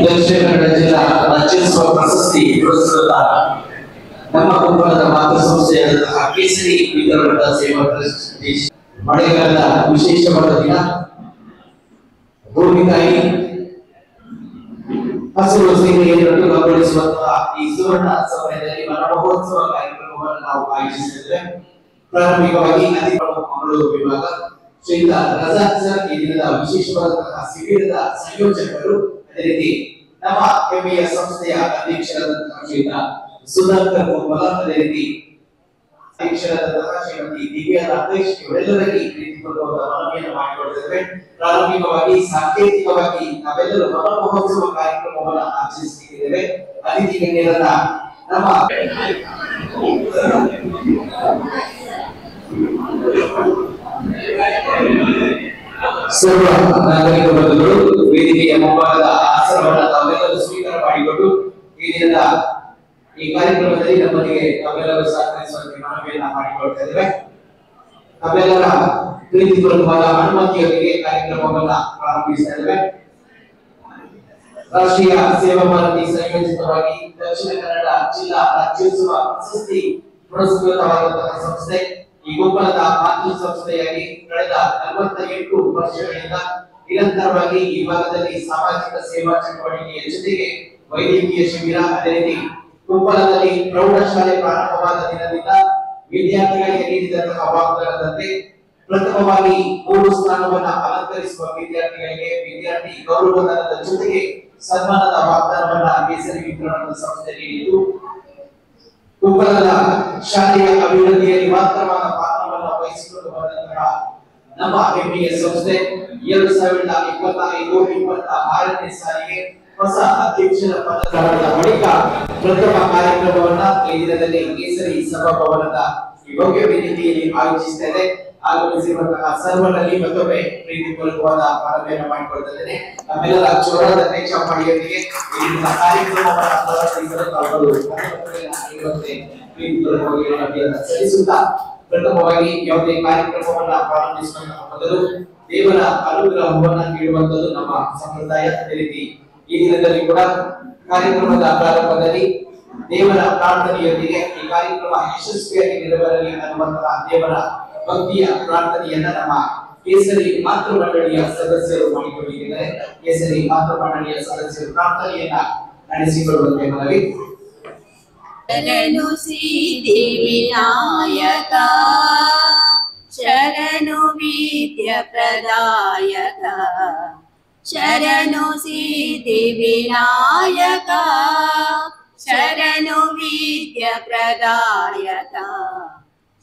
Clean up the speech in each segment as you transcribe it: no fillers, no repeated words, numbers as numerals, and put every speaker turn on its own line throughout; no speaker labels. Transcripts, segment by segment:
ದಕ್ಷಿಣ ಕನ್ನಡ ಜಿಲ್ಲಾ ರಾಜ್ಯೋತ್ಸವ ಪ್ರಶಸ್ತಿ ಪುರಸ್ಕೃತ ನಮ್ಮ ಕುಟುಂಬದ ಮಾತೃ ಸಂಸ್ಥೆಯಾದಂತಹ ಕೇಸರಿ ವಿತರಣಾ ಸೇವಾ ಟ್ರಸ್ಟ್ ಮಳೆಗಾಲದ ವಿಶೇಷವಾದ ದಿನ ಭೂಮಿ ತಾಯಿ ಹಸಿರು ಸೇವೆಯನ್ನು ಗೌರವಿಸುವಂತಹ ಈ ಸುವರ್ಣ ಸಮಯದಲ್ಲಿ ವನ ಮಹೋತ್ಸವ ಕಾರ್ಯಕ್ರಮವನ್ನು ನಾವು ಆಯೋಜಿಸಿದ್ದೇವೆ. ಪ್ರಾರಂಭಿಕವಾಗಿ ಅತಿಥಿಗಳು ಮಂಗಳೂರು ವಿಭಾಗ ಶ್ರೀಯುತ ರಜಾಕ್ ಸರ್ ಈ ದಿನದ ವಿಶೇಷವಾದಂತಹ ಶಿಬಿರದ ಸಂಯೋಜಕರು, ಅದೇ ರೀತಿ ನಮ್ಮ ಹೆಮ್ಮೆಯ ಸಂಸ್ಥೆಯ ಅಧ್ಯಕ್ಷರಾದಂತಹ ಶ್ರೀಯುತ ಸುಧಾಕರ್ ಗೋಪಾಲ, ಅದೇ ರೀತಿ ಅಧ್ಯಕ್ಷರಾದಂತಹ ಶ್ರೀಮತಿ ದಿವ್ಯಾ ರಾಕೇಶ್ ಇವರೆಲ್ಲರಿಗೆ ಪ್ರೀತಿಪೂರ್ವಕ ಮನವಿಯನ್ನು ಮಾಡಿಕೊಡುತ್ತೇವೆ. ಪ್ರಾರಂಭಿಕವಾಗಿ ಸಾಂಕೇತಿಕವಾಗಿ ನಾವೆಲ್ಲರೂ ವನ ಮಹೋತ್ಸವ ಕಾರ್ಯಕ್ರಮವನ್ನು ಆಚರಿಸುತ್ತಿದ್ದೇವೆ. ಅತಿಥಿ ಗಣ್ಯರನ್ನ ನಮ್ಮ ಸರ್ವ ನಾಗರಿಕ ಬಂಧುಗಳು ವೇದಿಕೆಯ ಮುಂಭಾಗದ ಆಸನವನ್ನು ತಾವೆಲ್ಲರೂ ಸ್ವೀಕಾರ ಮಾಡಿಕೊಂಡು ಈ ದಿನದ ಈ ಕಾರ್ಯಕ್ರಮದಲ್ಲಿ ನಮ್ಮೊಂದಿಗೆ ತಾವೆಲ್ಲರೂ ಸಹಕರಿಸುವಂತೆ ಮನವಿಯನ್ನ ಮಾಡಿಕೊಳ್ತಾ ಇದ್ದೇವೆ. ತಾವೆಲ್ಲರ ಪ್ರೀತಿಪೂರ್ವಕವಾದ ಅನುಮತಿಯೊಂದಿಗೆ ಕಾರ್ಯಕ್ರಮವನ್ನ ಪ್ರಾರಂಭಿಸ್ತಾ ಇದ್ದೇವೆ. ರಾಷ್ಟ್ರೀಯ ಸೇವಾ ಭಾರತಿ ಸಂಯೋಜಿತವಾಗಿ ದಕ್ಷಿಣ ಕನ್ನಡ ಜಿಲ್ಲಾ ರಾಜ್ಯೋತ್ಸವ ಪ್ರಶಸ್ತಿ ಪುರಸ್ಕೃತವಾದಂತಹ ಸಂಸ್ಥೆ ಈ ಗೋಪಾಲದ ಮಾತೃ ಸಂಸ್ಥೆಯಾಗಿ ಕಳೆದ 48 ವರ್ಷಗಳಿಂದ ನಿರಂತರವಾಗಿ ಈ ಭಾಗದಲ್ಲಿ ಸಾಮಾಜಿಕ ಸೇವಾ ಚಟುವಟಿಕೆಯ ಜೊತೆಗೆ ವೈದ್ಯಕೀಯ ಶಿಬಿರ, ಅದೇ ರೀತಿ ಗೋಪಾಲದಲ್ಲಿ ಪ್ರೌಢಶಾಲೆ ಪ್ರಾರಂಭವಾದ ದಿನದಿಂದ ವಿದ್ಯಾರ್ಥಿಗಳಿಗೆ ನೀಡಿದಂತಹ ವಾಗ್ದಾನದಂತೆ ಪ್ರಥಮವಾಗಿ 3 ಸ್ಥಾನವನ್ನು ಅಲಂಕರಿಸುವ ವಿದ್ಯಾರ್ಥಿಗಳಿಗೆ ವಿದ್ಯಾರ್ಥಿ ಗೌರವಧನದ ಜೊತೆಗೆ ಸನ್ಮಾನದ ವಾಗ್ದಾನವನ್ನ ಕೇಸರಿ ವಿತರಣಾ ಸಂಸ್ಥೆ ನೀಡಿತು. ಗೋಪಾಲದ ಶಾಲೆಯ ಅಭಿವೃದ್ಧಿಯಲ್ಲಿ ಮಹತ್ತರವಾದ ಪಾತ್ರವನ್ನು ವಹಿಸಿಕೊಂಡು ಬಂದಂತಹ ನಮ್ಮ ಹೆಮ್ಮೆಯ ಸಂಸ್ಥೆ 2025-26ನೇ ಸಾಲಿಗೆ ಹೊಸ ಅಧ್ಯಕ್ಷರ ಪದಗ್ರಹಣದ ಬಳಿಕ ಪ್ರಥಮ ಕಾರ್ಯಕ್ರಮವನ್ನ ಈ ದಿನದಲ್ಲಿ ಕೇಸರಿ ಸಭಾಭವನದ ಈ ಭವ್ಯ ವೇದಿಕೆಯಲ್ಲಿ ಆಯೋಜಿಸುತ್ತದೆ. ಆಗಮಿಸಿರುವಂತಹ ಸರ್ವರಲ್ಲಿ ಮತ್ತೊಮ್ಮೆ ಪ್ರೀತಿಪೂರ್ವಕವಾದ ಮನವಿಯನ್ನು ಮಾಡಿಕೊಳ್ತಿದ್ದೇನೆ. ನಮ್ಮೆಲ್ಲರ ಜೋರಾದ ಚಪ್ಪಾಳೆಯೊಂದಿಗೆ ಈ ಕಾರ್ಯಕ್ರಮವನ್ನು ಪ್ರಾರಂಭಿಸಲು ತಾವು ಪ್ರೀತಿಪೂರ್ವಕವಾಗಿ ಮನವಿಯನ್ನು ಸಲ್ಲಿಸುತ್ತಾ ಪ್ರಥಮವಾಗಿ ಯಾವುದೇ ಕಾರ್ಯಕ್ರಮವನ್ನ ಪ್ರಾರಂಭಿಸುವ ಮೊದಲು ದೇವರ ಅನುಗ್ರಹವನ್ನ ನೀಡುವಂತದ್ದು ನಮ್ಮ ಸಂಪ್ರದಾಯ. ಅದೇ ರೀತಿ ಈ ದಿನದಲ್ಲಿ ಕೂಡ ಕಾರ್ಯಕ್ರಮದ ಪ್ರಾರಂಭದಲ್ಲಿ ದೇವರ ಪ್ರಾರ್ಥನೆಯೊಂದಿಗೆ ಈ ಕಾರ್ಯಕ್ರಮ ಯಶಸ್ವಿಯಾಗಿ ನೆರವೇರಲಿ ಅನ್ನುವಂತಹ ದೇವರ ಭಕ್ತಿಯ ಪ್ರಾರ್ಥನೆಯನ್ನ ನಮ್ಮ ಕೇಸರಿ ಮಾತೃ ಮಂಡಳಿಯ ಸದಸ್ಯರು ಮಾಡಿಕೊಂಡಿದ್ದಾರೆ. ಕೇಸರಿ ಮಾತೃ ಮಂಡಳಿಯ ಸದಸ್ಯರು ಪ್ರಾರ್ಥನೆಯನ್ನ ನಡೆಸಿಕೊಳ್ಳುವಂತೆ ಮನವಿ.
ಶರಣು ಸಿದ್ಧಿ ವಿನಾಯಕ, ಶರಣು ವಿದ್ಯ ಪ್ರದಾಯಕ, ಶರಣು ಸಿದ್ಧಿ ವಿನಾಯಕ, ಶರಣು ವಿದ್ಯ ಪ್ರದಾಯಕ,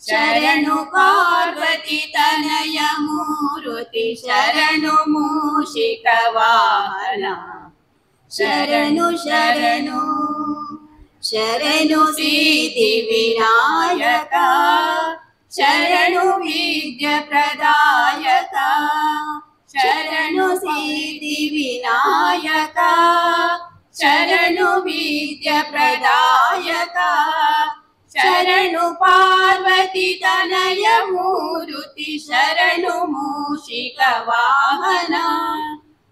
ಶರಣು ಪಾರ್ವತಿ ತನಯ ಮೂರುತಿ, ಶರಣು ಮೂಷಿಕ ವಾಹನ, ಶರಣು ಶರಣು ಶರಣು ಸಿದ್ಧಿ ವಿನಾಯಕ, ಶರಣು ವಿದ್ಯ ಪ್ರದಾಯಕ, ಶರಣು ಸಿದ್ಧಿ ವಿನಾಯಕ, ಶರಣು ವಿದ್ಯ ಪ್ರದಾಯಕ, ಶರಣು ಪಾರ್ವತಿ ತನಯ ಮೂರುತಿ, ಶರಣು ಮೂಷಿಕ ವಾಹನ,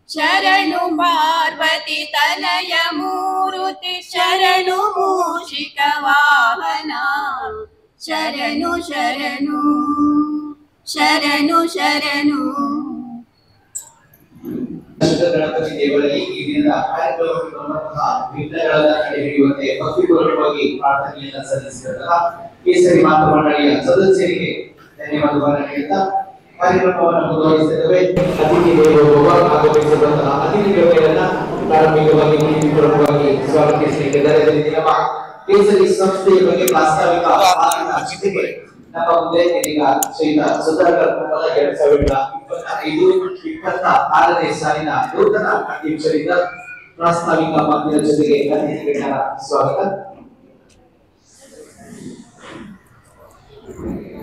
ಶರಣು ಪಾರ್ವತಿ ತನಯ ಮೂರುತಿ, ಶರಣು ಮೂಷಿಕ ವಾಹನ, ಶರಣು ಶರಣು ಶರಣು ಶರಣು.
ಗಣಪತಿ ದೇವರಲ್ಲಿ ಈ ದಿನದ ಕಾರ್ಯಕ್ರಮಕ್ಕೆ ವಿಘ್ನಗಳನ್ನ ತಡೆಹಿಡಿಯುವಂತೆ ಭಕ್ತಿಪೂರ್ವಕವಾಗಿ ಪ್ರಾರ್ಥನೆಯನ್ನ ಸಲ್ಲಿಸಿದಂತಹ ಕೇಸರಿ ಮಾತೃ ಮಂಡಳಿಯ ಸದಸ್ಯರಿಗೆ ಧನ್ಯವಾದವನ್ನು ನೀಡುತ್ತಾ ಕಾರ್ಯಕ್ರಮವನ್ನು ಮುಂದುವರಿಸುತ್ತೇವೆ. ಅತಿಥಿ ದೇವೋಭವ ಆಗಮಿಸಿರುವಂತಹ ಅತಿಥಿಗಳನ್ನ ಪ್ರಾರಂಭಿಕವಾಗಿ ಪ್ರೀತಿಪೂರ್ವಕವಾಗಿ ಸ್ವಾಗತಿಸಲಿದ್ದಾರೆ. ನಮ್ಮ ಕೇಸರಿ ಸಂಸ್ಥೆಯ ಬಗ್ಗೆ ಪ್ರಾಸ್ತಾವಿಕ ನಮ್ಮ ಮುಂದೆ ಇದೀಗ ಶ್ರೀಯುತ ಸುಧಾಕರ್ ಗೋಪಾಲ 2025-26ನೇ ಸಾಲಿನ ನೂತನ ಅಧ್ಯಕ್ಷರಿಂದ ಪ್ರಾಸ್ತಾವಿಕ ಮಾತಿನ ಜೊತೆಗೆ ಅತಿಥಿಗಳ ಸ್ವಾಗತ.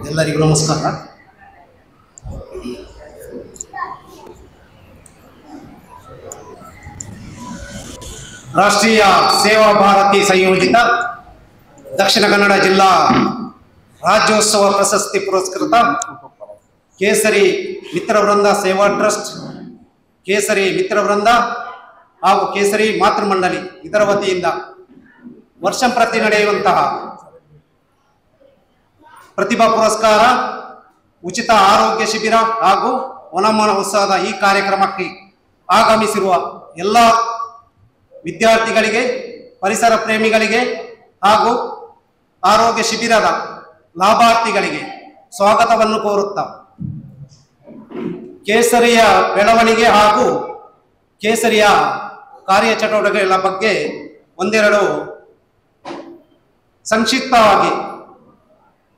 ಎಲ್ಲರಿಗೂ ನಮಸ್ಕಾರ. ರಾಷ್ಟ್ರೀಯ ಸೇವಾ ಭಾರತಿ ಸಂಯೋಜಿತ ದಕ್ಷಿಣ ಕನ್ನಡ ಜಿಲ್ಲಾ ರಾಜ್ಯೋತ್ಸವ ಪ್ರಶಸ್ತಿ ಪುರಸ್ಕೃತ ಕೇಸರಿ ಮಿತ್ರವೃಂದ ಸೇವಾ ಟ್ರಸ್ಟ್, ಕೇಸರಿ ಮಿತ್ರವೃಂದ ಹಾಗೂ ಕೇಸರಿ ಮಾತೃಮಂಡಲಿ ಇದರ ವತಿಯಿಂದ ವರ್ಷಂಪ್ರತಿ ನಡೆಯುವಂತಹ ಪ್ರತಿಭಾ ಪುರಸ್ಕಾರ, ಉಚಿತ ಆರೋಗ್ಯ ಶಿಬಿರ ಹಾಗೂ ವನಮಹೋತ್ಸವದ ಈ ಕಾರ್ಯಕ್ರಮಕ್ಕೆ ಆಗಮಿಸಿರುವ ಎಲ್ಲ ವಿದ್ಯಾರ್ಥಿಗಳಿಗೆ, ಪರಿಸರ ಪ್ರೇಮಿಗಳಿಗೆ ಹಾಗೂ ಆರೋಗ್ಯ ಶಿಬಿರದ ಲಾಭಾರ್ಥಿಗಳಿಗೆ ಸ್ವಾಗತವನ್ನು ಕೋರುತ್ತಾ ಕೇಸರಿಯ ಬೆಳವಣಿಗೆ ಹಾಗೂ ಕೇಸರಿಯ ಕಾರ್ಯಚಟುವಟಿಕೆಗಳ ಬಗ್ಗೆ ಒಂದೆರಡು ಸಂಕ್ಷಿಪ್ತವಾಗಿ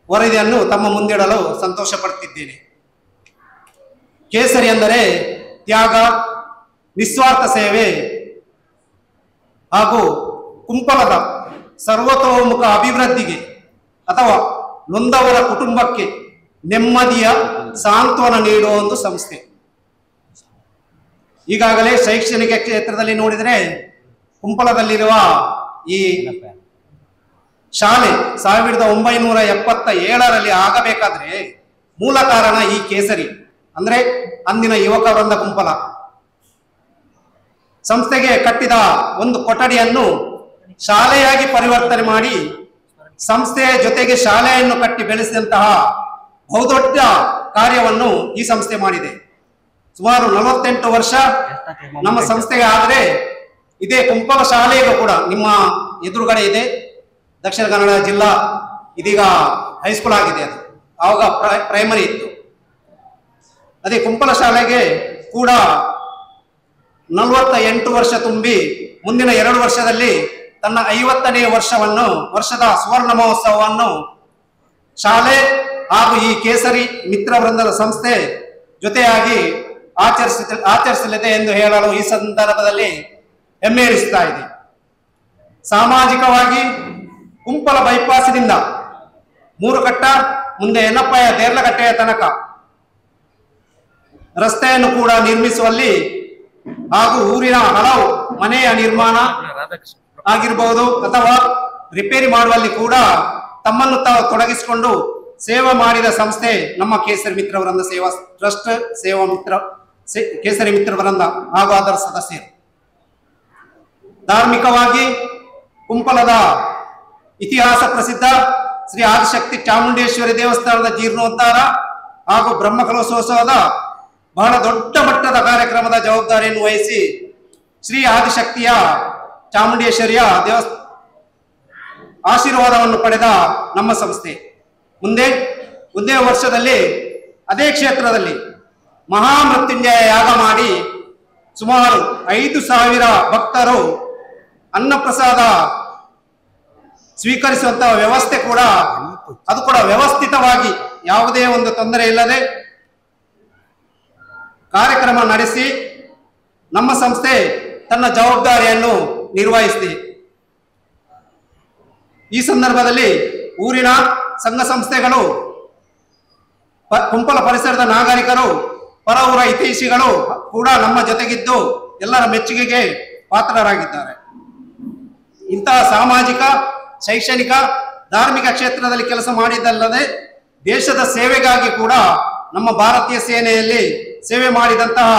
ವರದಿಯನ್ನು ತಮ್ಮ ಮುಂದಿಡಲು ಸಂತೋಷ ಪಡುತ್ತಿದ್ದೇನೆ. ಕೇಸರಿ ಎಂದರೆ ತ್ಯಾಗ, ನಿಸ್ವಾರ್ಥ ಸೇವೆ ಹಾಗೂ ಕುಂಪಲದ ಸರ್ವತೋಮುಖ ಅಭಿವೃದ್ಧಿಗೆ ಅಥವಾ ನೊಂದವರ ಕುಟುಂಬಕ್ಕೆ ನೆಮ್ಮದಿಯ ಸಾಂತ್ವನ ನೀಡುವ ಒಂದು ಸಂಸ್ಥೆ. ಈಗಾಗಲೇ ಶೈಕ್ಷಣಿಕ ಕ್ಷೇತ್ರದಲ್ಲಿ ನೋಡಿದರೆ ಕುಂಪಲದಲ್ಲಿರುವ ಈ ಶಾಲೆ 1977ರಲ್ಲಿ ಆಗಬೇಕಾದ್ರೆ ಮೂಲ ಕಾರಣ ಈ ಕೇಸರಿ ಅಂದ್ರೆ ಅಂದಿನ ಯುವಕ ವೃಂದ ಕುಂಪಲ ಸಂಸ್ಥೆಗೆ ಕಟ್ಟಿದ ಒಂದು ಕೊಠಡಿಯನ್ನು ಶಾಲೆಯಾಗಿ ಪರಿವರ್ತನೆ ಮಾಡಿ ಸಂಸ್ಥೆಯ ಜೊತೆಗೆ ಶಾಲೆಯನ್ನು ಕಟ್ಟಿ ಬೆಳೆಸಿದಂತಹ ಬಹುದೊಡ್ಡ ಕಾರ್ಯವನ್ನು ಈ ಸಂಸ್ಥೆ ಮಾಡಿದೆ. ಸುಮಾರು 48 ವರ್ಷ ನಮ್ಮ ಸಂಸ್ಥೆಗೆ ಆದರೆ ಇದೇ ಕುಂಪಲ ಶಾಲೆಗೂ ಕೂಡ ನಿಮ್ಮ ಎದುರುಗಡೆ ಇದೆ. ದಕ್ಷಿಣ ಕನ್ನಡ ಜಿಲ್ಲಾ ಇದೀಗ ಹೈಸ್ಕೂಲ್ ಆಗಿದೆ, ಅದು ಆವಾಗ ಪ್ರೈಮರಿ ಇತ್ತು. ಅದೇ ಕುಂಪಲ ಶಾಲೆಗೆ ಕೂಡ 48 ವರ್ಷ ತುಂಬಿ ಮುಂದಿನ 2 ವರ್ಷದಲ್ಲಿ ತನ್ನ 50ನೇ ವರ್ಷದ ಸುವರ್ಣ ಮಹೋತ್ಸವವನ್ನು ಶಾಲೆ ಹಾಗೂ ಈ ಕೇಸರಿ ಮಿತ್ರ ವೃಂದದ ಸಂಸ್ಥೆ ಜೊತೆಯಾಗಿ ಆಚರಿಸಲಿದೆ ಎಂದು ಹೇಳಲು ಈ ಸಂದರ್ಭದಲ್ಲಿ ಹೆಮ್ಮೆ ಎನಿಸ್ತಾ ಇದೆ. ಸಾಮಾಜಿಕವಾಗಿ ಕುಂಪಲ ಬೈಪಾಸಿನಿಂದ 3 ಕಟ್ಟ ಮುಂದೆ ಎನ್ನಪ್ಪಯ್ಯ ದೇರ್ಲಕಟ್ಟೆಯ ತನಕ ರಸ್ತೆಯನ್ನು ಕೂಡ ನಿರ್ಮಿಸುವಲ್ಲಿ ಹಾಗೂ ಊರಿನ ಹಲವು ಮನೆಯ ನಿರ್ಮಾಣ ಆಗಿರಬಹುದು ಅಥವಾ ರಿಪೇರಿ ಮಾಡುವಲ್ಲಿ ಕೂಡ ತಮ್ಮನ್ನು ತಾವು ತೊಡಗಿಸಿಕೊಂಡು ಸೇವೆ ಮಾಡಿದ ಸಂಸ್ಥೆ ನಮ್ಮ ಕೇಸರಿ ಮಿತ್ರ ವೃಂದ ಸೇವಾ ಟ್ರಸ್ಟ್, ಕೇಸರಿ ಮಿತ್ರ ವೃಂದ ಹಾಗೂ ಅದರ ಸದಸ್ಯರು. ಧಾರ್ಮಿಕವಾಗಿ ಕುಂಪಲದ ಇತಿಹಾಸ ಪ್ರಸಿದ್ಧ ಶ್ರೀ ಆದಿಶಕ್ತಿ ಚಾಮುಂಡೇಶ್ವರಿ ದೇವಸ್ಥಾನದ ಜೀರ್ಣೋದ್ಧಾರ ಹಾಗೂ ಬ್ರಹ್ಮಕಲಶೋತ್ಸವದ ಬಹಳ ದೊಡ್ಡ ಮಟ್ಟದ ಕಾರ್ಯಕ್ರಮದ ಜವಾಬ್ದಾರಿಯನ್ನು ವಹಿಸಿ ಶ್ರೀ ಆದಿಶಕ್ತಿಯ ಚಾಮುಂಡೇಶ್ವರಿಯ ಆಶೀರ್ವಾದವನ್ನು ಪಡೆದ ನಮ್ಮ ಸಂಸ್ಥೆ ಮುಂದೆ ವರ್ಷದಲ್ಲಿ ಅದೇ ಕ್ಷೇತ್ರದಲ್ಲಿ ಮಹಾಮೃತ್ಯುಂಜಯ ಯಾಗ ಮಾಡಿ ಸುಮಾರು 5,000 ಭಕ್ತರು ಅನ್ನಪ್ರಸಾದ ಸ್ವೀಕರಿಸುವಂತಹ ವ್ಯವಸ್ಥೆ ಕೂಡ ಅದು ಕೂಡ ವ್ಯವಸ್ಥಿತವಾಗಿ ಯಾವುದೇ ಒಂದು ತೊಂದರೆ ಇಲ್ಲದೆ ಕಾರ್ಯಕ್ರಮ ನಡೆಸಿ ನಮ್ಮ ಸಂಸ್ಥೆ ತನ್ನ ಜವಾಬ್ದಾರಿಯನ್ನು ನಿರ್ವಹಿಸಿದೆ. ಈ ಸಂದರ್ಭದಲ್ಲಿ ಊರಿನ ಸಂಘ ಸಂಸ್ಥೆಗಳು, ಕುಂಪಲ ಪರಿಸರದ ನಾಗರಿಕರು, ಪರ ಊರ ಹಿತೈಷಿಗಳು ಕೂಡ ನಮ್ಮ ಜೊತೆಗಿದ್ದು ಎಲ್ಲರ ಮೆಚ್ಚುಗೆಗೆ ಪಾತ್ರರಾಗಿದ್ದಾರೆ. ಇಂತಹ ಸಾಮಾಜಿಕ, ಶೈಕ್ಷಣಿಕ, ಧಾರ್ಮಿಕ ಕ್ಷೇತ್ರದಲ್ಲಿ ಕೆಲಸ ಮಾಡಿದ್ದಲ್ಲದೆ ದೇಶದ ಸೇವೆಗಾಗಿ ಕೂಡ ನಮ್ಮ ಭಾರತೀಯ ಸೇನೆಯಲ್ಲಿ ಸೇವೆ ಮಾಡಿದಂತಹ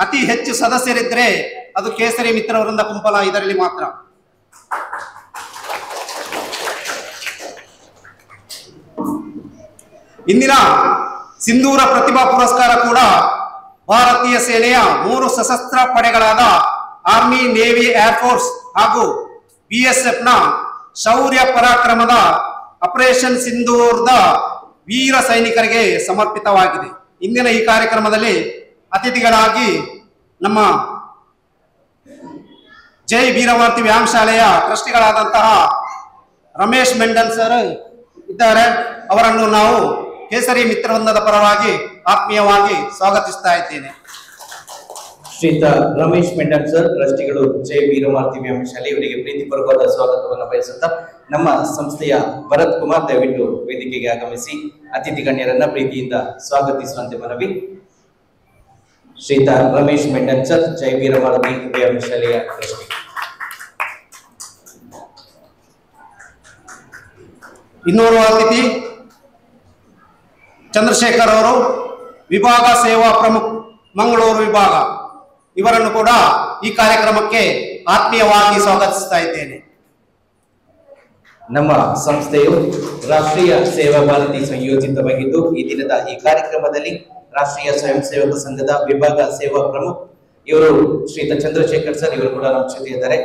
ಅತಿ ಹೆಚ್ಚು ಸದಸ್ಯರಿದ್ದರೆ ಅದು ಕೇಸರಿ ಮಿತ್ರ ವೃಂದ ಕುಂಪಲ ಇದರಲ್ಲಿ ಮಾತ್ರ. ಇಂದಿನ ಸಿಂಧೂರ ಪ್ರತಿಭಾ ಪುರಸ್ಕಾರ ಕೂಡ ಭಾರತೀಯ ಸೇನೆಯ 3 ಸಶಸ್ತ್ರ ಪಡೆಗಳಾದ ಆರ್ಮಿ, ನೇವಿ, ಏರ್ಫೋರ್ಸ್ ಹಾಗೂ BSF ನ ಶೌರ್ಯ ಪರಾಕ್ರಮದ ಆಪರೇಷನ್ ಸಿಂಧೂರದ ವೀರ ಸೈನಿಕರಿಗೆ ಸಮರ್ಪಿತವಾಗಿದೆ. ಇಂದಿನ ಈ ಕಾರ್ಯಕ್ರಮದಲ್ಲಿ ಅತಿಥಿಗಳಾಗಿ ನಮ್ಮ ಜೈ ವೀರಮಾರ್ತಿ ವ್ಯಾಯಾಮ ಶಾಲೆಯ ಟ್ರಸ್ಟಿಗಳಾದಂತಹ ರಮೇಶ್ ಮೆಂಡನ್ ಸರ್ ಇದ್ದಾರೆ. ಅವರನ್ನು ನಾವು ಕೇಸರಿ ಮಿತ್ರವೃಂದದ ಪರವಾಗಿ ಆತ್ಮೀಯವಾಗಿ ಸ್ವಾಗತಿಸ್ತಾ ಇದ್ದೇನೆ.
ಶ್ರೀಯುತ ರಮೇಶ್ ಮೆಂಡನ್ ಸರ್, ಟ್ರಸ್ಟಿಗಳು ಜೈ ವೀರಮಾರ್ತಿ ವ್ಯಾಯಾಮ ಶಾಲೆ, ಇವರಿಗೆ ಪ್ರೀತಿಪೂರ್ವಕವಾದ ಸ್ವಾಗತವನ್ನು ಬಯಸುತ್ತಾ ನಮ್ಮ ಸಂಸ್ಥೆಯ ಭರತ್ ಕುಮಾರ್ ದಯವಿಟ್ಟು ವೇದಿಕೆಗೆ ಆಗಮಿಸಿ ಅತಿಥಿ ಗಣ್ಯರನ್ನ ಪ್ರೀತಿಯಿಂದ ಸ್ವಾಗತಿಸುವಂತೆ ಮನವಿ. ಶ್ರೀಯುತ ರಮೇಶ್ ಮೆಂಡನ್ ಸರ್, ಜೈ ವೀರಮಾರ್ತಿ ವ್ಯಾಯಾಮ ಶಾಲೆಯ ಟ್ರಸ್ಟಿ.
ಇನ್ನೋರ್ವ ಅತಿಥಿ ಚಂದ್ರಶೇಖರ್ ಅವರು, ವಿಭಾಗ ಸೇವಾ ಪ್ರಮುಖ ಮಂಗಳೂರು ವಿಭಾಗ, ಇವರನ್ನು ಕೂಡ ಈ ಕಾರ್ಯಕ್ರಮಕ್ಕೆ ಆತ್ಮೀಯವಾಗಿ ಸ್ವಾಗತಿಸ್ತಾ ಇದ್ದೇನೆ.
ನಮ್ಮ ಸಂಸ್ಥೆಯು ರಾಷ್ಟ್ರೀಯ ಸೇವಾ ಭಾರತಿ ಸಂಯೋಜಿತವಾಗಿದ್ದು ಈ ದಿನದ ಈ ಕಾರ್ಯಕ್ರಮದಲ್ಲಿ ರಾಷ್ಟ್ರೀಯ ಸ್ವಯಂ ಸೇವಕ ಸಂಘದ ವಿಭಾಗ ಸೇವಾ ಪ್ರಮುಖ ಇವರು ಶ್ರೀಯುತ ಚಂದ್ರಶೇಖರ್ ಸರ್ ಇವರು ಕೂಡ ನಮ್ಮ ಜೊತೆ ಇದ್ದಾರೆ.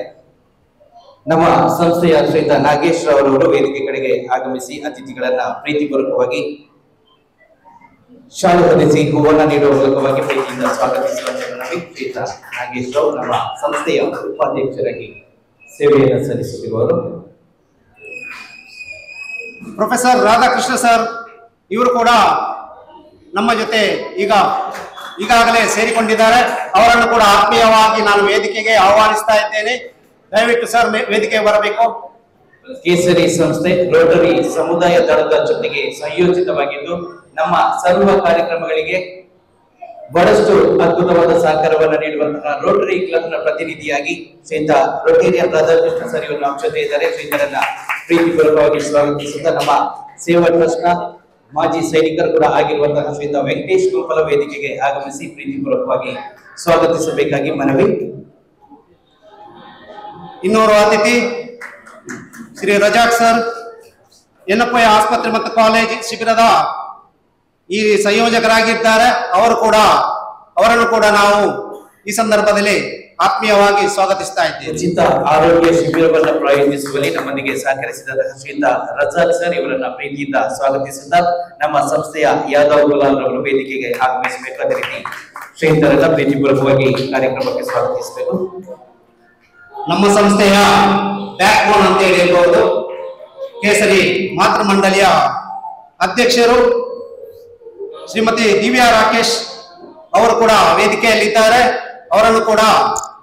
ನಮ್ಮ ಸಂಸ್ಥೆಯ ಶ್ರೀಯುತ ನಾಗೇಶ್ ರವರವರು ವೇದಿಕೆ ಕಡೆಗೆ ಆಗಮಿಸಿ ಅತಿಥಿಗಳನ್ನ ಪ್ರೀತಿಪೂರ್ವಕವಾಗಿ ಶಾಲು ಹೊದಿಸಿ ಹೂವನ್ನ ನೀಡುವ ಮೂಲಕವಾಗಿ ಪ್ರೀತಿಯಿಂದ ಸ್ವಾಗತಿಸುವಂತೆ ಶ್ರೀಯುತ ನಾಗೇಶ್ ರಾವ್ ನಮ್ಮ ಸಂಸ್ಥೆಯ ಉಪಾಧ್ಯಕ್ಷರಾಗಿ ಸೇವೆಯನ್ನು ಸಲ್ಲಿಸುತ್ತಿರುವರು.
ಪ್ರೊಫೆಸರ್ ರಾಧಾಕೃಷ್ಣ ಸರ್ ಇವರು ಕೂಡ ನಮ್ಮ ಜೊತೆ ಈಗಾಗಲೇ ಸೇರಿಕೊಂಡಿದ್ದಾರೆ. ಅವರನ್ನು ಕೂಡ ಆತ್ಮೀಯವಾಗಿ ನಾನು ವೇದಿಕೆಗೆ ಆಹ್ವಾನಿಸ್ತಾ ಇದ್ದೇನೆ. ದಯವಿಟ್ಟು ಸರ್ ವೇದಿಕೆಗೆ ಬರಬೇಕು.
ಕೇಸರಿ ಸಂಸ್ಥೆ ರೋಟರಿ ಸಮುದಾಯ ದಳದ ಜೊತೆಗೆ ಸಂಯೋಜಿತವಾಗಿದ್ದು ನಮ್ಮ ಸರ್ವ ಕಾರ್ಯಕ್ರಮಗಳಿಗೆ ಬಹಳಷ್ಟು ಅದ್ಭುತವಾದ ಸಹಕಾರವನ್ನು ನೀಡುವಂತಹ ರೋಟರಿ ಕ್ಲಬ್ ನ ಪ್ರತಿನಿಧಿಯಾಗಿ ಶ್ರೀಯುತ ರೊಟೇರಿಯನ್ ರಾಧಾಕೃಷ್ಣ ಸರ್ ಇವರು ನಮ್ಮ ಜೊತೆ ಇದ್ದಾರೆ. ಶ್ರೀಧರನ್ನ ಪ್ರೀತಿಪೂರ್ವಕವಾಗಿ ಸ್ವಾಗತಿಸುತ್ತಾ ನಮ್ಮ ಸೇವಾ ಟ್ರಸ್ಟ್ ನ ಮಾಜಿ ಸೈನಿಕರು ಕೂಡ ಆಗಿರುವಂತಹ ಶ್ರೀಯುತ ವೆಂಕಟೇಶ್ ಗೋಪಾಲ ವೇದಿಕೆಗೆ ಆಗಮಿಸಿ ಪ್ರೀತಿಪೂರ್ವಕವಾಗಿ ಸ್ವಾಗತಿಸಬೇಕಾಗಿ ಮನವಿ.
ಇನ್ನೋರ್ವ ಅತಿಥಿ ಶ್ರೀ ರಜಾಕ್ ಸರ್, ಎನ್ನಪ್ಪಯ್ಯ ಆಸ್ಪತ್ರೆ ಮತ್ತು ಕಾಲೇಜ್ ಶಿಬಿರದ ಈ ಸಂಯೋಜಕರಾಗಿದ್ದಾರೆ. ಅವರನ್ನು ಕೂಡ ನಾವು ಈ ಸಂದರ್ಭದಲ್ಲಿ ಆತ್ಮೀಯವಾಗಿ ಸ್ವಾಗತಿಸ್ತಾ ಇದ್ದೇವೆ.
ಉಚಿತ ಆರೋಗ್ಯ ಶಿಬಿರವನ್ನು ಪ್ರಾಯೋಜಿಸುವಲ್ಲಿ ನಮ್ಮೊಂದಿಗೆ ಸಹಕರಿಸಿದ ಶ್ರೀಯುತ ರಜಾಕ್ ಸರ್ ಇವರನ್ನ ಪ್ರೀತಿಯಿಂದ ಸ್ವಾಗತಿಸುತ್ತಾ ನಮ್ಮ ಸಂಸ್ಥೆಯ ಯಾದವ್ ಗುಲಾಲ್ ರವರು ವೇದಿಕೆಗೆ ಆಗಮಿಸಬೇಕು. ಅದೇ ರೀತಿ ಶ್ರೀಯುತರೆಲ್ಲ ಪ್ರೀತಿಪೂರ್ವಕವಾಗಿ ಕಾರ್ಯಕ್ರಮಕ್ಕೆ ಸ್ವಾಗತಿಸಬೇಕು.
ನಮ್ಮ ಸಂಸ್ಥೆಯ ಬ್ಯಾಕ್ ಬೋನ್ ಅಂತ ಹೇಳ್ಬೋದು, ಕೇಸರಿ ಮಾತೃ ಮಂಡಳಿಯ ಅಧ್ಯಕ್ಷರು ಶ್ರೀಮತಿ ದಿವ್ಯಾ ರಾಕೇಶ್ ಅವರು ಕೂಡ ವೇದಿಕೆಯಲ್ಲಿದ್ದಾರೆ. ಅವರನ್ನು ಕೂಡ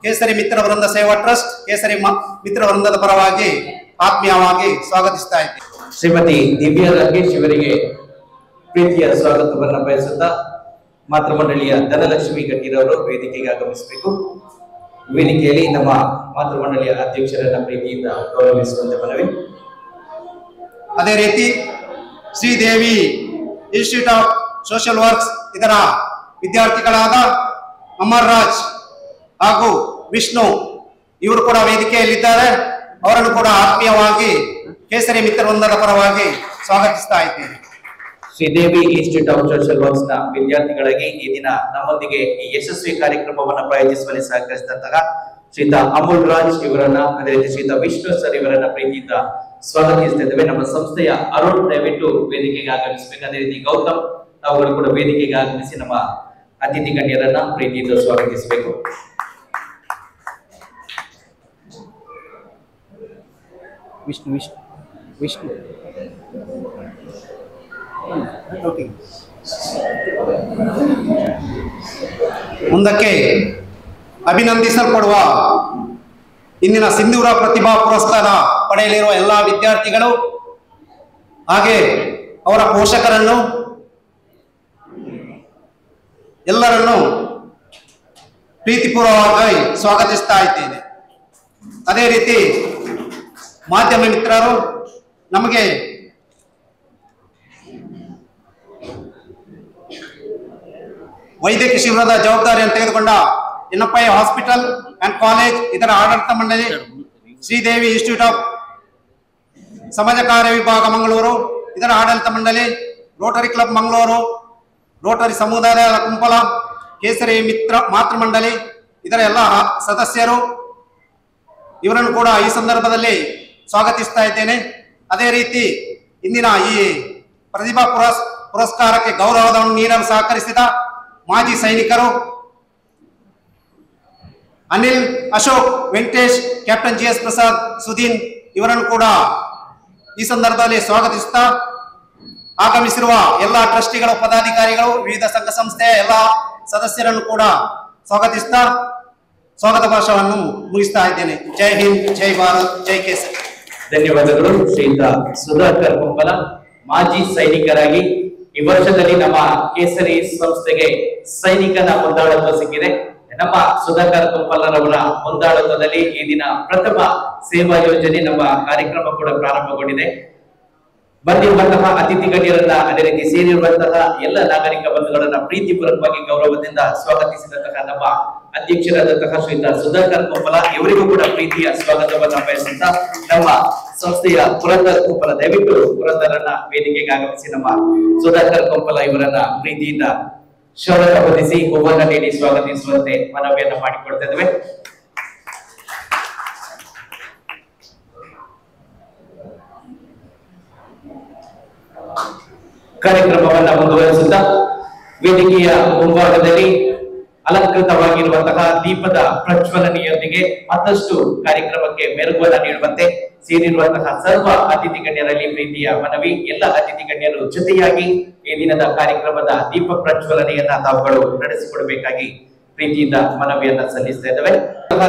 ಕೇಸರಿ ಮಿತ್ರ ವೃಂದ ಸೇವಾ ಟ್ರಸ್ಟ್ ಕೇಸರಿ ಮಿತ್ರ ವೃಂದದ ಪರವಾಗಿ ಆತ್ಮೀಯವಾಗಿ ಸ್ವಾಗತಿಸ್ತಾ ಇದ್ದೇವೆ.
ಶ್ರೀಮತಿ ದಿವ್ಯಾ ರಾಕೇಶ್ ಇವರಿಗೆ ಪ್ರೀತಿಯ ಸ್ವಾಗತವನ್ನು ಬಯಸುತ್ತಾ ಮಾತೃ ಮಂಡಳಿಯ ಧನಲಕ್ಷ್ಮಿ ಗಟ್ಟಿರವರು ವೇದಿಕೆಗೆ ಆಗಮಿಸಬೇಕು. ವೇದಿಕೆಯಲ್ಲಿ ನಮ್ಮ ಮಾತೃ ಮಂಡಳಿಯ ಅಧ್ಯಕ್ಷರನ್ನ ಪ್ರೀತಿಯಿಂದ ಗೌರವಿಸುವಂತೆ ಮನವಿ.
ಅದೇ ರೀತಿ Sridevi Institute of social works ಇದರ ವಿದ್ಯಾರ್ಥಿಗಳಾದ ಅಮರ್ ರಾಜ್ ಹಾಗೂ ವಿಷ್ಣು ಇವರು ಕೂಡ ವೇದಿಕೆಯಲ್ಲಿದ್ದಾರೆ. ಅವರನ್ನು ಕೂಡ ಆತ್ಮೀಯವಾಗಿ ಕೇಸರಿ ಮಿತ್ರವೃಂದದ ಪರವಾಗಿ ಸ್ವಾಗತಿಸ್ತಾ ಇದ್ದೇನೆ.
Sridevi Institute of social works ನ ವಿದ್ಯಾರ್ಥಿಗಳಾಗಿ ಈ ದಿನ ನಮ್ಮೊಂದಿಗೆ ಈ ಯಶಸ್ವಿ ಕಾರ್ಯಕ್ರಮವನ್ನು ಪ್ರಾಯೋಜಿಸುವಲ್ಲಿ ಸಹಕರಿಸಿದಂತಹ ಶ್ರೀಯುತ ಅಮೂಲ್ ರಾಜ್ ಇವರನ್ನ, ಅದೇ ರೀತಿ ಶ್ರೀಯುತ ವಿಷ್ಣು ಸರ್ ಇವರನ್ನ ಪ್ರೀತಿಯಿಂದ ಸ್ವಾಗತಿಸ್ತಾ ಇದ್ದೇವೆ. ನಮ್ಮ ಸಂಸ್ಥೆಯ ಅರುಣ್ ದಯವಿಟ್ಟು ವೇದಿಕೆಗೆ ಆಗಮಿಸಬೇಕು. ಅದೇ ರೀತಿ ಗೌತಮ್ ಅವರು ಕೂಡ ವೇದಿಕೆಗೆ ಆಗಮಿಸಿ ನಮ್ಮ ಅತಿಥಿ ಗಣ್ಯರನ್ನ ಪ್ರೀತಿಯಿಂದ ಸ್ವಾಗತಿಸಬೇಕು. ವಿಷ್ಣು
ಮುಂದಕ್ಕೆ ಅಭಿನಂದಿಸಲ್ಪಡುವ ಇಂದಿನ ಸಿಂಧೂರ ಪ್ರತಿಭಾ ಪುರಸ್ಕಾರ ಪಡೆಯಲಿರುವ ಎಲ್ಲಾ ವಿದ್ಯಾರ್ಥಿಗಳು ಹಾಗೆ ಅವರ ಪೋಷಕರನ್ನು ಎಲ್ಲರನ್ನು ಪ್ರೀತಿಪೂರ್ವಕವಾಗಿ ಸ್ವಾಗತಿಸ್ತಾ ಇದ್ದೇನೆ. ಅದೇ ರೀತಿ ಮಾಧ್ಯಮ ಮಿತ್ರರು ನಮಗೆ ವೈದ್ಯಕೀಯ ಶಿಬಿರದ ಜವಾಬ್ದಾರಿಯನ್ನು ತೆಗೆದುಕೊಂಡ ಎನ್ನಪ್ಪಯ್ಯ ಹಾಸ್ಪಿಟಲ್ ಅಂಡ್ ಕಾಲೇಜ್ ಇದರ ಆಡಳಿತ ಮಂಡಳಿ, ಶ್ರೀದೇವಿ ಇನ್ಸ್ಟಿಟ್ಯೂಟ್ ಆಫ್ ಸಮಾಜ ಕಾರ್ಯ ವಿಭಾಗ ಮಂಗಳೂರು ಇದರ ಆಡಳಿತ ಮಂಡಳಿ, ರೋಟರಿ ಕ್ಲಬ್ ಮಂಗಳೂರು, ರೋಟರಿ ಸಮುದಾಯ ಕುಂಪಲ, ಕೇಸರಿ ಮಿತ್ರ ಮಾತೃ ಮಂಡಳಿ ಇದರ ಎಲ್ಲ ಸದಸ್ಯರು ಇವರನ್ನು ಕೂಡ ಈ ಸಂದರ್ಭದಲ್ಲಿ ಸ್ವಾಗತಿಸ್ತಾ ಇದ್ದೇನೆ. ಅದೇ ರೀತಿ ಇಂದಿನ ಈ ಪ್ರತಿಭಾ ಪುರಸ್ಕಾರಕ್ಕೆ ಗೌರವವನ್ನು ನೀಡಲು ಸಹಕರಿಸಿದ ಮಾಜಿ ಸೈನಿಕರು ಅನಿಲ್, ಅಶೋಕ್, ವೆಂಕಟೇಶ್, ಕ್ಯಾಪ್ಟನ್ GS ಪ್ರಸಾದ್, ಸುಧೀನ್ ಇವರನ್ನು ಕೂಡ ಈ ಸಂದರ್ಭದಲ್ಲಿ ಸ್ವಾಗತಿಸುತ್ತಾ ಆಗಮಿಸಿರುವ ಎಲ್ಲ ಟ್ರಸ್ಟಿಗಳು, ಪದಾಧಿಕಾರಿಗಳು, ವಿವಿಧ ಸಂಘ ಸಂಸ್ಥೆಯ ಎಲ್ಲ ಸದಸ್ಯರನ್ನು ಕೂಡ ಸ್ವಾಗತಿಸುತ್ತಾ ಸ್ವಾಗತ ಭಾಷಣವನ್ನು ಮುಗಿಸ್ತಾ ಇದ್ದೇನೆ. ಜೈ ಹಿಂದ್, ಜೈ ಭಾರತ್, ಜೈ ಕೇಸರಿ.
ಧನ್ಯವಾದಗಳು. ಶ್ರೀಯುತ ಸುಧಾಕರ್ ಕೊಂಪಲ ಮಾಜಿ ಸೈನಿಕರಾಗಿ ಈ ವರ್ಷದಲ್ಲಿ ನಮ್ಮ ಕೇಸರಿ ಸಂಸ್ಥೆಗೆ ಸೈನಿಕನ ಮುಂದಾಳತ್ವ ಸಿಕ್ಕಿದೆ. ನಮ್ಮ ಸುಧಾಕರ್ ಕೊಂಪಲ್ಲರವರ ಮುಂದಾಳತ್ವದಲ್ಲಿ ಈ ದಿನ ಪ್ರಥಮ ಸೇವಾ ಯೋಜನೆ ನಮ್ಮ ಕಾರ್ಯಕ್ರಮ ಕೂಡ ಪ್ರಾರಂಭಗೊಂಡಿದೆ. ಬಂದಿರುವಂತಹ ಅತಿಥಿ ಗಣ್ಯರನ್ನ, ಅದೇ ರೀತಿ ಸೇರಿರುವಂತಹ ಎಲ್ಲ ನಾಗರಿಕ ಬಂಧುಗಳನ್ನ ಪ್ರೀತಿಪೂರ್ವಕವಾಗಿ ಗೌರವದಿಂದ ಸ್ವಾಗತಿಸಿದಂತಹ ನಮ್ಮ ಅಧ್ಯಕ್ಷರಾದಂತಹ ಶ್ರೀಯುತ ಸುಧಾಕರ್ ಕೊಪ್ಪಲ ಇವರಿಗೂ ಕೂಡ ಪ್ರೀತಿಯ ಸ್ವಾಗತವನ್ನ ಬಯಸುತ್ತಾ ನಮ್ಮ ಸಂಸ್ಥೆಯ ಪುರಂದರ್ ಕೊಪ್ಪಲ, ದಯವಿಟ್ಟು ಪುರಂದರನ್ನ ವೇದಿಕೆಗೆ ಆಗಮಿಸಿ ನಮ್ಮ ಸುಧಾಕರ್ ಕೊಪ್ಪಲ ಇವರನ್ನ ಪ್ರೀತಿಯಿಂದ ಶೌರ್ಯ ಹೊದಿಸಿ ಹೂವನ್ನ ನೀಡಿ ಸ್ವಾಗತಿಸುವಂತೆ ಮನವಿಯನ್ನ ಮಾಡಿಕೊಡ್ತಾ ಇದ್ದೇವೆ. ಕಾರ್ಯಕ್ರಮವನ್ನ ಮುಂದುವರಿಸುತ್ತಾ ವೇದಿಕೆಯ ಮುಂಭಾಗದಲ್ಲಿ ಅಲಂಕೃತವಾಗಿರುವಂತಹ ದೀಪದ ಪ್ರಜ್ವಲನೆಯೊಂದಿಗೆ ಮತ್ತಷ್ಟು ಕಾರ್ಯಕ್ರಮಕ್ಕೆ ಮೆರುಗನ್ನ ನೀಡುವಂತೆ ಸೇರಿರುವಂತಹ ಸರ್ವ ಅತಿಥಿ ಗಣ್ಯರಲ್ಲಿ ಪ್ರೀತಿಯ ಮನವಿ. ಎಲ್ಲ ಅತಿಥಿ ಗಣ್ಯರು ಜೊತೆಯಾಗಿ ಈ ದಿನದ ಕಾರ್ಯಕ್ರಮದ ದೀಪ ಪ್ರಜ್ವಲನೆಯನ್ನ ತಾವುಗಳು ನಡೆಸಿಕೊಡಬೇಕಾಗಿ ಪ್ರೀತಿಯಿಂದ ಮನವಿಯನ್ನ ಸಲ್ಲಿಸ್ತಾ ಇದ್ದೇವೆ.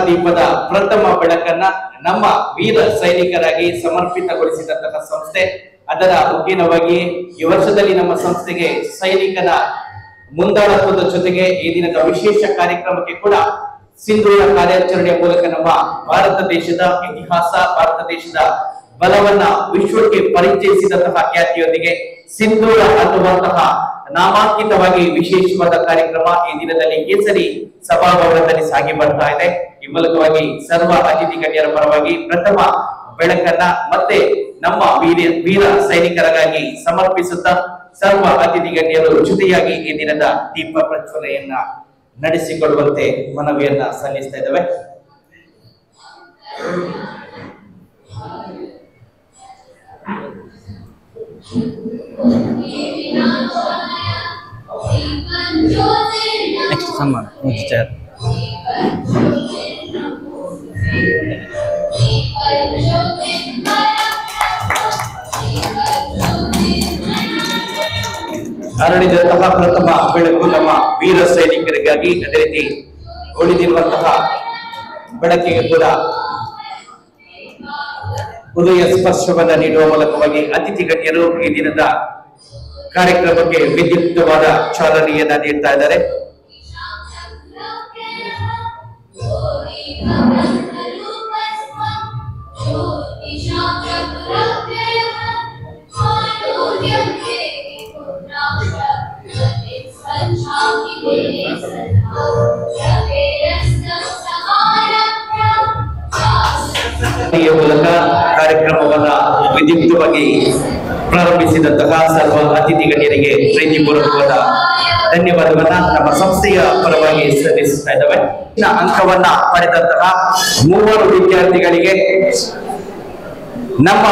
ದೀಪದ ಪ್ರಥಮ ಬೆಳಕನ್ನ ನಮ್ಮ ವೀರ ಸೈನಿಕರಾಗಿ ಸಮರ್ಪಿತಗೊಳಿಸಿದಂತಹ ಸಂಸ್ಥೆ, ಅದರ ಮುಖೇನವಾಗಿ ಈ ವರ್ಷದಲ್ಲಿ ನಮ್ಮ ಸಂಸ್ಥೆಗೆ ಸೈನಿಕನ ಮುಂದಾಳತ್ವದ ಜೊತೆಗೆ ಈ ದಿನದ ವಿಶೇಷ ಕಾರ್ಯಕ್ರಮಕ್ಕೆ ಕೂಡ ಸಿಂಧೂರ ಕಾರ್ಯಾಚರಣೆಯ ಮೂಲಕ ನಮ್ಮ ಭಾರತ ದೇಶದ ಇತಿಹಾಸ, ಭಾರತ ದೇಶದ ಬಲವನ್ನ ವಿಶ್ವಕ್ಕೆ ಪರಿಚಯಿಸಿದಂತಹ ಖ್ಯಾತಿಯೊಂದಿಗೆ ಸಿಂಧೂರ ಅನ್ನುವಂತಹ ನಾಮಾಂಕಿತವಾಗಿ ವಿಶೇಷವಾದ ಕಾರ್ಯಕ್ರಮ ಈ ದಿನದಲ್ಲಿ ಕೇಸರಿ ಸಭಾಭವನದಲ್ಲಿ ಸಾಗಿ ಬರ್ತಾ ಇದೆ. ಈ ಮೂಲಕವಾಗಿ ಸರ್ವ ಅತಿಥಿ ಗಣ್ಯರ ಪರವಾಗಿ ಪ್ರಥಮ ಬೆಳಕನ್ನ ಮತ್ತೆ ನಮ್ಮ ವೀರ ಸೈನಿಕರಿಗಾಗಿ ಸಮರ್ಪಿಸುತ್ತಾ ಸರ್ವ ಅತಿಥಿ ಗಣ್ಯರು ಜೊತೆಯಾಗಿ ಈ ದಿನದ ದೀಪ ಪ್ರಜ್ವಲೆಯನ್ನ ನಡೆಸಿಕೊಡುವಂತೆ ಮನವಿಯನ್ನ ಸಲ್ಲಿಸ್ತಾ ಇದ್ದೇವೆ.
ನೆಕ್ಸ್ಟ್ ಸನ್ಮಾನ ವಿಚಾರ
ಅರಳಿದಂತಹ ಪ್ರಥಮ ಬೆಳಕು ನಮ್ಮ ವೀರ ಸೈನಿಕರಿಗಾಗಿ, ಅದೇ ರೀತಿ ಉಳಿದಿರುವಂತಹ ಬೆಳಕಿಗೆ ಕೂಡ ಉದಯ ಸ್ಪರ್ಶವನ್ನ ನೀಡುವ ಮೂಲಕವಾಗಿ ಅತಿಥಿ ಗಣ್ಯರು ಈ ದಿನದ ಕಾರ್ಯಕ್ರಮಕ್ಕೆ ವಿದ್ಯುಕ್ತವಾದ ಚಾಲನೆಯನ್ನ ನೀಡ್ತಾ ಇದ್ದಾರೆ. ಈ ಮೂಲಕ ಕಾರ್ಯಕ್ರಮವನ್ನ ವಿದ್ಯುಕ್ತವಾಗಿ ಪ್ರಾರಂಭಿಸಿದಂತಹ ಸರ್ವ ಅತಿಥಿ ಗಣ್ಯರಿಗೆ ಪ್ರೀತಿಪೂರ್ವಕವಾದ ಧನ್ಯವಾದವನ್ನ ನಮ್ಮ ಸಂಸ್ಥೆಯ ಪರವಾಗಿ ಸಲ್ಲಿಸುತ್ತಾ ಇದ್ದೇವೆ. ಅಂಕವನ್ನ ಪಡೆದಂತಹ 3 ವಿದ್ಯಾರ್ಥಿಗಳಿಗೆ ನಮ್ಮ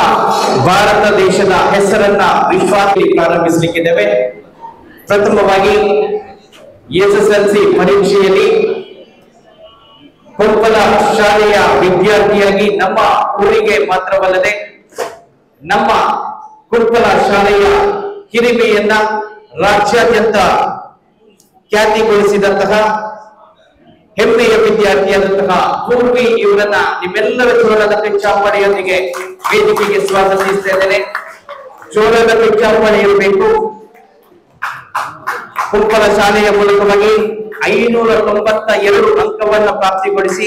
ಭಾರತ ದೇಶದ ಹೆಸರನ್ನ ವಿಶ್ವಾಸದಲ್ಲಿ ಪ್ರಾರಂಭಿಸಲಿಕ್ಕಿದ್ದೇವೆ. ಪ್ರಥಮವಾಗಿ SSLC ಪರೀಕ್ಷೆಯಲ್ಲಿ ಕೊಪ್ಪಳ ಶಾಲೆಯ ವಿದ್ಯಾರ್ಥಿಯಾಗಿ ನಮ್ಮ ಊರಿಗೆ ಮಾತ್ರವಲ್ಲದೆ ನಮ್ಮ ಕೊಪ್ಪಳ ಶಾಲೆಯ ಹಿರಿಮೆಯನ್ನ ರಾಜ್ಯಾದ್ಯಂತ ಖ್ಯಾತಿಗೊಳಿಸಿದಂತಹ ಹೆಮ್ಮೆಯ ವಿದ್ಯಾರ್ಥಿಯಾದಂತಹ ಪೂರ್ವಿ ಇವರನ್ನ ನಿಮ್ಮೆಲ್ಲರ ಜೋರದ ಪಿಚ್ಚಾಪಣೆಯೊಂದಿಗೆ ವೇದಿಕೆಗೆ ಸ್ವಾಗತಿಸ್ತಾ ಇದ್ದೇನೆ. ಜೋರದ ಪಿಚ್ಚಾಪಣೆ ಇರಬೇಕು. ಕೊಪ್ಪಳ ಶಾಲೆಯ ಮೂಲಕವಾಗಿ 592 ಅಂಕವನ್ನು ಪ್ರಾಪ್ತಿಗೊಳಿಸಿ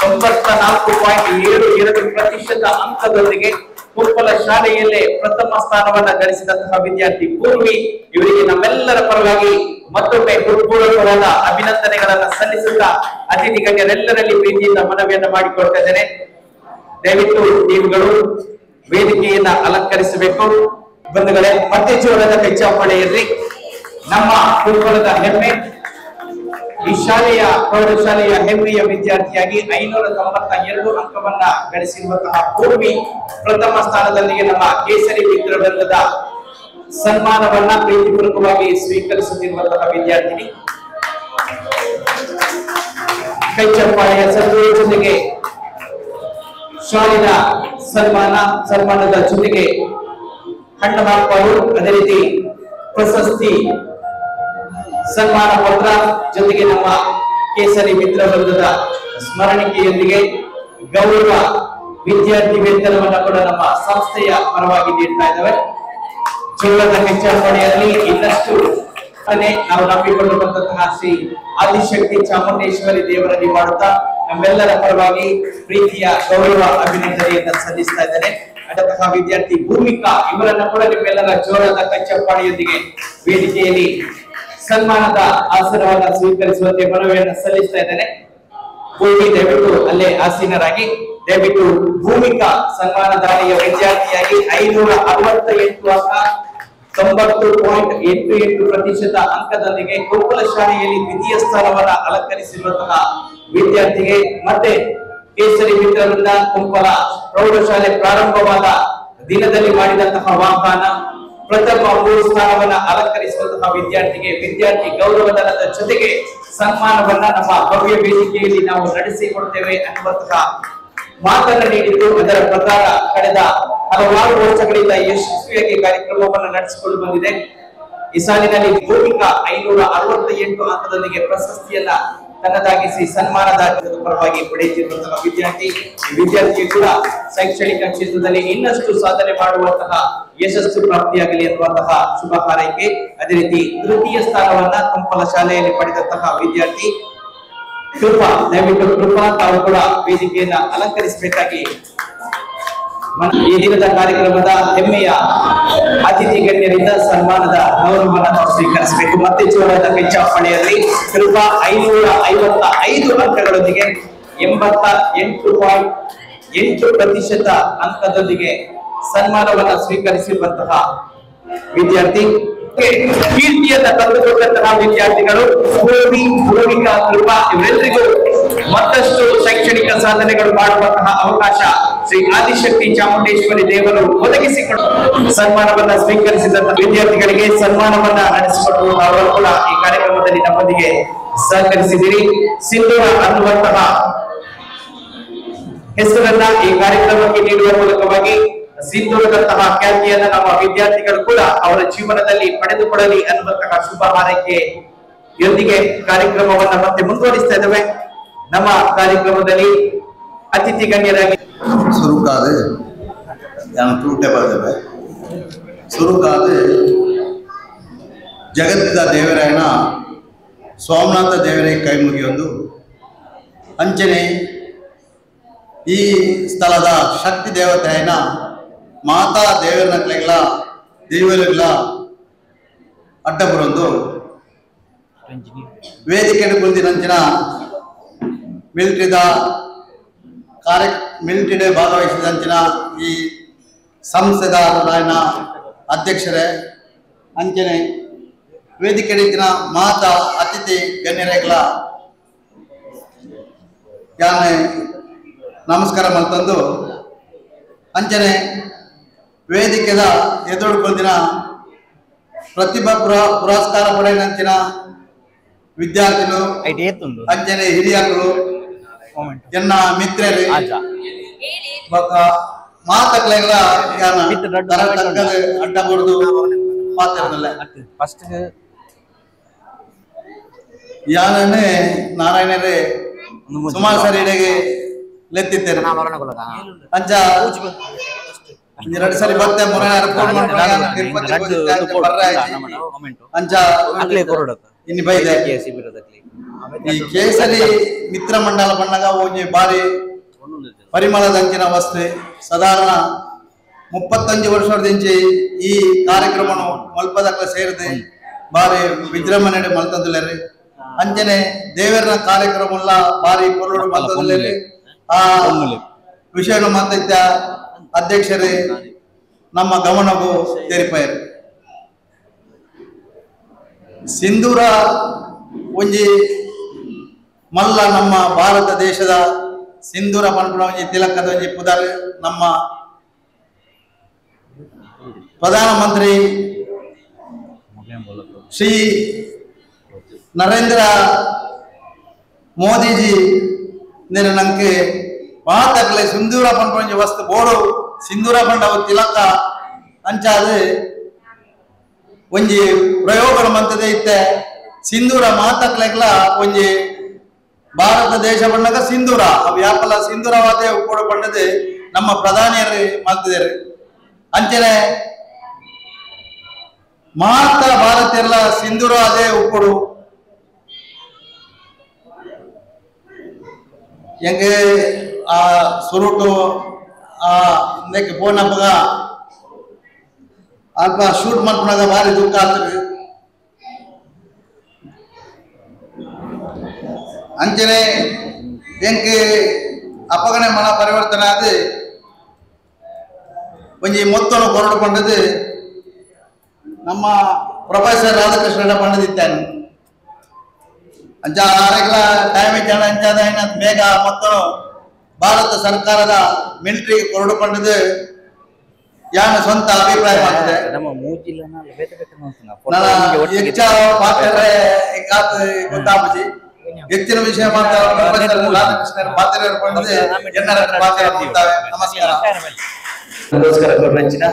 94.72% ಅಂಕದೊಂದಿಗೆ ಕೊಪ್ಪಳ ಶಾಲೆಯಲ್ಲೇ ಪ್ರಥಮ ಸ್ಥಾನವನ್ನ ಗಳಿಸಿದಂತಹ ವಿದ್ಯಾರ್ಥಿ ಪೂರ್ವಿ ಇವರಿಗೆ ನಮ್ಮೆಲ್ಲರ ಪರವಾಗಿ ಮತ್ತೊಮ್ಮೆ ಹೃತ್ಪೂರ್ವಕವಾದ ಅಭಿನಂದನೆಗಳನ್ನ ಸಲ್ಲಿಸುತ್ತಾ ಅತಿಥಿ ಗಣ್ಯರೆಲ್ಲರಲ್ಲಿ ಪ್ರೀತಿಯಿಂದ ಮನವಿಯನ್ನ ಮಾಡಿಕೊಳ್ತಾ ಇದ್ದೇನೆ. ದಯವಿಟ್ಟು ನೀವುಗಳು ವೇದಿಕೆಯನ್ನ ಅಲಂಕರಿಸಬೇಕು. ಬಂಧುಗಳೇ, ಮತ್ತೆ ಜೋರದ ಪಿಚ್ಚಾಪಣೆ ಇರಲಿ. ನಮ್ಮ ಕೊಪ್ಪಳದ ಹೆಮ್ಮೆ, ಈ ಶಾಲೆಯ ಪ್ರೌಢಶಾಲೆಯ ಹೆಮ್ಮೆಯ ವಿದ್ಯಾರ್ಥಿಯಾಗಿ 592 ಅಂಕವನ್ನ ಗಳಿಸಿರುವಂತಹ ಪೂರ್ವಿ ಪ್ರಥಮ ಸ್ಥಾನದೊಂದಿಗೆ ನಮ್ಮ ಕೇಸರಿ ಮಿತ್ರ ವೃಂದದ ಸನ್ಮಾನವನ್ನ ಪ್ರೀತಿಪೂರ್ವಕವಾಗಿ ಸ್ವೀಕರಿಸುತ್ತಿರುವಂತಹ ವಿದ್ಯಾರ್ಥಿನಿ. ಕೈಚಪ್ಪಾಳೆಯ ಸದ್ಗುರು ಜೊತೆಗೆ ಶಾಲಿನ ಸನ್ಮಾನದ ಜೊತೆಗೆ ಹಣ್ಣುಮಾರ್ಪಾಡು, ಅದೇ ರೀತಿ ಪ್ರಶಸ್ತಿ ಸನ್ಮಾನ ಪತ್ರ ಜೊತೆಗೆ ನಮ್ಮ ಕೇಸರಿ ಮಿತ್ರ ವೃಂದದ ಸ್ಮರಣಿಕೆಯೊಂದಿಗೆ ಗೌರವ ವಿದ್ಯಾರ್ಥಿ ವೇತನವನ್ನ ಕೂಡ ನಮ್ಮ ಸಂಸ್ಥೆಯ ಪರವಾಗಿ ನೀಡ್ತಾ ಇದ್ದೇವೆ. ಜೋಳದ ಹೆಚ್ಚಾಪಣೆಯಲ್ಲಿ ಇನ್ನಷ್ಟು ನಾವು ನಂಬಿಕೊಂಡು ಬಂದಂತಹ ಶ್ರೀ ಆದಿಶಕ್ತಿ ಚಾಮುಂಡೇಶ್ವರಿ ದೇವರಲ್ಲಿ ಮಾಡುತ್ತಾ ನಮ್ಮೆಲ್ಲರ ಪರವಾಗಿ ಪ್ರೀತಿಯ ಗೌರವ ಅಭಿನಂದನೆಯನ್ನು ಸಲ್ಲಿಸ್ತಾ ಇದ್ದೇನೆ.
ಅಡತಃ ವಿದ್ಯಾರ್ಥಿ ಭೂಮಿಕಾ ಇವರನ್ನ ಕೂಡ ನಿಮ್ಮೆಲ್ಲರ ಜೋರಾದ ಕಚ್ಚಪ್ಪಾಡಿಯೊಂದಿಗೆ ವೇದಿಕೆಯಲ್ಲಿ ಸನ್ಮಾನದ ಆಸನವನ್ನ ಸ್ವೀಕರಿಸುವಂತೆ ಮನವಿಯನ್ನು ಸಲ್ಲಿಸ್ತಾ ಇದ್ದೇನೆ. ಭೂಮಿ ದಯವಿಟ್ಟು ಅಲ್ಲೇ ಆಸೀನರಾಗಿ. ದಯವಿಟ್ಟು ಭೂಮಿಕಾ ಸನ್ಮಾನಧಾರಿಯ ವಿದ್ಯಾರ್ಥಿಯಾಗಿ 568 ಅಂಕ 90.88% ಅಂಕದೊಂದಿಗೆ ಗೋಕುಲ ಶಾಲೆಯಲ್ಲಿ ದ್ವಿತೀಯ ಸ್ಥಾನವನ್ನ ಅಲಂಕರಿಸಿರುವಂತಹ ವಿದ್ಯಾರ್ಥಿಗೆ ಮತ್ತೆ ಕೇಸರಿ ಮಿತ್ರರಿಂದ ಕುಂಪಲ ಪ್ರೌಢಶಾಲೆ ಪ್ರಾರಂಭವಾದ ದಿನದಲ್ಲಿ ಮಾಡಿದಂತಹ ವಾಗ್ದಾನ ಪ್ರಥಮ 3 ಸ್ಥಾನವನ್ನ ಅಲಂಕರಿಸುವಂತಹ ವಿದ್ಯಾರ್ಥಿಗೆ ವಿದ್ಯಾರ್ಥಿ ಗೌರವಧನದ ಜೊತೆಗೆ ಸನ್ಮಾನವನ್ನ ನಮ್ಮ ಭವ್ಯ ವೇದಿಕೆಯಲ್ಲಿ ನಾವು ನಡೆಸಿಕೊಡ್ತೇವೆ ಅನ್ನುವಂತಹ ಮಾತನ್ನು ನೀಡಿದ್ದು, ಅದರ ಪ್ರಕಾರ ಕಳೆದ ಹಲವಾರು ವರ್ಷಗಳಿಂದ ಯಶಸ್ವಿಯಾಗಿ ಕಾರ್ಯಕ್ರಮವನ್ನು ನಡೆಸಿಕೊಂಡು ಬಂದಿದೆ. ಈ ಸಾಲಿನಲ್ಲಿ ಭೂಮಿಕಾ 568 ಅಂಕದೊಂದಿಗೆ ಪ್ರಶಸ್ತಿಯನ್ನ ತನ್ನದಾಗಿಸಿ ಸನ್ಮಾನದ ಪರವಾಗಿ ಪಡೆಯುತ್ತಿರುವಂತಹ ವಿದ್ಯಾರ್ಥಿ ಕೂಡ ಶೈಕ್ಷಣಿಕ ಕ್ಷೇತ್ರದಲ್ಲಿ ಇನ್ನಷ್ಟು ಸಾಧನೆ ಮಾಡುವಂತಹ ಯಶಸ್ಸು ಪ್ರಾಪ್ತಿಯಾಗಲಿ ಎನ್ನುವಂತಹ ಶುಭ ಹಾರೈಕೆ. ಅದೇ ರೀತಿ ತೃತೀಯ ಸ್ಥಾನವನ್ನ ಕುಂಪಲ ಶಾಲೆಯಲ್ಲಿ ಪಡೆದಂತಹ ವಿದ್ಯಾರ್ಥಿ ಕೃಪಾ, ದಯವಿಟ್ಟು ಕೃಪಾ ತಾವು ಕೂಡ ವೇದಿಕೆಯನ್ನ ಅಲಂಕರಿಸಬೇಕಾಗಿ ಈ ದಿನದ ಕಾರ್ಯಕ್ರಮದ ಹೆಮ್ಮೆಯ ಅತಿಥಿ ಗಣ್ಯರಿಂದ ಸನ್ಮಾನದ ಗೌರವವನ್ನು ನಾವು ಸ್ವೀಕರಿಸಬೇಕು. ಮತ್ತೆ ಜೋರಾದ ಕೈಚಾಪಣೆಯಲ್ಲಿ ಕೃಪಾ 555 ಅಂಕಗಳೊಂದಿಗೆ 88.8% ಅಂಕದೊಂದಿಗೆ ಸನ್ಮಾನವನ್ನ ಸ್ವೀಕರಿಸಿರುವಂತಹ ವಿದ್ಯಾರ್ಥಿ. ಕೀರ್ತಿಯನ್ನ ತಂದುಕೊಟ್ಟಂತಹ ವಿದ್ಯಾರ್ಥಿಗಳು ಭೂಮಿಕಾ, ಕೃಪಾ ಇವರೆಲ್ಲರಿಗೂ ಮತ್ತಷ್ಟು ಶೈಕ್ಷಣಿಕ ಸಾಧನೆಗಳು ಮಾಡುವಂತಹ ಅವಕಾಶ ಶ್ರೀ ಆದಿಶಕ್ತಿ ಚಾಮುಂಡೇಶ್ವರಿ ದೇವರು ಒದಗಿಸಿಕೊಟ್ಟು ಸನ್ಮಾನವನ್ನ ಸ್ವೀಕರಿಸಿದಂತಹ ವಿದ್ಯಾರ್ಥಿಗಳಿಗೆ ಸನ್ಮಾನವನ್ನ ನಡೆಸಿಕೊಟ್ಟು ಅವರು ಕೂಡ ಈ ಕಾರ್ಯಕ್ರಮದಲ್ಲಿ ನಮ್ಮೊಂದಿಗೆ ಸಹಕರಿಸಿದಿರಿ. ಸಿಂಧೂರ ಅನ್ನುವಂತಹ ಹೆಸರನ್ನ ಈ ಕಾರ್ಯಕ್ರಮಕ್ಕೆ ನೀಡುವ ಮೂಲಕವಾಗಿ ಸಿಂಧೂರದಂತಹ ಖ್ಯಾತಿಯನ್ನ ನಮ್ಮ ವಿದ್ಯಾರ್ಥಿಗಳು ಕೂಡ ಅವರ ಜೀವನದಲ್ಲಿ ಪಡೆದುಕೊಳ್ಳಲಿ ಅನ್ನುವಂತಹ ಶುಭ ಹಾರೈಕೆಯೊಂದಿಗೆ ಕಾರ್ಯಕ್ರಮವನ್ನ ಮತ್ತೆ ಮುಂದುವರಿಸ್ತಾ ಇದ್ದೇವೆ. ನಮ್ಮ ಕಾರ್ಯಕ್ರಮದಲ್ಲಿ ಅತಿಥಿ ಗಣ್ಯರಾಗಿ
ಸುರುಕಾದ ತೂಟೆ ಬರ್ತೇವೆ. ಸುರುಕಾದ ಜಗತ್ತಿದ ದೇವರಾಯನ ಸೋಮನಾಥ ದೇವರೇ ಕೈ ಮುಗಿಯೊಂದು ಅಂಚನೆ ಈ ಸ್ಥಳದ ಶಕ್ತಿ ದೇವತೆಯನ ಮಾತಾ ದೇವರನಕ್ಲೆಲ್ಲ ದೇವರಿಲ್ಲ ಅಡ್ಡ ಬರೋದು ವೇದಿಕೆ ಕುಳಿತಿನಂಚಿನ ಮಿಲಿಟರಿ ಡೇ ಭಾಗವಹಿಸಿದಂಚಿನ ಈ ಸಂಸ್ಥೆದ ನಾಯನ ಅಧ್ಯಕ್ಷರೇ ಅಂಚನೆ ವೇದಿಕೆ ರೀತಿನ ಮಾತಾ ಅತಿಥಿ ಗಣ್ಯರೆಗಳ ಯಾನೆ ನಮಸ್ಕಾರ ಮಲ್ತಂದು ಅಂಚನೆ ವೇದಿಕೆದ ಎದುರುಕೊಳ್ತಿನ ಪ್ರತಿಭಾ ಪುರಸ್ಕಾರ ಪಡೆಯಂಚಿನ ವಿದ್ಯಾರ್ಥಿಗಳು ಅಂಚನೆ ಹಿರಿಯರು ಎನ್ನ ಮಿತ್ರರು ಮಾತಕ್ಲೆಲ್ಲ ಅಡ್ಡ ಬಡ್ದು ಮಾತಾಡಲ್ಲ ಫಸ್ಟ್ ಯಾನೇ ನಾರಾಯಣರೇ ಸುಮಾರು ಸರಿ ಇಡೆಗೆ ಲೆತ್ತಿದ್ದೇನೆ ಅಂಚ 2 ಸರಿ ಬರ್ತೆ ಅಂಚ ಇನ್ನು ಬೈದೆ ಈ ಕೇಸರಿ ಮಿತ್ರ ಮಂಡಲ ಬಣ್ಣಗ ಹೋಗಿ ಬಾರಿ ಪರಿಮಳದಂಚಿನ ವಸ್ತು ಸಾಧಾರಣ 35 ವರ್ಷದಿಂಚಿ ಈ ಕಾರ್ಯಕ್ರಮ ಮಲ್ಪದಕ್ಕ ಸೇರಿದೆ ಬಾರಿ ವಿಜೃಂಭಣೆ ಮಲ್ತಂದುಲ್ಲೇರಿ ಅಂಚನೆ ದೇವರ ಕಾರ್ಯಕ್ರಮ ಬಾರಿ ಕೊರಡು ಮಲ್ತಂದುಲ್ಲೇರಿ ಆ ವಿಷಯ ಮಾತೈತ ಅಧ್ಯಕ್ಷರೇ ನಮ್ಮ ಗಮನವು ತೆರಿಪಾಯರು ಸಿಂಧೂರ ಒಂಜಿ ಮಲ್ಲ ನಮ್ಮ ಭಾರತ ದೇಶದ ಸಿಂಧೂರ ಪಂಪನ ಒಂಜಿ ತಿಲಕದ ಒಂಜಿ ಪುದರ್ ನಮ್ಮ ಪ್ರಧಾನಮಂತ್ರಿ ಶ್ರೀ ನರೇಂದ್ರ ಮೋದಿಜಿ ನಂಗೆ ಮಾತಕ್ಲೆ ಸಿಂಧೂರ ಪಂಪನ ವಸ್ತು ಬೋಡು ಸಿಂಧೂರ ಪಂಡ ತಿಲಕ ಅಂಚಾದ ಒಂಜಿ ಪ್ರಯೋಗ ಮಂತದೆ ಇತ್ತೆ ಸಿಂಧೂರ ಮಾತಕ್ಲೆಗ್ಲ ಒಂಜಿ ಭಾರತ ದೇಶ ಬಣ್ಣಗ ಸಿಂಧೂರ ಅವು ಯಾಪಲ್ಲ ಸಿಂಧೂರವಾದೇ ಉಪ್ಪೋಡು ಪಂಡದೆ ನಮ್ಮ ಪ್ರಧಾನಿಯರು ಮಾಡ್ತಿದ್ದಾರೆ ಅಂಚನೆ ಮಾತ ಭಾರತೀಯರ್ಲ ಸಿಂಧೂರ ಅದೇ ಉಪ್ಪೋಡು ಹೆಂಗೆ ಆ ಸುರುಟು ಇಂದಕ್ಕೆ ಫೋನ್ ಹಬ್ಬಗ ಅಲ್ಪ ಶೂಟ್ ಮಾಡ್ಕೊಂಡಾಗ ಭಾರಿ ದುಃಖ ಆಗ್ತದೆ. ಅಂಚನೆ ಎಂಕೆ ಅಪ್ಪಗನೆ ಮನ ಪರಿವರ್ತನೆ ಆದ ಒಂಜಿ ಮೊತ್ತನು ಕೊರಡು ಪಂಡದು ನಮ್ಮ ಪ್ರೊಫೆಸರ್ ರಾಧಾಕೃಷ್ಣ ಪಂಡದಿದ್ದಾನೆ. ಅಂಚ ಆರೆಗ್ಲ ಟೈಮ್ ಇದ್ದಾನೆ ಅಂಚಾದ ಬೇಗ ಮೊತ್ತನು ಭಾರತ ಸರ್ಕಾರದ ಮಿಲಿಟರಿಗೆ ಕೊರಡು ಪಂಡದು ಯಾನ ಸ್ವಂತ ಅಭಿಪ್ರಾಯ ಮಾಡ್ತದೆ. ಗೊತ್ತಾಪಜಿ ಹೆಚ್ಚಿನ ವಿಷಯ ಪ್ರೊಫೆಸರ್ ರಾಧಾಕೃಷ್ಣ ಪಾತ್ರೆಯವರು ಪಂಡದು ನಮಸ್ಕಾರ.
ನಮಸ್ಕಾರ ಗೌರಂಚಿನ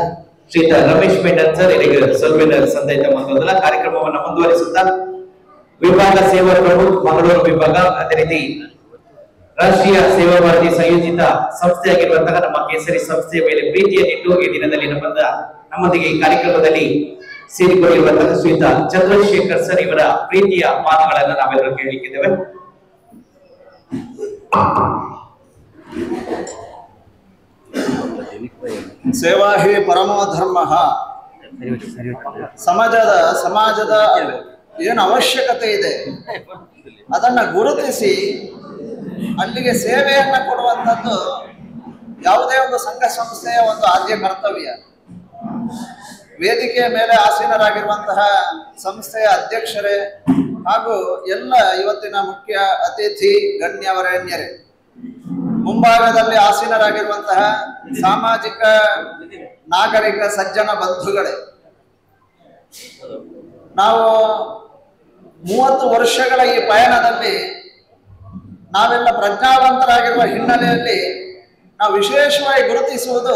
ಶ್ರೀಯುತ ರಮೇಶ್ ಮೆಂಡನ್ ಸರ್ ಇದೀಗ ಸಲ್ವೇನ ಸಂದೇಶ ಮೊದಲ ಕಾರ್ಯಕ್ರಮವನ್ನು ಮುಂದುವರಿಸುತ್ತಾ ವಿಭಾಗ ಸೇವಾ ಪ್ರಮುಖ ಮಂಗಳೂರು ವಿಭಾಗ ಅದೇ ರೀತಿ ರಾಷ್ಟ್ರೀಯ ಸೇವಾ ಭಾರತಿ ಸಂಯೋಜಿತ ಸಂಸ್ಥೆಯಾಗಿರುವಂತಹ ನಮ್ಮ ಕೇಸರಿ ಸಂಸ್ಥೆಯ ಮೇಲೆ ಪ್ರೀತಿಯನ್ನಿಟ್ಟು ಈ ದಿನದಲ್ಲಿ ನಮ್ಮೊಂದಿಗೆ ಈ ಕಾರ್ಯಕ್ರಮದಲ್ಲಿ ಸೇರಿಕೊಂಡಿರುವಂತಹ ಶ್ರೀಯುತ ಚಂದ್ರಶೇಖರ್ ಸರ್ ಇವರ ಪ್ರೀತಿಯ ಮಾತುಗಳನ್ನು ನಾವೆಲ್ಲರೂ ಕೇಳಲಿಕ್ಕಿದ್ದೇವೆ.
ಸೇವಾ ಹಿ ಪರಮೋ ಧರ್ಮ. ಸಮಾಜದ ಏನು ಅವಶ್ಯಕತೆ ಇದೆ ಅದನ್ನ ಗುರುತಿಸಿ ಅಲ್ಲಿಗೆ ಸೇವೆಯನ್ನ ಕೊಡುವಂಥದ್ದು ಯಾವುದೇ ಒಂದು ಸಂಘ ಸಂಸ್ಥೆಯ ಒಂದು ಆದ್ಯ ಕರ್ತವ್ಯ. ವೇದಿಕೆಯ ಮೇಲೆ ಆಸೀನರಾಗಿರುವಂತಹ ಸಂಸ್ಥೆಯ ಅಧ್ಯಕ್ಷರೇ ಹಾಗೂ ಎಲ್ಲ ಇವತ್ತಿನ ಮುಖ್ಯ ಅತಿಥಿ ಗಣ್ಯವರೇಣ್ಯರೇ, ಮುಂಭಾಗದಲ್ಲಿ ಆಸೀನರಾಗಿರುವಂತಹ ಸಾಮಾಜಿಕ ನಾಗರಿಕ ಸಜ್ಜನ ಬಂಧುಗಳೇ, ನಾವು 30 ವರ್ಷಗಳ ಈ ಪಯಣದಲ್ಲಿ ನಾವೆಲ್ಲ ಪ್ರಜ್ಞಾವಂತರಾಗಿರುವ ಹಿನ್ನೆಲೆಯಲ್ಲಿ ನಾವು ವಿಶೇಷವಾಗಿ ಗುರುತಿಸುವುದು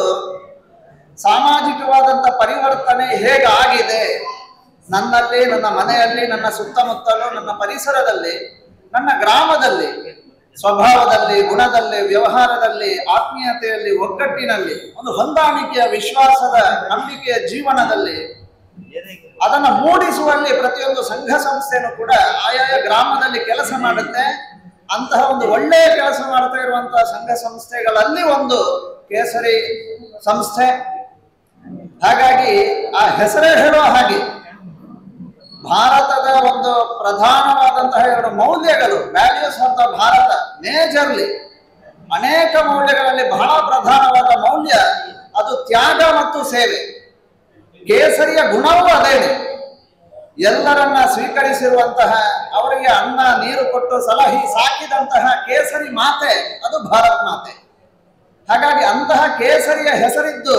ಸಾಮಾಜಿಕವಾದಂಥ ಪರಿವರ್ತನೆ ಹೇಗಾಗಿದೆ ನನ್ನಲ್ಲಿ, ನನ್ನ ಮನೆಯಲ್ಲಿ, ನನ್ನ ಸುತ್ತಮುತ್ತಲು, ನನ್ನ ಪರಿಸರದಲ್ಲಿ, ನನ್ನ ಗ್ರಾಮದಲ್ಲಿ, ಸ್ವಭಾವದಲ್ಲಿ, ಗುಣದಲ್ಲಿ, ವ್ಯವಹಾರದಲ್ಲಿ, ಆತ್ಮೀಯತೆಯಲ್ಲಿ, ಒಗ್ಗಟ್ಟಿನಲ್ಲಿ, ಒಂದು ಹೊಂದಾಣಿಕೆಯ, ವಿಶ್ವಾಸದ, ನಂಬಿಕೆಯ ಜೀವನದಲ್ಲಿ ಅದನ್ನು ಮೂಡಿಸುವಲ್ಲಿ ಪ್ರತಿಯೊಂದು ಸಂಘ ಸಂಸ್ಥೆನೂ ಕೂಡ ಆಯಾಯ ಗ್ರಾಮದಲ್ಲಿ ಕೆಲಸ ಮಾಡುತ್ತೆ. ಅಂತಹ ಒಂದು ಒಳ್ಳೆಯ ಕೆಲಸ ಮಾಡ್ತಾ ಇರುವಂತಹ ಸಂಘ ಸಂಸ್ಥೆಗಳಲ್ಲಿ ಒಂದು ಕೇಸರಿ ಸಂಸ್ಥೆ. ಹಾಗಾಗಿ ಆ ಹೆಸರೇ ಹೇಳುವ ಹಾಗೆ ಭಾರತದ ಒಂದು ಪ್ರಧಾನವಾದಂತಹ 2 ಮೌಲ್ಯಗಳು, values of the Bharat, majorly ಅನೇಕ ಮೌಲ್ಯಗಳಲ್ಲಿ ಬಹಳ ಪ್ರಧಾನವಾದ ಮೌಲ್ಯ ಅದು ತ್ಯಾಗ ಮತ್ತು ಸೇವೆ. ಕೇಸರಿಯ ಗುಣವೂ ಅದೇನೆ. ಎಲ್ಲರನ್ನ ಸ್ವೀಕರಿಸಿರುವಂತಹ, ಅವರಿಗೆ ಅನ್ನ ನೀರು ಕೊಟ್ಟು ಸಲಹಿ ಸಾಕಿದಂತಹ ಕೇಸರಿ ಮಾತೆ ಅದು ಭಾರತ ಮಾತೆ. ಹಾಗಾಗಿ ಅಂತಹ ಕೇಸರಿಯ ಹೆಸರಿದ್ದು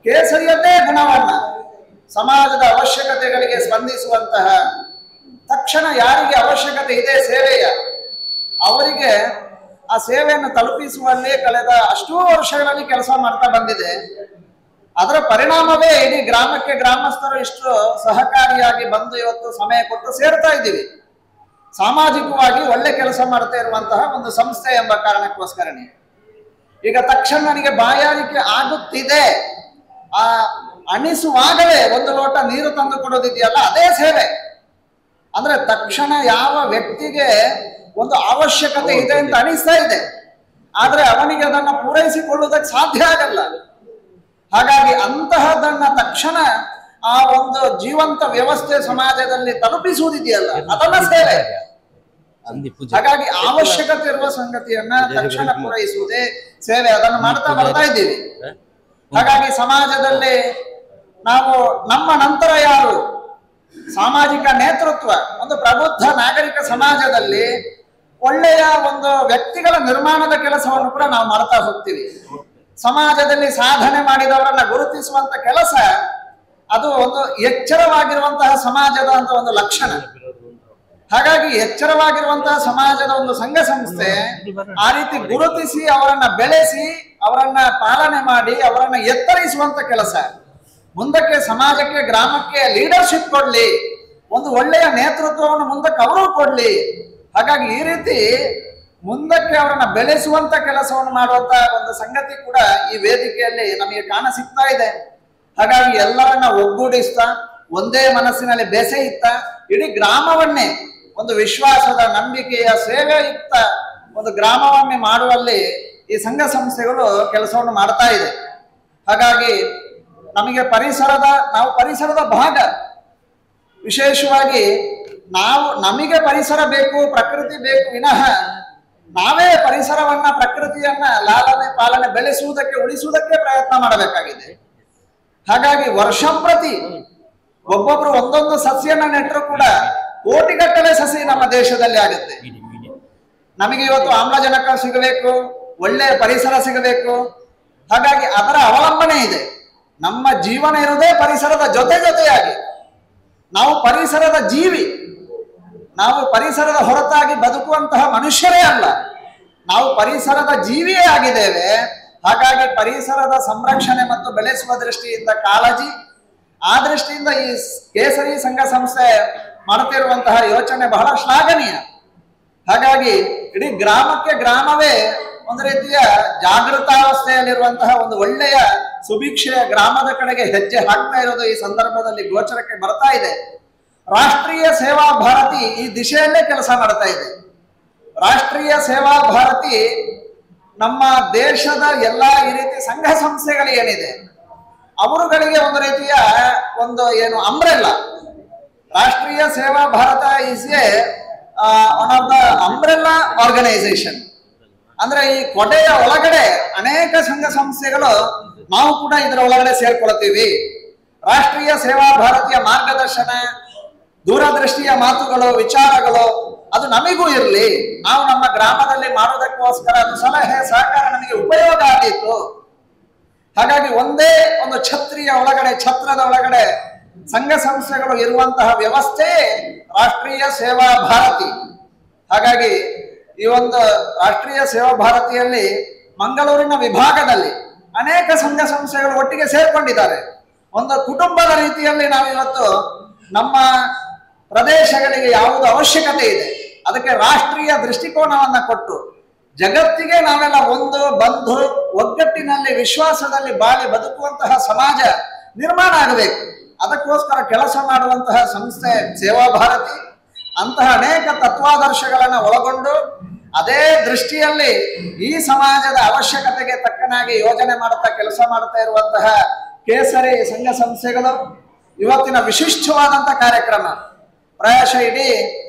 ಕೇಸರಿಯದ್ದೇ ಗುಣವನ್ನ ಸಮಾಜದ ಅವಶ್ಯಕತೆಗಳಿಗೆ ಸ್ಪಂದಿಸುವಂತಹ, ತಕ್ಷಣ ಯಾರಿಗೆ ಅವಶ್ಯಕತೆ ಇದೆ ಸೇವೆಯ ಅವರಿಗೆ ಆ ಸೇವೆಯನ್ನು ತಲುಪಿಸುವಲ್ಲಿ ಕಳೆದ ಅಷ್ಟೂ ವರ್ಷಗಳಲ್ಲಿ ಕೆಲಸ ಮಾಡ್ತಾ ಬಂದಿದೆ. ಅದರ ಪರಿಣಾಮವೇ ಇಡೀ ಗ್ರಾಮಕ್ಕೆ ಗ್ರಾಮಸ್ಥರು ಇಷ್ಟು ಸಹಕಾರಿಯಾಗಿ ಬಂದು ಇವತ್ತು ಸಮಯ ಕೊಟ್ಟು ಸೇರ್ತಾ ಇದ್ದೀವಿ. ಸಾಮಾಜಿಕವಾಗಿ ಒಳ್ಳೆ ಕೆಲಸ ಮಾಡ್ತಾ ಇರುವಂತಹ ಒಂದು ಸಂಸ್ಥೆ ಎಂಬ ಕಾರಣಕ್ಕೋಸ್ಕರನೇ ಈಗ ತಕ್ಷಣ ನನಗೆ ಬಾಯಾರಿಕೆ ಆಗುತ್ತಿದೆ ಆ ಅನಿಸುವಾಗಲೇ ಒಂದು ಲೋಟ ನೀರು ತಂದು ಕೊಡೋದಿದೆಯಲ್ಲ, ಅದೇ ಸೇವೆ. ಅಂದ್ರೆ ತಕ್ಷಣ ಯಾವ ವ್ಯಕ್ತಿಗೆ ಒಂದು ಅವಶ್ಯಕತೆ ಇದೆ ಅಂತ ಅನಿಸ್ತಾ ಇದೆ, ಆದ್ರೆ ಅವನಿಗೆ ಅದನ್ನು ಪೂರೈಸಿಕೊಳ್ಳುವುದಕ್ಕೆ ಸಾಧ್ಯ ಆಗಲ್ಲ. ಹಾಗಾಗಿ ಅಂತಹದನ್ನ ತಕ್ಷಣ ಆ ಒಂದು ಜೀವಂತ ವ್ಯವಸ್ಥೆ ಸಮಾಜದಲ್ಲಿ ತಲುಪಿಸುವುದಿದೆಯಲ್ಲ, ಅದನ್ನ ಸೇವೆ. ಹಾಗಾಗಿ ಅವಶ್ಯಕತೆ ಇರುವ ಸಂಗತಿಯನ್ನ ತಕ್ಷಣ ಪೂರೈಸುವುದೇ ಸೇವೆ. ಅದನ್ನು ಮಾಡ್ತಾ ಬರ್ತಾ ಇದ್ದೀವಿ. ಹಾಗಾಗಿ ಸಮಾಜದಲ್ಲಿ ನಾವು ನಮ್ಮ ನಂತರ ಯಾರು ಸಾಮಾಜಿಕ ನೇತೃತ್ವ, ಒಂದು ಪ್ರಬುದ್ಧ ನಾಗರಿಕ ಸಮಾಜದಲ್ಲಿ ಒಳ್ಳೆಯ ಒಂದು ವ್ಯಕ್ತಿಗಳ ನಿರ್ಮಾಣದ ಕೆಲಸವನ್ನು ಕೂಡ ನಾವು ಮಾಡ್ತಾ ಹೋಗ್ತೀವಿ. ಸಮಾಜದಲ್ಲಿ ಸಾಧನೆ ಮಾಡಿದವರನ್ನ ಗುರುತಿಸುವಂತ ಕೆಲಸ ಅದು ಒಂದು ಎಚ್ಚರವಾಗಿರುವಂತಹ ಸಮಾಜದ ಅಂತ ಒಂದು ಲಕ್ಷಣ. ಹಾಗಾಗಿ ಎಚ್ಚರವಾಗಿರುವಂತಹ ಸಮಾಜದ ಒಂದು ಸಂಘ ಸಂಸ್ಥೆ ಆ ರೀತಿ ಗುರುತಿಸಿ ಅವರನ್ನ ಬೆಳೆಸಿ ಅವರನ್ನ ಪಾಲನೆ ಮಾಡಿ ಅವರನ್ನ ಎತ್ತರಿಸುವಂತ ಕೆಲಸ, ಮುಂದಕ್ಕೆ ಸಮಾಜಕ್ಕೆ ಗ್ರಾಮಕ್ಕೆ ಲೀಡರ್ಶಿಪ್ ಕೊಡ್ಲಿ, ಒಂದು ಒಳ್ಳೆಯ ನೇತೃತ್ವವನ್ನು ಮುಂದಕ್ಕೆ ಅವರು ಕೊಡ್ಲಿ. ಹಾಗಾಗಿ ಈ ರೀತಿ ಮುಂದಕ್ಕೆ ಅವರನ್ನ ಬೆಳೆಸುವಂತ ಕೆಲಸವನ್ನು ಮಾಡುವಂತ ಒಂದು ಸಂಗತಿ ಕೂಡ ಈ ವೇದಿಕೆಯಲ್ಲಿ ನಮಗೆ ಕಾಣ ಸಿಗ್ತಾ ಇದೆ. ಹಾಗಾಗಿ ಎಲ್ಲರನ್ನ ಒಗ್ಗೂಡಿಸ್ತಾ ಒಂದೇ ಮನಸ್ಸಿನಲ್ಲಿ ಬೆಸೆಯುತ್ತಾ ಇಡೀ ಗ್ರಾಮವನ್ನೇ ಒಂದು ವಿಶ್ವಾಸದ, ನಂಬಿಕೆಯ, ಸೇವೆಯುಕ್ತ ಒಂದು ಗ್ರಾಮವನ್ನೇ ಮಾಡುವಲ್ಲಿ
ಈ ಸಂಘ ಸಂಸ್ಥೆಗಳು ಕೆಲಸವನ್ನು ಮಾಡ್ತಾ ಇದೆ. ಹಾಗಾಗಿ ನಮಗೆ ನಾವು ಪರಿಸರದ ಭಾಗ. ವಿಶೇಷವಾಗಿ ನಮಗೆ ಪರಿಸರ ಬೇಕು, ಪ್ರಕೃತಿ ಬೇಕು ವಿನಃ ನಾವೇ ಪರಿಸರವನ್ನ, ಪ್ರಕೃತಿಯನ್ನ ಲಾಲನೆ ಪಾಲನೆ, ಬೆಳೆಸುವುದಕ್ಕೆ, ಉಳಿಸುವುದಕ್ಕೆ ಪ್ರಯತ್ನ ಮಾಡಬೇಕಾಗಿದೆ. ಹಾಗಾಗಿ ವರ್ಷಂಪ್ರತಿ ಒಬ್ಬೊಬ್ರು ಒಂದೊಂದು ಸಸ್ಯನ ನೆಟ್ಟರು ಕೂಡ ಕೋಟಿಗಟ್ಟಲೆ ಸಸಿ ನಮ್ಮ ದೇಶದಲ್ಲಿ ಆಗುತ್ತೆ. ನಮಗೆ ಇವತ್ತು ಆಮ್ಲಜನಕ ಸಿಗಬೇಕು, ಒಳ್ಳೆಯ ಪರಿಸರ ಸಿಗಬೇಕು. ಹಾಗಾಗಿ ಅದರ ಅವಲಂಬನೆ ಇದೆ. ನಮ್ಮ ಜೀವನ ಇರುವುದೇ ಪರಿಸರದ ಜೊತೆಯಾಗಿ. ನಾವು ಪರಿಸರದ ಜೀವಿ. ನಾವು ಪರಿಸರದ ಹೊರತಾಗಿ ಬದುಕುವಂತಹ ಮನುಷ್ಯರೇ ಅಲ್ಲ, ನಾವು ಪರಿಸರದ ಜೀವಿಯೇ ಆಗಿದ್ದೇವೆ. ಹಾಗಾಗಿ ಪರಿಸರದ ಸಂರಕ್ಷಣೆ ಮತ್ತು ಬೆಳೆಸುವ ದೃಷ್ಟಿಯಿಂದ ಕಾಳಜಿ, ಆ ದೃಷ್ಟಿಯಿಂದ ಈ ಕೇಸರಿ ಸಂಘ ಸಂಸ್ಥೆ ಮಾಡುತ್ತಿರುವಂತಹ ಯೋಚನೆ ಬಹಳ ಶ್ಲಾಘನೀಯ. ಹಾಗಾಗಿ ಇಡೀ ಗ್ರಾಮವೇ ಒಂದು ರೀತಿಯ ಜಾಗೃತಾವಸ್ಥೆಯಲ್ಲಿರುವಂತಹ ಒಂದು ಒಳ್ಳೆಯ ಸುಭಿಕ್ಷೆಯ ಗ್ರಾಮದ ಕಡೆಗೆ ಹೆಜ್ಜೆ ಹಾಕ್ತಾ ಇರೋದು ಈ ಸಂದರ್ಭದಲ್ಲಿ ಗೋಚರಕ್ಕೆ ಬರ್ತಾ ಇದೆ. ರಾಷ್ಟ್ರೀಯ ಸೇವಾ ಭಾರತಿ ಈ ದಿಶೆಯಲ್ಲೇ ಕೆಲಸ ಮಾಡ್ತಾ ಇದೆ. ರಾಷ್ಟ್ರೀಯ ಸೇವಾ ಭಾರತಿ ನಮ್ಮ ದೇಶದ ಎಲ್ಲ ಈ ರೀತಿ ಸಂಘ ಸಂಸ್ಥೆಗಳು ಏನಿದೆ ಅವರುಗಳಿಗೆ ಒಂದು ರೀತಿಯ umbrella. Rashtriya Seva Bharat is one of the umbrella organisation. ಅಂದ್ರೆ ಈ ಕೊಡೆಯ ಒಳಗಡೆ ಅನೇಕ ಸಂಘ ಸಂಸ್ಥೆಗಳು, ನಾವು ಕೂಡ ಇದರ ಒಳಗಡೆ ಸೇರ್ಕೊಳ್ತೀವಿ. ರಾಷ್ಟ್ರೀಯ ಸೇವಾ ಭಾರತೀಯ ಮಾರ್ಗದರ್ಶನ, ದೂರದೃಷ್ಟಿಯ ಮಾತುಗಳು, ವಿಚಾರಗಳು ಅದು ನಮಗೂ ಇರಲಿ. ನಾವು ನಮ್ಮ ಗ್ರಾಮದಲ್ಲಿ ಮಾಡೋದಕ್ಕೋಸ್ಕರ ಅದು ಸಲಹೆ ಸಹಕಾರ ನಮಗೆ ಉಪಯೋಗ ಆಗಿತ್ತು. ಹಾಗಾಗಿ ಒಂದೇ ಒಂದು ಛತ್ರದ ಒಳಗಡೆ ಸಂಘ ಸಂಸ್ಥೆಗಳು ಇರುವಂತಹ ವ್ಯವಸ್ಥೆ ರಾಷ್ಟ್ರೀಯ ಸೇವಾ ಭಾರತಿ. ಹಾಗಾಗಿ ಈ ಒಂದು ರಾಷ್ಟ್ರೀಯ ಸೇವಾ ಭಾರತಿಯಲ್ಲಿ ಮಂಗಳೂರಿನ ವಿಭಾಗದಲ್ಲಿ ಅನೇಕ ಸಂಘ ಸಂಸ್ಥೆಗಳು ಒಟ್ಟಿಗೆ ಸೇರ್ಕೊಂಡಿದ್ದಾರೆ. ಒಂದು ಕುಟುಂಬದ ರೀತಿಯಲ್ಲಿ ನಾವಿವತ್ತು ನಮ್ಮ ಪ್ರದೇಶಗಳಿಗೆ ಯಾವುದು ಅವಶ್ಯಕತೆ ಇದೆ ಅದಕ್ಕೆ ರಾಷ್ಟ್ರೀಯ ದೃಷ್ಟಿಕೋನವನ್ನ ಕೊಟ್ಟು ಜಗತ್ತಿಗೆ ನಾವೆಲ್ಲ ಒಂದು ಬಂಧು ಒಗ್ಗಟ್ಟಿನಲ್ಲಿ ವಿಶ್ವಾಸದಲ್ಲಿ ಬಾಳಿ ಬದುಕುವಂತಹ ಸಮಾಜ ನಿರ್ಮಾಣ ಆಗಬೇಕು. ಅದಕ್ಕೋಸ್ಕರ ಕೆಲಸ ಮಾಡುವಂತಹ ಸಂಸ್ಥೆ ಸೇವಾ ಭಾರತಿ. ಅಂತಹ ಅನೇಕ ತತ್ವಾದರ್ಶಗಳನ್ನು ಒಳಗೊಂಡು ಅದೇ ದೃಷ್ಟಿಯಲ್ಲಿ ಈ ಸಮಾಜದ ಅವಶ್ಯಕತೆಗೆ ತಕ್ಕನಾಗಿ ಯೋಜನೆ ಮಾಡುತ್ತಾ ಕೆಲಸ ಮಾಡುತ್ತಾ ಇರುವಂತಹ ಕೇಸರಿ ಸಂಘ ಸಂಸ್ಥೆಗಳು ಇವತ್ತಿನ ವಿಶಿಷ್ಟವಾದಂತಹ ಕಾರ್ಯಕ್ರಮ. ಪ್ರಾಯಶಃ ಇಡೀ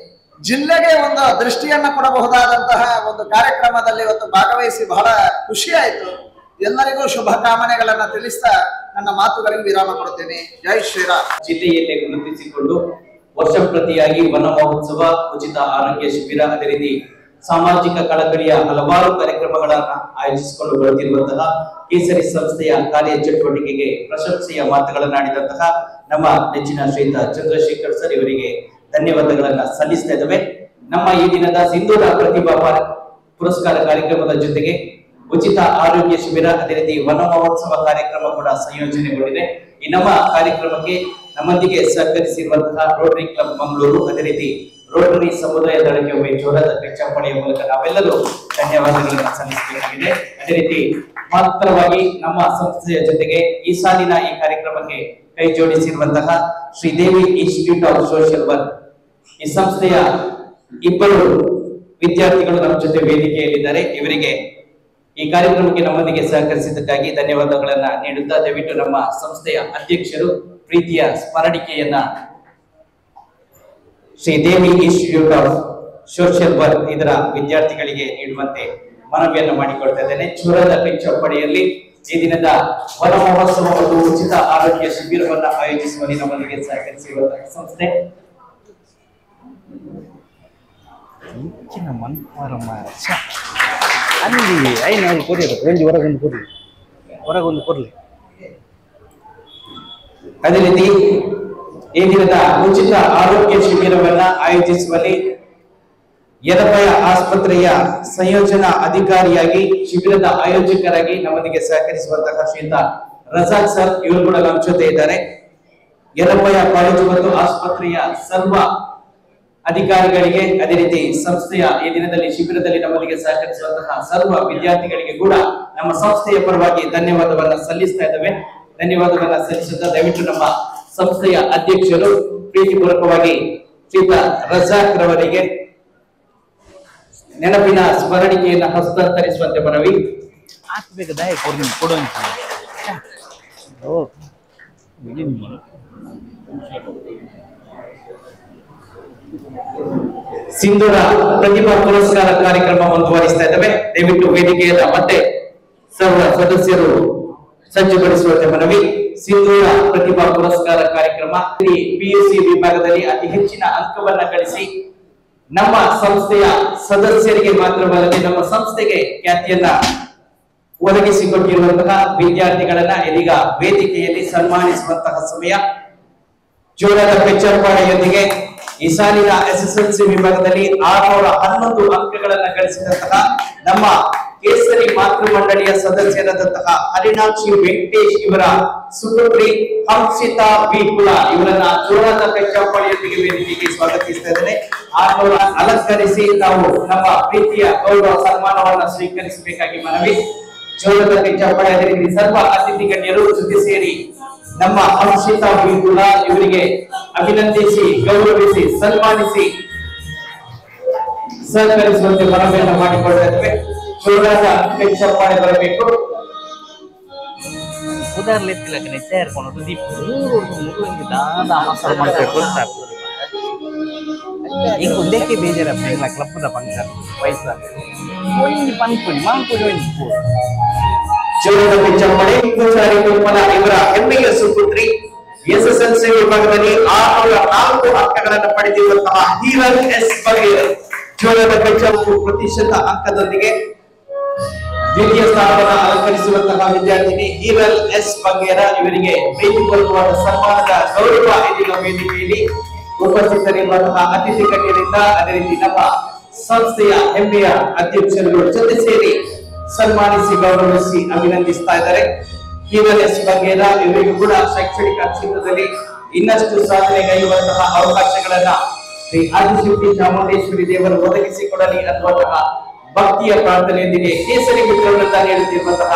ಜಿಲ್ಲೆಗೆ ಒಂದು ದೃಷ್ಟಿಯನ್ನ ಕೊಡಬಹುದಾದಂತಹ ಒಂದು ಕಾರ್ಯಕ್ರಮದಲ್ಲಿ ಇವತ್ತು ಭಾಗವಹಿಸಿ ಬಹಳ ಖುಷಿಯಾಯಿತು. ಎಲ್ಲರಿಗೂ ಶುಭ ಕಾಮನೆಗಳನ್ನ ತಿಳಿಸ್ತಾ ನನ್ನ ಮಾತುಗಳಿಗೆ ವಿರಾಮ ಕೊಡ್ತೇನೆ. ಜೈ ಶ್ರೀರಾಮ್.
ಜಿಲ್ಲೆಯಲ್ಲೇ ಗುರುತಿಸಿಕೊಂಡು ವರ್ಷ ಪ್ರತಿಯಾಗಿ ವನ ಮಹೋತ್ಸವ, ಉಚಿತ ಆರೋಗ್ಯ ಶಿಬಿರ, ಅದೇ ರೀತಿ ಸಾಮಾಜಿಕ ಕಳಕಳಿಯ ಹಲವಾರು ಕಾರ್ಯಕ್ರಮಗಳನ್ನ ಆಯೋಜಿಸಿಕೊಂಡು ಬರುತ್ತಿರುವಂತಹ ಕೇಸರಿ ಸಂಸ್ಥೆಯ ಕಾರ್ಯ ಚಟುವಟಿಕೆಗೆ ಪ್ರಶಂಸೆಯ ಮಾತುಗಳನ್ನಾಡಿದಂತಹ ನಮ್ಮ ನೆಚ್ಚಿನ ಶ್ರೀಯುತ ಚಂದ್ರಶೇಖರ್ ಸರ್ ಇವರಿಗೆ ಧನ್ಯವಾದಗಳನ್ನ ಸಲ್ಲಿಸ್ತಾ ಇದ್ದೇವೆ. ನಮ್ಮ ಈ ದಿನದ ಸಿಂಧೂರ ಪ್ರತಿಭಾ ಪುರಸ್ಕಾರ ಕಾರ್ಯಕ್ರಮದ ಜೊತೆಗೆ ಉಚಿತ ಆರೋಗ್ಯ ಶಿಬಿರ, ಅದೇ ರೀತಿ ವನ ಮಹೋತ್ಸವ ಕಾರ್ಯಕ್ರಮ ಕೂಡ ಸಂಯೋಜನೆಗೊಂಡಿದೆ. ಈ ನಮ್ಮ ಕಾರ್ಯಕ್ರಮಕ್ಕೆ ನಮ್ಮೊಂದಿಗೆ ಸಹಕರಿಸಿರುವಂತಹ ರೋಟರಿ ಕ್ಲಬ್ ಮಂಗಳೂರು, ಅದೇ ರೀತಿ ರೋಟರಿ ಸಮುದಾಯ ದಳಕ್ಕೆ ಒಮ್ಮೆ ಜೋರಾದ ಚಪ್ಪಾಳೆಯ ಮೂಲಕ ನಾವೆಲ್ಲರೂ ಧನ್ಯವಾದಗಳನ್ನು ಸಲ್ಲಿಸಬೇಕಾಗಿದೆ. ಅದೇ ರೀತಿ ಮಾತ್ರವಾಗಿ ನಮ್ಮ ಸಂಸ್ಥೆಯ ಜೊತೆಗೆ ಈ ಸಾಲಿನ ಈ ಕಾರ್ಯಕ್ರಮಕ್ಕೆ ಕೈ ಜೋಡಿಸಿರುವಂತಹ Shridevi Institute of Social Work, ಈ ಸಂಸ್ಥೆಯ ಇಬ್ಬರು ವಿದ್ಯಾರ್ಥಿಗಳು ನಮ್ಮ ಜೊತೆ ವೇದಿಕೆಯಲ್ಲಿದ್ದಾರೆ. ಇವರಿಗೆ ಈ ಕಾರ್ಯಕ್ರಮಕ್ಕೆ ನಮ್ಮೊಂದಿಗೆ ಸಹಕರಿಸಿದ್ದಕ್ಕಾಗಿ ಧನ್ಯವಾದಗಳನ್ನ ನೀಡುತ್ತಾ ದಯವಿಟ್ಟು ನಮ್ಮ ಸಂಸ್ಥೆಯ ಅಧ್ಯಕ್ಷರು ಪ್ರೀತಿಯ ಸ್ಮರಣಿಕೆಯನ್ನ Shridevi Institute of Social Work ಇದರ ವಿದ್ಯಾರ್ಥಿಗಳಿಗೆ ನೀಡುವಂತೆ ಮನವಿಯನ್ನು ಮಾಡಿಕೊಳ್ತಾ ಇದ್ದೇನೆ. ಚೂರದ ಚಪ್ಪಡಿಯಲ್ಲಿ ಈ ದಿನದ ವನ ಮಹೋತ್ಸವ ಮತ್ತು ಉಚಿತ ಆರೋಗ್ಯ ಶಿಬಿರವನ್ನು ಆಯೋಜಿಸುವಲ್ಲಿ ನಮ್ಮೊಂದಿಗೆ ಸಹಕರಿಸಿರುವಂತಹ ಸಂಸ್ಥೆ ಅದೇ ರೀತಿ ಈ ದಿನದ ಉಚಿತ ಆರೋಗ್ಯ ಶಿಬಿರವನ್ನ ಆಯೋಜಿಸುವಲ್ಲಿ ಯರಪಯ ಆಸ್ಪತ್ರೆಯ ಸಂಯೋಜನಾ ಅಧಿಕಾರಿಯಾಗಿ ಶಿಬಿರದ ಆಯೋಜಕರಾಗಿ ನಮ್ಮೊಂದಿಗೆ ಸಹಕರಿಸುವಂತಹ ಶ್ರೀಯುತ ರಜಾಕ್ ಸರ್ ಇವರು ಕೂಡ ನಮ್ಮ ಜೊತೆ ಇದ್ದಾರೆ. ಯರಪಯ ಕಾಲೇಜು ಮತ್ತು ಆಸ್ಪತ್ರೆಯ ಸರ್ವ ಅಧಿಕಾರಿಗಳಿಗೆ, ಅದೇ ರೀತಿ ಸಂಸ್ಥೆಯ ಈ ದಿನದಲ್ಲಿ ಶಿಬಿರದಲ್ಲಿ ನಮ್ಮೊಂದಿಗೆ ಸಹಕರಿಸುವಂತಹ ಸರ್ವ ವಿದ್ಯಾರ್ಥಿಗಳಿಗೆ ಕೂಡ ನಮ್ಮ ಸಂಸ್ಥೆಯ ಪರವಾಗಿ ಧನ್ಯವಾದವನ್ನ ಸಲ್ಲಿಸ್ತಾ ಇದ್ದೇವೆ. ಧನ್ಯವಾದವನ್ನ ಸಲ್ಲಿಸುತ್ತಾ ದಯವಿಟ್ಟು ನಮ್ಮ ಸಂಸ್ಥೆಯ ಅಧ್ಯಕ್ಷರು ಪ್ರೀತಿಪೂರ್ವಕವಾಗಿ ಶ್ರೀಯುತ ರಜಾಕ್ ರವರಿಗೆ ನೆನಪಿನ ಸ್ಮರಣಿಕೆಯನ್ನು ಹಸ್ತಾಂತರಿಸುವಂತೆ ಮನವಿ.
ಹಾಕ್ಬೇಕು ದಯ ಕೊಡು ಅಂತ ಓ
ಸಿಂಧೂರ ಪ್ರತಿಭಾ ಪುರಸ್ಕಾರ ಕಾರ್ಯಕ್ರಮ ಮುಂದುವರಿಸ್ತಾ ಇದ್ದಾವೆ. ದಯವಿಟ್ಟು ವೇದಿಕೆಯನ್ನ ಮತ್ತೆ ಸರ್ವ ಸದಸ್ಯರು ಸಜ್ಜುಗೊಳಿಸುವಂತೆ ಮನವಿ. ಸಿಂಧೂರ ಪ್ರತಿಭಾ ಪುರಸ್ಕಾರ ಕಾರ್ಯಕ್ರಮ ಪಿಯುಸಿ ವಿಭಾಗದಲ್ಲಿ ಅತಿ ಹೆಚ್ಚಿನ ಅಂಕವನ್ನ ಗಳಿಸಿ ನಮ್ಮ ಸಂಸ್ಥೆಯ ಸದಸ್ಯರಿಗೆ ಮಾತ್ರವಲ್ಲದೆ ನಮ್ಮ ಸಂಸ್ಥೆಗೆ ಖ್ಯಾತಿಯನ್ನ ಒದಗಿಸಿಕೊಟ್ಟಿರುವಂತಹ ವಿದ್ಯಾರ್ಥಿಗಳನ್ನ ಇದೀಗ ವೇದಿಕೆಯಲ್ಲಿ ಸನ್ಮಾನಿಸುವಂತಹ ಸಮಯ. ಜೋರಾದ ಪೆಚ್ಚರ್ಪಾಡೆಯೊಂದಿಗೆ ಈ ಸಾಲಿನ ಎಸ್ಎಸ್ಎಲ್ಸಿ ವಿಭಾಗದಲ್ಲಿ 611 ಅಂಕಗಳನ್ನ ಗಳಿಸಿದಂತಹ ನಮ್ಮ ಕೇಸರಿ ಮಾತೃ ಮಂಡಳಿಯ ಸದಸ್ಯರಾದಂತಹ ಹರಿಣಾಕ್ಷಿ ವೆಂಕಟೇಶ್ ಇವರ ಸುಪುತ್ರಿ ಹಂಸಿತಾ ವಿ ಕುಲ ಇವರನ್ನ ಜೋರಾದ ಪೆಚ್ಚರ್ಪಾಡೆಯೊಂದಿಗೆ ವೇದಿಕೆಗೆ ಸ್ವಾಗತಿಸ್ತಾ ಇದ್ದೇನೆ. 600 ಅಲಂಕರಿಸಿ ನಾವು ನಮ್ಮ ಪ್ರೀತಿಯ ಗೌರವ ಸನ್ಮಾನವನ್ನ ಸ್ವೀಕರಿಸಬೇಕಾಗಿ ಮನವಿ. ಜೋರಾದ ಪೆಚ್ಚರ್ಪಾಡೆ ಸರ್ವ ಅತಿಥಿ ಗಣ್ಯರು ಜೊತೆ ಸೇರಿ ನಮ್ಮ ಹಂಸಿತಾ ವಿ ಕುಲ ಇವರಿಗೆ ಅಭಿನಂದಿಸಿ ಗೌರವಿಸಿ ಸನ್ಮಾನಿಸಿ ಸಹಕರಿಸುವಂತೆ ಮನವಿಯನ್ನು ಮಾಡಿಕೊಳ್ತಾ ಇದ್ದೇವೆ. ಜೋರಾದ ಪೆಚ್ಚರ್ಪಾಡೆ ಬರಬೇಕು.
ಉದಾಹರಣೆ ಸೇರ್ಕೊಂಡು ದೀಪ ದಾದ ಮಸಾಲ ಮಾಡಬೇಕು ಅಂತ ಈಗ ಒಂದಕ್ಕೆ ಬೇಜಾರ ಕ್ಲಬ್ದ ಫಂಕ್ಷನ್ ಪೈಸ ಒಂಜಿ ಪಂಪುನಿ ಮಾಂಪುಡಿ ಒಂಜಿ
ಜೋರಾದ ಪೆಚ್ಚರ್ಪಾಡೆ ಪೂಜಾರಿ ಕುಲ್ಮಲ ಇವರ ಹೆಮ್ಮೆಯ ಸುಪುತ್ರಿ ಎಸ್ಎಸ್ಎಲ್ಸಿ ವಿಭಾಗದಲ್ಲಿ 604 ಅಂಕಗಳನ್ನು ಪಡೆದಿರುವಂತಹ ಹೀರಲ್ ಎಸ್ ಬಗೇರ್ ಜೋರಾದ ಪೆಚ್ಚರ್ಪಾಡೆ ಪ್ರತಿಶತ ಅಂಕದೊಂದಿಗೆ ದ್ವಿತೀಯ ಸ್ಥಾನವನ್ನು ಅಲಂಕರಿಸುವಂತಹ ವಿದ್ಯಾರ್ಥಿನಿ ಹೀರಲ್ ಎಸ್ ಬಗೇರ ಇವರಿಗೆ ಪ್ರೀತಿಪೂರ್ವಕವಾದ ಸನ್ಮಾನದ ಗೌರವ ಇದೀಗ ವೇದಿಕೆಯಲ್ಲಿ ಉಪಸ್ಥಿತರಿರುವಂತಹ ಅತಿಥಿ ಗಣ್ಯರಿಂದ ಅದೇ ರೀತಿ ನಮ್ಮ ಸಂಸ್ಥೆಯ ಹೆಮ್ಮೆಯ ಅಧ್ಯಕ್ಷರುಗಳು ಜೊತೆ ಸೇರಿ ಸನ್ಮಾನಿಸಿ ಗೌರವಿಸಿ ಅಭಿನಂದಿಸ್ತಾ ಇದ್ದಾರೆ. ಹೀರಲ್ ಎಸ್ ಬಗೇರ ಇವರಿಗೂ ಕೂಡ ಶೈಕ್ಷಣಿಕ ಕ್ಷೇತ್ರದಲ್ಲಿ ಇನ್ನಷ್ಟು ಸಾಧನೆಗೈಯುವಂತಹ ಅವಕಾಶಗಳನ್ನ ಶ್ರೀ ಆದಿಶಕ್ತಿ ಚಾಮುಂಡೇಶ್ವರಿ ದೇವರು ಒದಗಿಸಿಕೊಡಲಿ ಅನ್ನುವಂತಹ ಭಕ್ತಿಯ ಪ್ರಾರ್ಥನೆಯೊಂದಿಗೆ ಕೇಸರಿ ಮಿತ್ರವೃಂದ ನೀಡುತ್ತಿರುವಂತಹ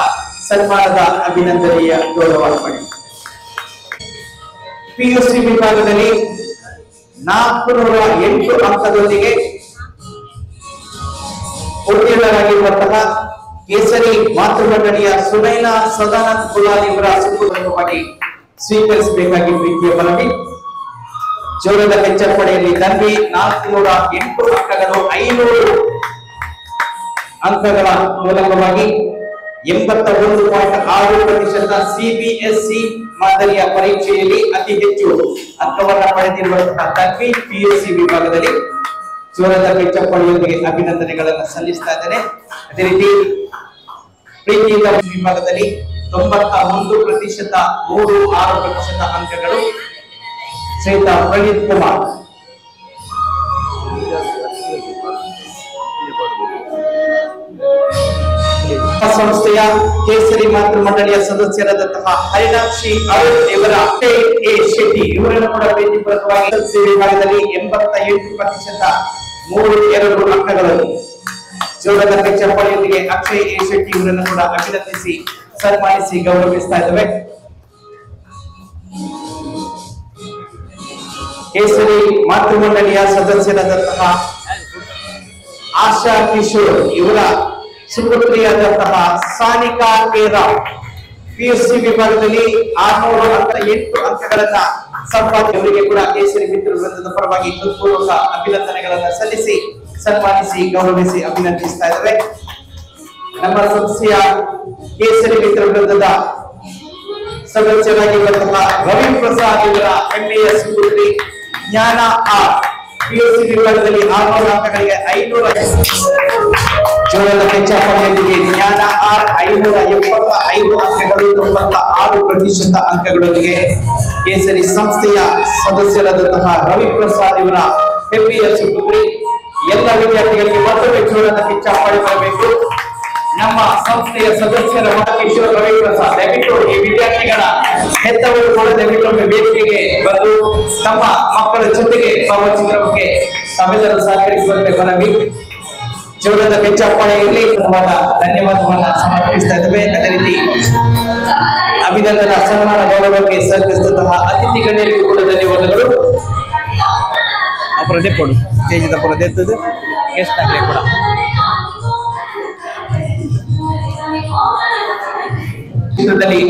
ಸನ್ಮಾನದ ಅಭಿನಂದನೆಯ ಗೌರವಾರ್ಪಣೆ. ಪಿಯುಸಿ ವಿಭಾಗದಲ್ಲಿ 408 ಅಂಕದೊಂದಿಗೆ ಉತ್ತೀರ್ಣರಾಗಿರುವಂತಹ ಕೇಸರಿ ಮಾತೃಮಂಡಳಿಯ ಸುನೈನಾ ಸದಾನಂದ್ ಕುಲಾಲ್ ಇವರ ಸುಪುತ್ರರನ್ನು ಮಾಡಿ ಸ್ವೀಕರಿಸಬೇಕಾಗಿ ಪ್ರೀತಿಯ ಮನವಿ. ಜೋರದ ಪೆಚ್ಚರ್ಪಾಡೆಯಲ್ಲಿ ದಂಡಿ 408 ಅಂಕಗಳು 500 ಅಂಕಗಳ ಮೂಲಕವಾಗಿ 81.6% ಸಿಬಿಎಸ್ಇ ಮಾದರಿಯ ಪರೀಕ್ಷೆಯಲ್ಲಿ ಅತಿ ಹೆಚ್ಚು ಅಂಕವನ್ನ ಪಡೆದಿರುವಂತಹ ದಂಡಿ ಪಿಯುಸಿ ವಿಭಾಗದಲ್ಲಿ ಜೋರದ ಪೆಚ್ಚರ್ಪಾಡೆಯೊಂದಿಗೆ ಅಭಿನಂದನೆಗಳನ್ನು ಸಲ್ಲಿಸ್ತಾ ಇದ್ದೇನೆ. ಅದೇ ರೀತಿ ಪ್ರೀತಿಯಿಂದ ವಿಭಾಗದಲ್ಲಿ 91% 36% ಅಂಕಗಳು ಶ್ರೀಯುತ ಪ್ರಣೀತ್ ಕುಮಾರ್. ಸಂಸ್ಥೆಯ ಕೇಸರಿ ಮಾತೃ ಮಂಡಳಿಯ ಸದಸ್ಯರಾದಂತಹ ಹರಿಣಾಕ್ಷಿ ಅರುಣ್ ಇವರ ಎ ಶೆಟ್ಟಿ ಇವರನ್ನು ಕೂಡ ಪ್ರೀತಿಪೂರ್ವಕವಾಗಿ ಎಸ್ಎಸ್ಎಲ್ಸಿ ವಿಭಾಗದಲ್ಲಿ 88% 32 ಅಂಕಗಳನ್ನು ಜೋರದ ಪೆಚ್ಚರ್ಪಾಡೆಯೊಂದಿಗೆ ಅಕ್ಷಯ್ ಎ ಶೆಟ್ಟಿ ಇವರನ್ನು ಕೂಡ ಅಭಿನಂದಿಸಿ ಸನ್ಮಾನಿಸಿ ಗೌರವಿಸ್ತಾ ಇದ್ದೇವೆ. ಕೇಸರಿ ಮಾತೃ ಮಂಡಳಿಯ ಸದಸ್ಯರಾದಂತಹ ಆಶಾ ಕಿಶೋರ್ ಇವರ ಸುಪುತ್ರಿಯಾದಂತಹ ಸಾನಿಕಾ ಕೇರಾವ್ ಪಿಯುಸಿ ವಿಭಾಗದಲ್ಲಿ 608 ಅಂಕಗಳನ್ನ ಸಂಪಾದಿಸಿದವರಿಗೆ ಕೂಡ ಕೇಸರಿ ಮಿತ್ರ ವೃಂದದ ಪರವಾಗಿ ಹೃತ್ಪೂರ್ವಕ ಅಭಿನಂದನೆಗಳನ್ನು ಸಲ್ಲಿಸಿ ಸನ್ಮಾನಿಸಿ ಗೌರವಿಸಿ ಅಭಿನಂದಿಸ್ತಾ ಇದ್ದೇವೆ. ನಮ್ಮ ಸಂಸ್ಥೆಯ ಕೇಸರಿ ಮಿತ್ರ ವೃಂದದ ಸದಸ್ಯರಾಗಿರುವಂತಹ ರವಿ ಪ್ರಸಾದ್ ಇವರ ಹೆಮ್ಮೆಯ ಸುಪುತ್ರಿ ಜ್ಞಾನ ಆರ್ ಪಿಯುಸಿ ವಿಭಾಗದಲ್ಲಿ 600 ಅಂಕಗಳಿಗೆ 500 ಜೋರದ ಪೆಚ್ಚರ್ಪಾಡೆಯೊಂದಿಗೆ ಜ್ಞಾನ ಆರ್ 575 ಅಂಕಗಳು 96% ಅಂಕಗಳೊಂದಿಗೆ ಕೇಸರಿ ಸಂಸ್ಥೆಯ ಸದಸ್ಯರಾದಂತಹ ರವಿ ಪ್ರಸಾದ್ ಇವರ ಹೆಮ್ಮೆಯ ಸುಪುತ್ರಿ. ಎಲ್ಲ ವಿದ್ಯಾರ್ಥಿಗಳಿಗೆ ಮತ್ತೊಮ್ಮೆ ಜೋರದ ಪೆಚ್ಚರ್ಪಾಡೆ ಬರಬೇಕು. ನಮ್ಮ ಸಂಸ್ಥೆಯ ಸದಸ್ಯರ ಕಿಶೋರ್ ರವಿ ಪ್ರಸಾದ್ ದಯವಿಟ್ಟು ಈ ವಿದ್ಯಾರ್ಥಿಗಳ ಹೆತ್ತವರು ಕೂಡ ದಯವಿಟ್ಟು ವೇದಿಕೆಗೆ ಬಂದು ತಮ್ಮ ಮಕ್ಕಳ ಜೊತೆಗೆ ಭಾವಚಿತ್ರಕ್ಕೆ ತಾವೆಲ್ಲರೂ ಸಹಕರಿಸುವಂತೆ ಮನವಿ. ಜೋರದ ಪೆಚ್ಚರ್ಪಾಡೆಯಲ್ಲಿ ಧನ್ಯವಾದವನ್ನ ಸಮರ್ಪಿಸ್ತಾ ಇದ್ದೇವೆ. ಅದೇ ರೀತಿ ಅಭಿನಂದನಾ ಸನ್ಮಾನ ಗೌರವಕ್ಕೆ ಸಹಕರಿಸಿದಂತಹ ಅತಿಥಿ ಗಣ್ಯರಿಗೂ ಕೂಡ ಧನ್ಯವಾದಗಳು.
ಅಪರದೇ ಕೊಡು ಸ್ಟೇಜಿದ ಪರದೆತ್ತದು ಎಷ್ಟು ಕೂಡ
ಕ್ಷೇತ್ರದಲ್ಲಿ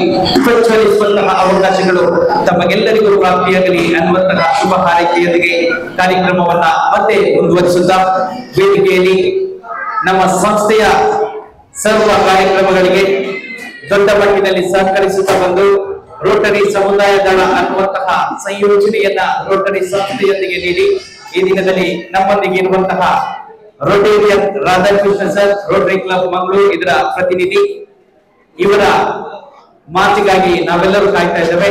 ಪ್ರಜ್ವಲಿಸುವಂತಹ ಅವಕಾಶಗಳು ತಮಗೆಲ್ಲರಿಗೂ ಪ್ರಾಪ್ತಿಯಾಗಲಿ ಅನ್ನುವಂತಹ ಶುಭ ಹಾರೈಕೆಯೊಂದಿಗೆ ಕಾರ್ಯಕ್ರಮವನ್ನ ಮತ್ತೆ ಮುಂದುವರಿಸುತ್ತಾ ವೇದಿಕೆಯಲ್ಲಿ ನಮ್ಮ ಸಂಸ್ಥೆಯ ಸರ್ವ ಕಾರ್ಯಕ್ರಮಗಳಿಗೆ ದೊಡ್ಡ ಮಟ್ಟಿನಲ್ಲಿ ಸಹಕರಿಸುತ್ತಾ ಬಂದು ರೋಟರಿ ಸಮುದಾಯ ದಳ ಅನ್ನುವಂತಹ ಸಂಯೋಜನೆಯನ್ನ ರೋಟರಿ ಸಂಸ್ಥೆಯೊಂದಿಗೆ ನೀಡಿ ಈ ದಿನದಲ್ಲಿ ನಮ್ಮೊಂದಿಗೆ ಇರುವಂತಹ Rotarian Radhakrishna sir, Rotary club Mangaluru ಇದರ ಪ್ರತಿನಿಧಿ, ಇವರ ಮಾತಿಗಾಗಿ ನಾವೆಲ್ಲರೂ ಕಾಯ್ತಾ ಇದ್ದೇವೆ.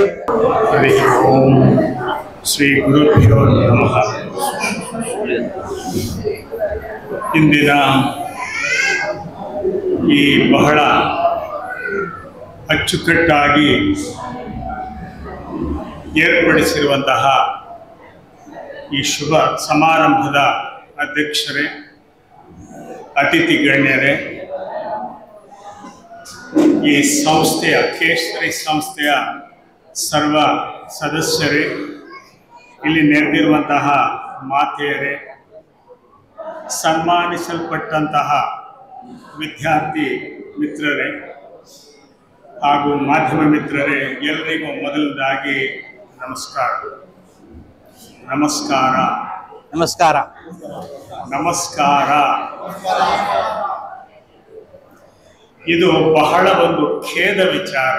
ಶ್ರೀ ಗುರುಭ್ಯೋ ನಮಃ. ಇಂದಿನ ಈ ಬಹಳ ಅಚ್ಚುಕಟ್ಟಾಗಿ ಏರ್ಪಡಿಸಿರುವಂತಹ ಈ ಶುಭ ಸಮಾರಂಭದ ಅಧ್ಯಕ್ಷರೇ, ಅತಿಥಿ ಗಣ್ಯರೇ, ಈ ಸಂಸ್ಥೆಯ ಕೇಸರಿ ಸಂಸ್ಥೆಯ ಸರ್ವ ಸದಸ್ಯರೇ, ಇಲ್ಲಿ ನೆರೆದಿರುವಂತಹ ಮಾತೆಯರೇ, ಸನ್ಮಾನಿಸಲ್ಪಟ್ಟಂತಹ ವಿದ್ಯಾರ್ಥಿ ಮಿತ್ರರೇ ಹಾಗೂ ಮಾಧ್ಯಮ ಮಿತ್ರರೇ, ಎಲ್ಲರಿಗೂ ಮೊದಲದಾಗಿ ನಮಸ್ಕಾರ. ನಮಸ್ಕಾರ
ನಮಸ್ಕಾರ.
ನಮಸ್ಕಾರ. ಇದು ಬಹಳ ಒಂದು ಖೇದ ವಿಚಾರ.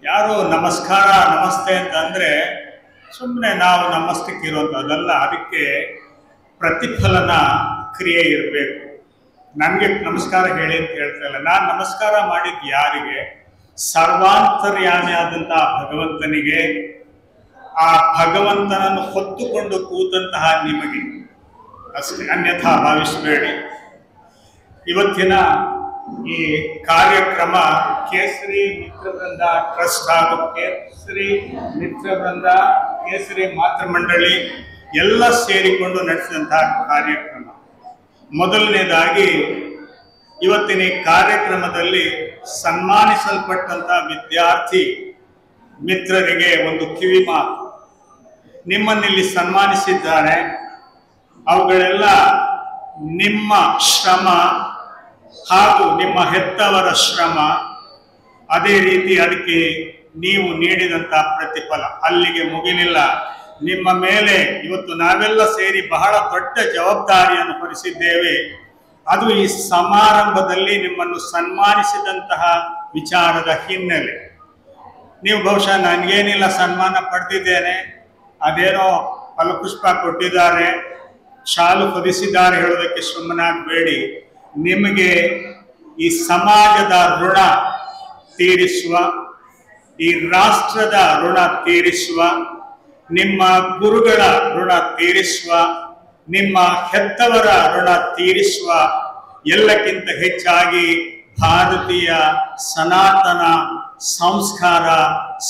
ಯಾರು ನಮಸ್ಕಾರ ನಮಸ್ತೆ ಅಂತಂದ್ರೆ ಸುಮ್ಮನೆ ನಾವು ನಮಸ್ತಕ್ಕಿರುವಂಥದ್ದಲ್ಲ, ಅದಕ್ಕೆ ಪ್ರತಿಫಲನ ಕ್ರಿಯೆ ಇರಬೇಕು. ನನಗೆ ನಮಸ್ಕಾರ ಹೇಳಿ ಅಂತ ಹೇಳ್ತಾ ಇಲ್ಲ, ನಾನು ನಮಸ್ಕಾರ ಮಾಡಿದ್ದು ಯಾರಿಗೆ? ಸರ್ವಾಂತರ್ಯಾಮಿ ಆದಂತಹ ಭಗವಂತನಿಗೆ, ಆ ಭಗವಂತನನ್ನು ಹೊತ್ತುಕೊಂಡು ಕೂತಂತಹ ನಿಮಗೆ ಅಷ್ಟೇ, ಅನ್ಯಥಾ ಭಾವಿಸಬೇಡಿ. ಇವತ್ತಿನ ಈ ಕಾರ್ಯಕ್ರಮ ಕೇಸರಿ ಮಿತ್ರವೃಂದ ಟ್ರಸ್ಟ್ ಹಾಗೂ ಕೇಸರಿ ಮಿತ್ರವೃಂದ, ಕೇಸರಿ ಮಾತೃಮಂಡಳಿ ಎಲ್ಲ ಸೇರಿಕೊಂಡು ನಡೆಸಿದಂತಹ ಕಾರ್ಯಕ್ರಮ. ಮೊದಲನೇದಾಗಿ ಇವತ್ತಿನ ಈ ಕಾರ್ಯಕ್ರಮದಲ್ಲಿ ಸನ್ಮಾನಿಸಲ್ಪಟ್ಟಂತಹ ವಿದ್ಯಾರ್ಥಿ ಮಿತ್ರರಿಗೆ ಒಂದು ಕಿವಿ ಮಾತು. ನಿಮ್ಮನ್ನಿಲ್ಲಿ ಸನ್ಮಾನಿಸಿದ್ದಾರೆ, ಅವುಗಳೆಲ್ಲ ನಿಮ್ಮ ಶ್ರಮ ಹಾಗೂ ನಿಮ್ಮ ಹೆತ್ತವರ ಶ್ರಮ, ಅದೇ ರೀತಿ ಅದಕ್ಕೆ ನೀವು ನೀಡಿದಂಥ ಪ್ರತಿಫಲ. ಅಲ್ಲಿಗೆ ಮುಗಿಲಿಲ್ಲ. ನಿಮ್ಮ ಮೇಲೆ ಇವತ್ತು ನಾವೆಲ್ಲ ಸೇರಿ ಬಹಳ ದೊಡ್ಡ ಜವಾಬ್ದಾರಿಯನ್ನು ಹೊರಿಸಿದ್ದೇವೆ. ಅದು ಈ ಸಮಾರಂಭದಲ್ಲಿ ನಿಮ್ಮನ್ನು ಸನ್ಮಾನಿಸಿದಂತಹ ವಿಚಾರದ ಹಿನ್ನೆಲೆ. ನೀವು ಬಹುಶಃ ನನಗೇನಿಲ್ಲ, ಸನ್ಮಾನ ಪಡೆದಿದ್ದೇನೆ, ಅದೇನೋ ಫಲಪುಷ್ಪ ಕೊಟ್ಟಿದ್ದಾರೆ, ಶಾಲು ಹೊದಿಸಿದ್ದಾರೆ ಹೇಳೋದಕ್ಕೆ ಸುಮ್ಮನಾಗಬೇಡಿ. ನಿಮಗೆ ಈ ಸಮಾಜದ ಋಣ ತೀರಿಸುವ, ಈ ರಾಷ್ಟ್ರದ ಋಣ ತೀರಿಸುವ, ನಿಮ್ಮ ಗುರುಗಳ ಋಣ ತೀರಿಸುವ, ನಿಮ್ಮ ಹೆತ್ತವರ ಋಣ ತೀರಿಸುವ, ಎಲ್ಲಕ್ಕಿಂತ ಹೆಚ್ಚಾಗಿ ಭಾರತೀಯ ಸನಾತನ ಸಂಸ್ಕಾರ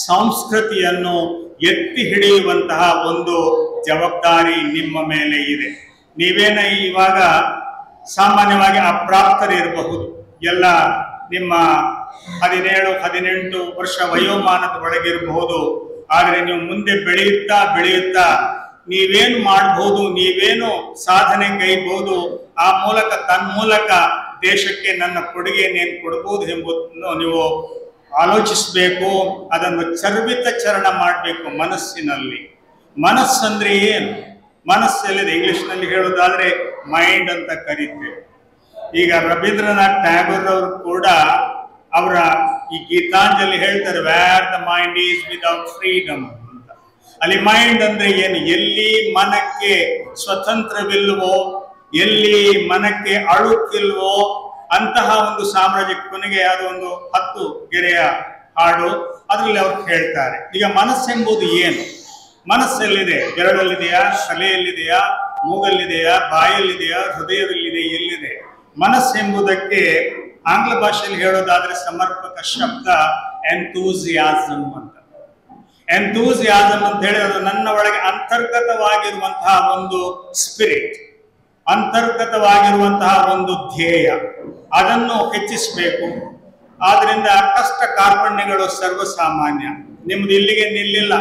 ಸಂಸ್ಕೃತಿಯನ್ನು ಎತ್ತಿ ಹಿಡಿಯುವಂತಹ ಒಂದು ಜವಾಬ್ದಾರಿ ನಿಮ್ಮ ಮೇಲೆ ಇದೆ. ನೀವೇನ ಇವಾಗ ಸಾಮಾನ್ಯವಾಗಿ ಅಪ್ರಾಪ್ತರಿರಬಹುದು, ಎಲ್ಲ ನಿಮ್ಮ 17-18 ವರ್ಷ ವಯೋಮಾನದ ಒಳಗಿರಬಹುದು. ಆದರೆ ನೀವು ಮುಂದೆ ಬೆಳೆಯುತ್ತಾ ಬೆಳೆಯುತ್ತಾ ನೀವೇನು ಮಾಡಬಹುದು, ನೀವೇನು ಸಾಧನೆ ಕೈಬಹುದು, ಆ ಮೂಲಕ ತನ್ಮೂಲಕ ದೇಶಕ್ಕೆ ನನ್ನ ಕೊಡುಗೆಯನ್ನೇನು ಕೊಡಬಹುದು ಎಂಬುದನ್ನು ನೀವು ಆಲೋಚಿಸಬೇಕು. ಅದನ್ನು ಚರ್ಣ ಮಾಡಬೇಕು ಮನಸ್ಸಿನಲ್ಲಿ. ಮನಸ್ಸಂದ್ರೆ ಏನು? ಮನಸ್ಸಲ್ಲಿದೆ. ಇಂಗ್ಲಿಷ್ನಲ್ಲಿ ಹೇಳೋದಾದ್ರೆ ಮೈಂಡ್ ಅಂತ ಕರೀತೇವೆ. ಈಗ ರವೀಂದ್ರನಾಥ್ ಟ್ಯಾಗೋರ್ ಅವರು ಕೂಡ ಅವರ ಈ ಗೀತಾಂಜಲಿ ಹೇಳ್ತಾರೆ, where the mind is without freedom ಅಂತ. ಅಲ್ಲಿ ಮೈಂಡ್ ಅಂದ್ರೆ ಏನು? ಎಲ್ಲಿ ಮನಕ್ಕೆ ಸ್ವತಂತ್ರವಿಲ್ವೋ, ಎಲ್ಲಿ ಮನಕ್ಕೆ ಅಳುಕಿಲ್ವೋ ಅಂತಹ ಒಂದು ಸಾಮ್ರಾಜ್ಯ. ಕೊನೆಗೆ ಯಾವುದೋ ಒಂದು 10 ಗೆರೆಯ ಹಾಡು, ಅದರಲ್ಲಿ ಅವ್ರು ಹೇಳ್ತಾರೆ. ಈಗ ಮನಸ್ಸೆಂಬುದು ಏನು? ಮನಸ್ಸೆಲ್ಲಿದೆ? ಬೆರಳಲ್ಲಿದೆಯಾ, ತಲೆಯಲ್ಲಿದೆಯಾ, ಮೂಗಲ್ಲಿದೆಯಾ, ಬಾಯಲ್ಲಿದೆಯಾ, ಹೃದಯದಲ್ಲಿದೆ, ಎಲ್ಲಿದೆ? ಮನಸ್ಸೆಂಬುದಕ್ಕೆ ಆಂಗ್ಲ ಭಾಷೆಯಲ್ಲಿ ಹೇಳೋದಾದ್ರೆ ಸಮರ್ಪಕ ಶಬ್ದ ಎಂಥೂಸಿಯಾಸಮ್ ಅಂತ. ಎಂಥೂಸಿಯಾಸಮ್ ಅಂತ ಹೇಳಿ ಅದು ನನ್ನ ಒಳಗೆ ಅಂತರ್ಗತವಾಗಿರುವಂತಹ ಒಂದು ಸ್ಪಿರಿಟ್, ಅಂತರ್ಗತವಾಗಿರುವಂತಹ ಒಂದು ಧ್ಯೇಯ, ಅದನ್ನು ಹೆಚ್ಚಿಸಬೇಕು. ಆದ್ರಿಂದ ಕಷ್ಟ ಕಾರ್ಪಣ್ಯಗಳು ಸರ್ವಸಾಮಾನ್ಯ. ನಿಮ್ದು ಇಲ್ಲಿಗೆ ನಿಲ್ಲಿಲ್ಲ.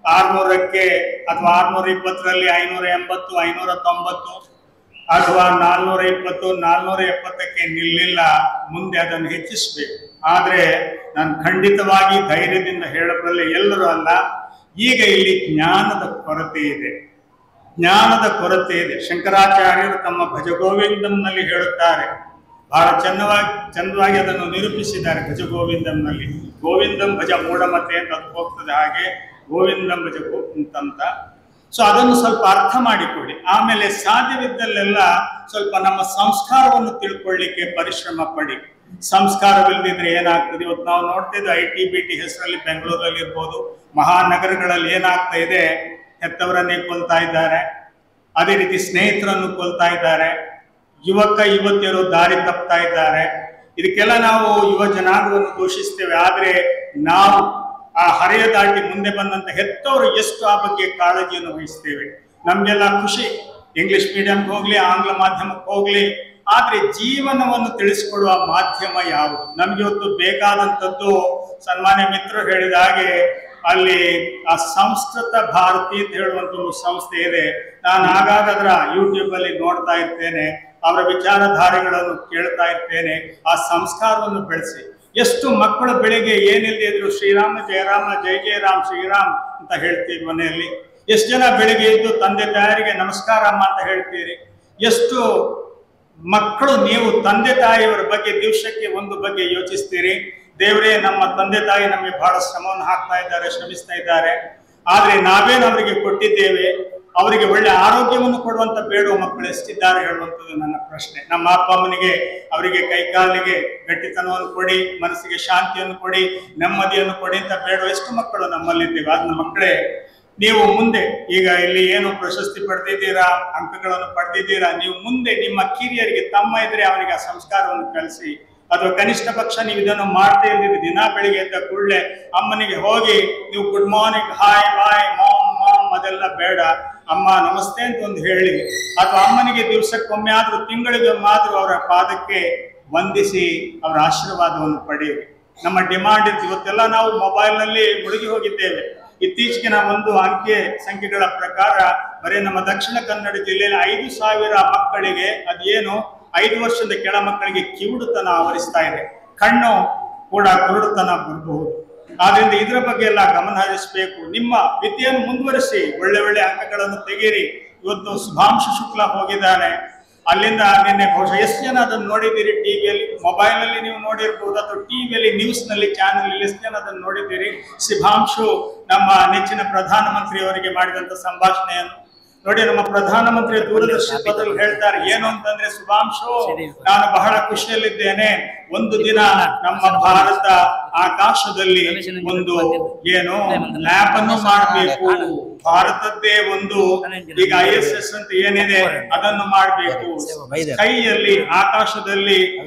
600ಕ್ಕೆ ಅಥವಾ 620ರಲ್ಲಿ 580, 590 ಅಥವಾ 420, 470ಕ್ಕೆ ನಿಲ್ಲಿಲ್ಲ. ಮುಂದೆ ಅದನ್ನು ಹೆಚ್ಚಿಸಬೇಕು. ಆದ್ರೆ ನಾನು ಖಂಡಿತವಾಗಿ ಧೈರ್ಯದಿಂದ ಹೇಳಬಲ್ಲೆ, ಎಲ್ಲರೂ ಅಲ್ಲ. ಈಗ ಇಲ್ಲಿ ಜ್ಞಾನದ ಕೊರತೆ ಇದೆ, ಜ್ಞಾನದ ಕೊರತೆ ಇದೆ. ಶಂಕರಾಚಾರ್ಯರು ತಮ್ಮ ಭಜಗೋವಿಂದಂನಲ್ಲಿ ಹೇಳುತ್ತಾರೆ, ಬಹಳ ಚಂದವಾಗಿ ಅದನ್ನು ನಿರೂಪಿಸಿದ್ದಾರೆ. ಭಜಗೋವಿಂದಂನಲ್ಲಿ ಗೋವಿಂದಂ ಭಜ ಮೂಢಮತೆ ಅಂತ ಅದು ಹೋಗ್ತದೆ, ಹಾಗೆ ಗೋವಿಂದಂ ಭಜ ಅಂತ. ಸೊ ಅದನ್ನು ಸ್ವಲ್ಪ ಅರ್ಥ ಮಾಡಿಕೊಳ್ಳಿ. ಆಮೇಲೆ ಸಾಧ್ಯವಿದ್ದಲ್ಲೆಲ್ಲ ಸ್ವಲ್ಪ ನಮ್ಮ ಸಂಸ್ಕಾರವನ್ನು ತಿಳ್ಕೊಳ್ಳಿಕ್ಕೆ ಪರಿಶ್ರಮ ಪಡಿ. ಸಂಸ್ಕಾರವಿಲ್ಲದಿದ್ರೆ ಏನಾಗ್ತದೆ? ಇವತ್ತು ನಾವು ನೋಡ್ತಿದ್ದೆ IT-BT ಹೆಸರಲ್ಲಿ ಬೆಂಗಳೂರಲ್ಲಿ ಇರ್ಬೋದು, ಮಹಾನಗರಗಳಲ್ಲಿ ಏನಾಗ್ತಾ ಇದೆ, ಹೆತ್ತವರನ್ನೇ ಕೊಲ್ತಾ ಇದ್ದಾರೆ, ಅದೇ ರೀತಿ ಸ್ನೇಹಿತರನ್ನು ಕೊಲ್ತಾ ಇದ್ದಾರೆ, ಯುವತಿಯರು ದಾರಿ ತಪ್ತಾ ಇದ್ದಾರೆ. ಇದಕ್ಕೆಲ್ಲ ನಾವು ಯುವ ಜನಾಂಗವನ್ನು ದೂಷಿಸ್ತೇವೆ. ಆದ್ರೆ ನಾವು ಆ ಹರೆಯ ದಾಟಿ ಮುಂದೆ ಬಂದಂತ ಹೆತ್ತವರು ಎಷ್ಟು ಆ ಬಗ್ಗೆ ಕಾಳಜಿಯನ್ನು ವಹಿಸ್ತೇವೆ. ನಮ್ಗೆಲ್ಲ ಖುಷಿ, ಇಂಗ್ಲಿಷ್ ಮೀಡಿಯಂಗೆ ಹೋಗ್ಲಿ, ಆಂಗ್ಲ ಮಾಧ್ಯಮಕ್ಕೆ ಹೋಗ್ಲಿ, ಆದ್ರೆ ಜೀವನವನ್ನು ತಿಳಿಸಿಕೊಡುವ ಮಾಧ್ಯಮ ಯಾವುದು? ನಮ್ಗೆ ಇವತ್ತು ಬೇಕಾದಂಥದ್ದು, ಸನ್ಮಾನ್ಯ ಮಿತ್ರರು ಹೇಳಿದ ಹಾಗೆ ಅಲ್ಲಿ ಆ ಸಂಸ್ಕೃತ ಭಾರತಿ ಅಂತ ಹೇಳುವಂತ ಒಂದು ಸಂಸ್ಥೆ ಇದೆ. ನಾನು ಆಗಾಗ ಅದರ ಯೂಟ್ಯೂಬ್ ಅಲ್ಲಿ ನೋಡ್ತಾ ಇರ್ತೇನೆ, ಅವರ ವಿಚಾರಧಾರೆಗಳನ್ನು ಕೇಳ್ತಾ ಇರ್ತೇನೆ. ಆ ಸಂಸ್ಕಾರವನ್ನು ಬೆಳೆಸಿ. ಎಷ್ಟು ಮಕ್ಕಳು ಬೆಳಿಗ್ಗೆ ಏನಿಲ್ಲದೆ ಇದ್ರು ಶ್ರೀರಾಮ ಜಯ ರಾಮ ಜಯ ಜಯ ರಾಮ್ ಶ್ರೀರಾಮ್ ಅಂತ ಹೇಳ್ತೀವಿ ಮನೆಯಲ್ಲಿ. ಎಷ್ಟು ಜನ ಬೆಳಿಗ್ಗೆ ಇದ್ದು ತಂದೆ ತಾಯಿಗೆ ನಮಸ್ಕಾರ ಅಮ್ಮ ಅಂತ ಹೇಳ್ತೀರಿ? ಎಷ್ಟು ಮಕ್ಕಳು ನೀವು ತಂದೆ ತಾಯಿಯವರ ಬಗ್ಗೆ ದಿವಸಕ್ಕೆ ಒಂದು ಬಗ್ಗೆ ಯೋಚಿಸ್ತೀರಿ? ದೇವರೇ, ನಮ್ಮ ತಂದೆ ತಾಯಿ ನಮಗೆ ಬಹಳ ಶ್ರಮವನ್ನು ಹಾಕ್ತಾ ಇದ್ದಾರೆ, ಶ್ರಮಿಸ್ತಾ ಇದ್ದಾರೆ, ಆದ್ರೆ ನಾವೇನು ಅವರಿಗೆ ಕೊಟ್ಟಿದ್ದೇವೆ? ಅವರಿಗೆ ಒಳ್ಳೆ ಆರೋಗ್ಯವನ್ನು ಕೊಡುವಂತ ಬೇಡುವ ಮಕ್ಕಳು ಎಷ್ಟಿದ್ದಾರೆ ಹೇಳುವಂಥದ್ದು ನನ್ನ ಪ್ರಶ್ನೆ. ನಮ್ಮ ಅಪ್ಪ ಅಮ್ಮನಿಗೆ ಅವರಿಗೆ ಕೈಕಾಲಿಗೆ ಗಟ್ಟಿತನವನ್ನು ಕೊಡಿ, ಮನಸ್ಸಿಗೆ ಶಾಂತಿಯನ್ನು ಕೊಡಿ, ನೆಮ್ಮದಿಯನ್ನು ಕೊಡಿ ಅಂತ ಬೇಡುವ ಎಷ್ಟು ಮಕ್ಕಳು ನಮ್ಮಲ್ಲಿದ್ದೇವೆ? ಅದನ್ನ ಮಕ್ಕಳೇ, ನೀವು ಮುಂದೆ ಈಗ ಇಲ್ಲಿ ಏನು ಪ್ರಶಸ್ತಿ ಪಡೆದಿದ್ದೀರಾ, ಅಂಕಗಳನ್ನು ಪಡೆದಿದ್ದೀರಾ, ನೀವು ಮುಂದೆ ನಿಮ್ಮ ಕಿರಿಯರಿಗೆ ತಮ್ಮ ಇದ್ರೆ ಅವರಿಗೆ ಆ ಸಂಸ್ಕಾರವನ್ನು ಕಲಿಸಿ. ಅಥವಾ ಕನಿಷ್ಠ ಪಕ್ಷ ನೀವು ಇದನ್ನು ಮಾಡ್ತಾ ಇದ್ದೀರಿ, ದಿನ ಬೆಳಿಗ್ಗೆ ಎದ್ದ ಕೂಡಲೇ ಅಮ್ಮನಿಗೆ ಹೋಗಿ ನೀವು good morning, hi bye, mom mom ಅದೆಲ್ಲ ಬೇಡ, ಅಮ್ಮ ನಮಸ್ತೆ ಅಂತ ಒಂದು ಹೇಳಿ. ಅಥವಾ ಅಮ್ಮನಿಗೆ ದಿವಸಕ್ಕೊಮ್ಮೆ ಆದ್ರೂ, ತಿಂಗಳಿಗೊಮ್ಮಾದ್ರೂ ಅವರ ಪಾದಕ್ಕೆ ವಂದಿಸಿ ಅವರ ಆಶೀರ್ವಾದವನ್ನು ಪಡೆಯಿರಿ. ನಮ್ಮ ಡಿಮಾಂಡ್ ಇತ್ತು. ಇವತ್ತೆಲ್ಲ ನಾವು ಮೊಬೈಲ್ನಲ್ಲಿ ಮುಳುಗಿ ಹೋಗಿದ್ದೇವೆ. ಇತ್ತೀಚೆಗೆ ನಾವು ಒಂದು ಸಂಖ್ಯೆಗಳ ಪ್ರಕಾರ ಬರೀ ನಮ್ಮ ದಕ್ಷಿಣ ಕನ್ನಡ ಜಿಲ್ಲೆಯಲ್ಲಿ 5,000 ಮಕ್ಕಳಿಗೆ, ಅದೇನು 5 ವರ್ಷದ ಕೆಳ ಮಕ್ಕಳಿಗೆ ಕಿವುಡುತನ ಆವರಿಸ್ತಾ ಇದೆ, ಕಣ್ಣು ಕೂಡ ಕುರುಡುತನ ಬರಬಹುದು. ಆದ್ರಿಂದ ಇದರ ಬಗ್ಗೆ ಎಲ್ಲ ಗಮನ ಹರಿಸಬೇಕು. ನಿಮ್ಮ ವಿದ್ಯೆಯನ್ನು ಮುಂದುವರಿಸಿ, ಒಳ್ಳೆ ಒಳ್ಳೆ ಅಂಕಗಳನ್ನು ತೆಗೀರಿ. ಇವತ್ತು ಶುಭಾಂಶು ಶುಕ್ಲ ಹೋಗಿದ್ದಾನೆ, ಅಲ್ಲಿಂದ ನಿನ್ನೆ ಬಹುಶಃ ಎಷ್ಟು ಜನ ಅದನ್ನು ನೋಡಿದ್ದೀರಿ? ಟಿವಿಯಲ್ಲಿ, ಮೊಬೈಲ್ ನಲ್ಲಿ ನೀವು ನೋಡಿರ್ಬಹುದು, ಅಥವಾ ಟಿವಿಯಲ್ಲಿ ನ್ಯೂಸ್ ನಲ್ಲಿ ಚಾನೆಲ್ ಎಷ್ಟು ಜನ ಅದನ್ನು ನೋಡಿದ್ದೀರಿ? ಶುಭಾಂಶು ನಮ್ಮ ನೆಚ್ಚಿನ ಪ್ರಧಾನಮಂತ್ರಿಯವರಿಗೆ ಮಾಡಿದಂತ ಸಂಭಾಷಣೆಯನ್ನು ನೋಡಿ. ನಮ್ಮ ಪ್ರಧಾನಮಂತ್ರಿ ದೂರದರ್ಶನದಲ್ಲಿ ಹೇಳ್ತಾರೆ ಏನು ಅಂತಂದ್ರೆ, ಶುಭಾಂಶು, ನಾನು ಬಹಳ ಖುಷಿಯಲ್ಲಿದ್ದೇನೆ. ಒಂದು ದಿನ ನಮ್ಮ ಭಾರತ ಆಕಾಶದಲ್ಲಿ ಒಂದು ಏನು ಲ್ಯಾಬ್ ಅನ್ನು ಮಾಡಬೇಕು, ಭಾರತದ್ದೇ ಒಂದು ಈಗ ISS ಅಂತ ಏನಿದೆ ಅದನ್ನು ಮಾಡಬೇಕು, ಕೈಯಲ್ಲಿ ಆಕಾಶದಲ್ಲಿ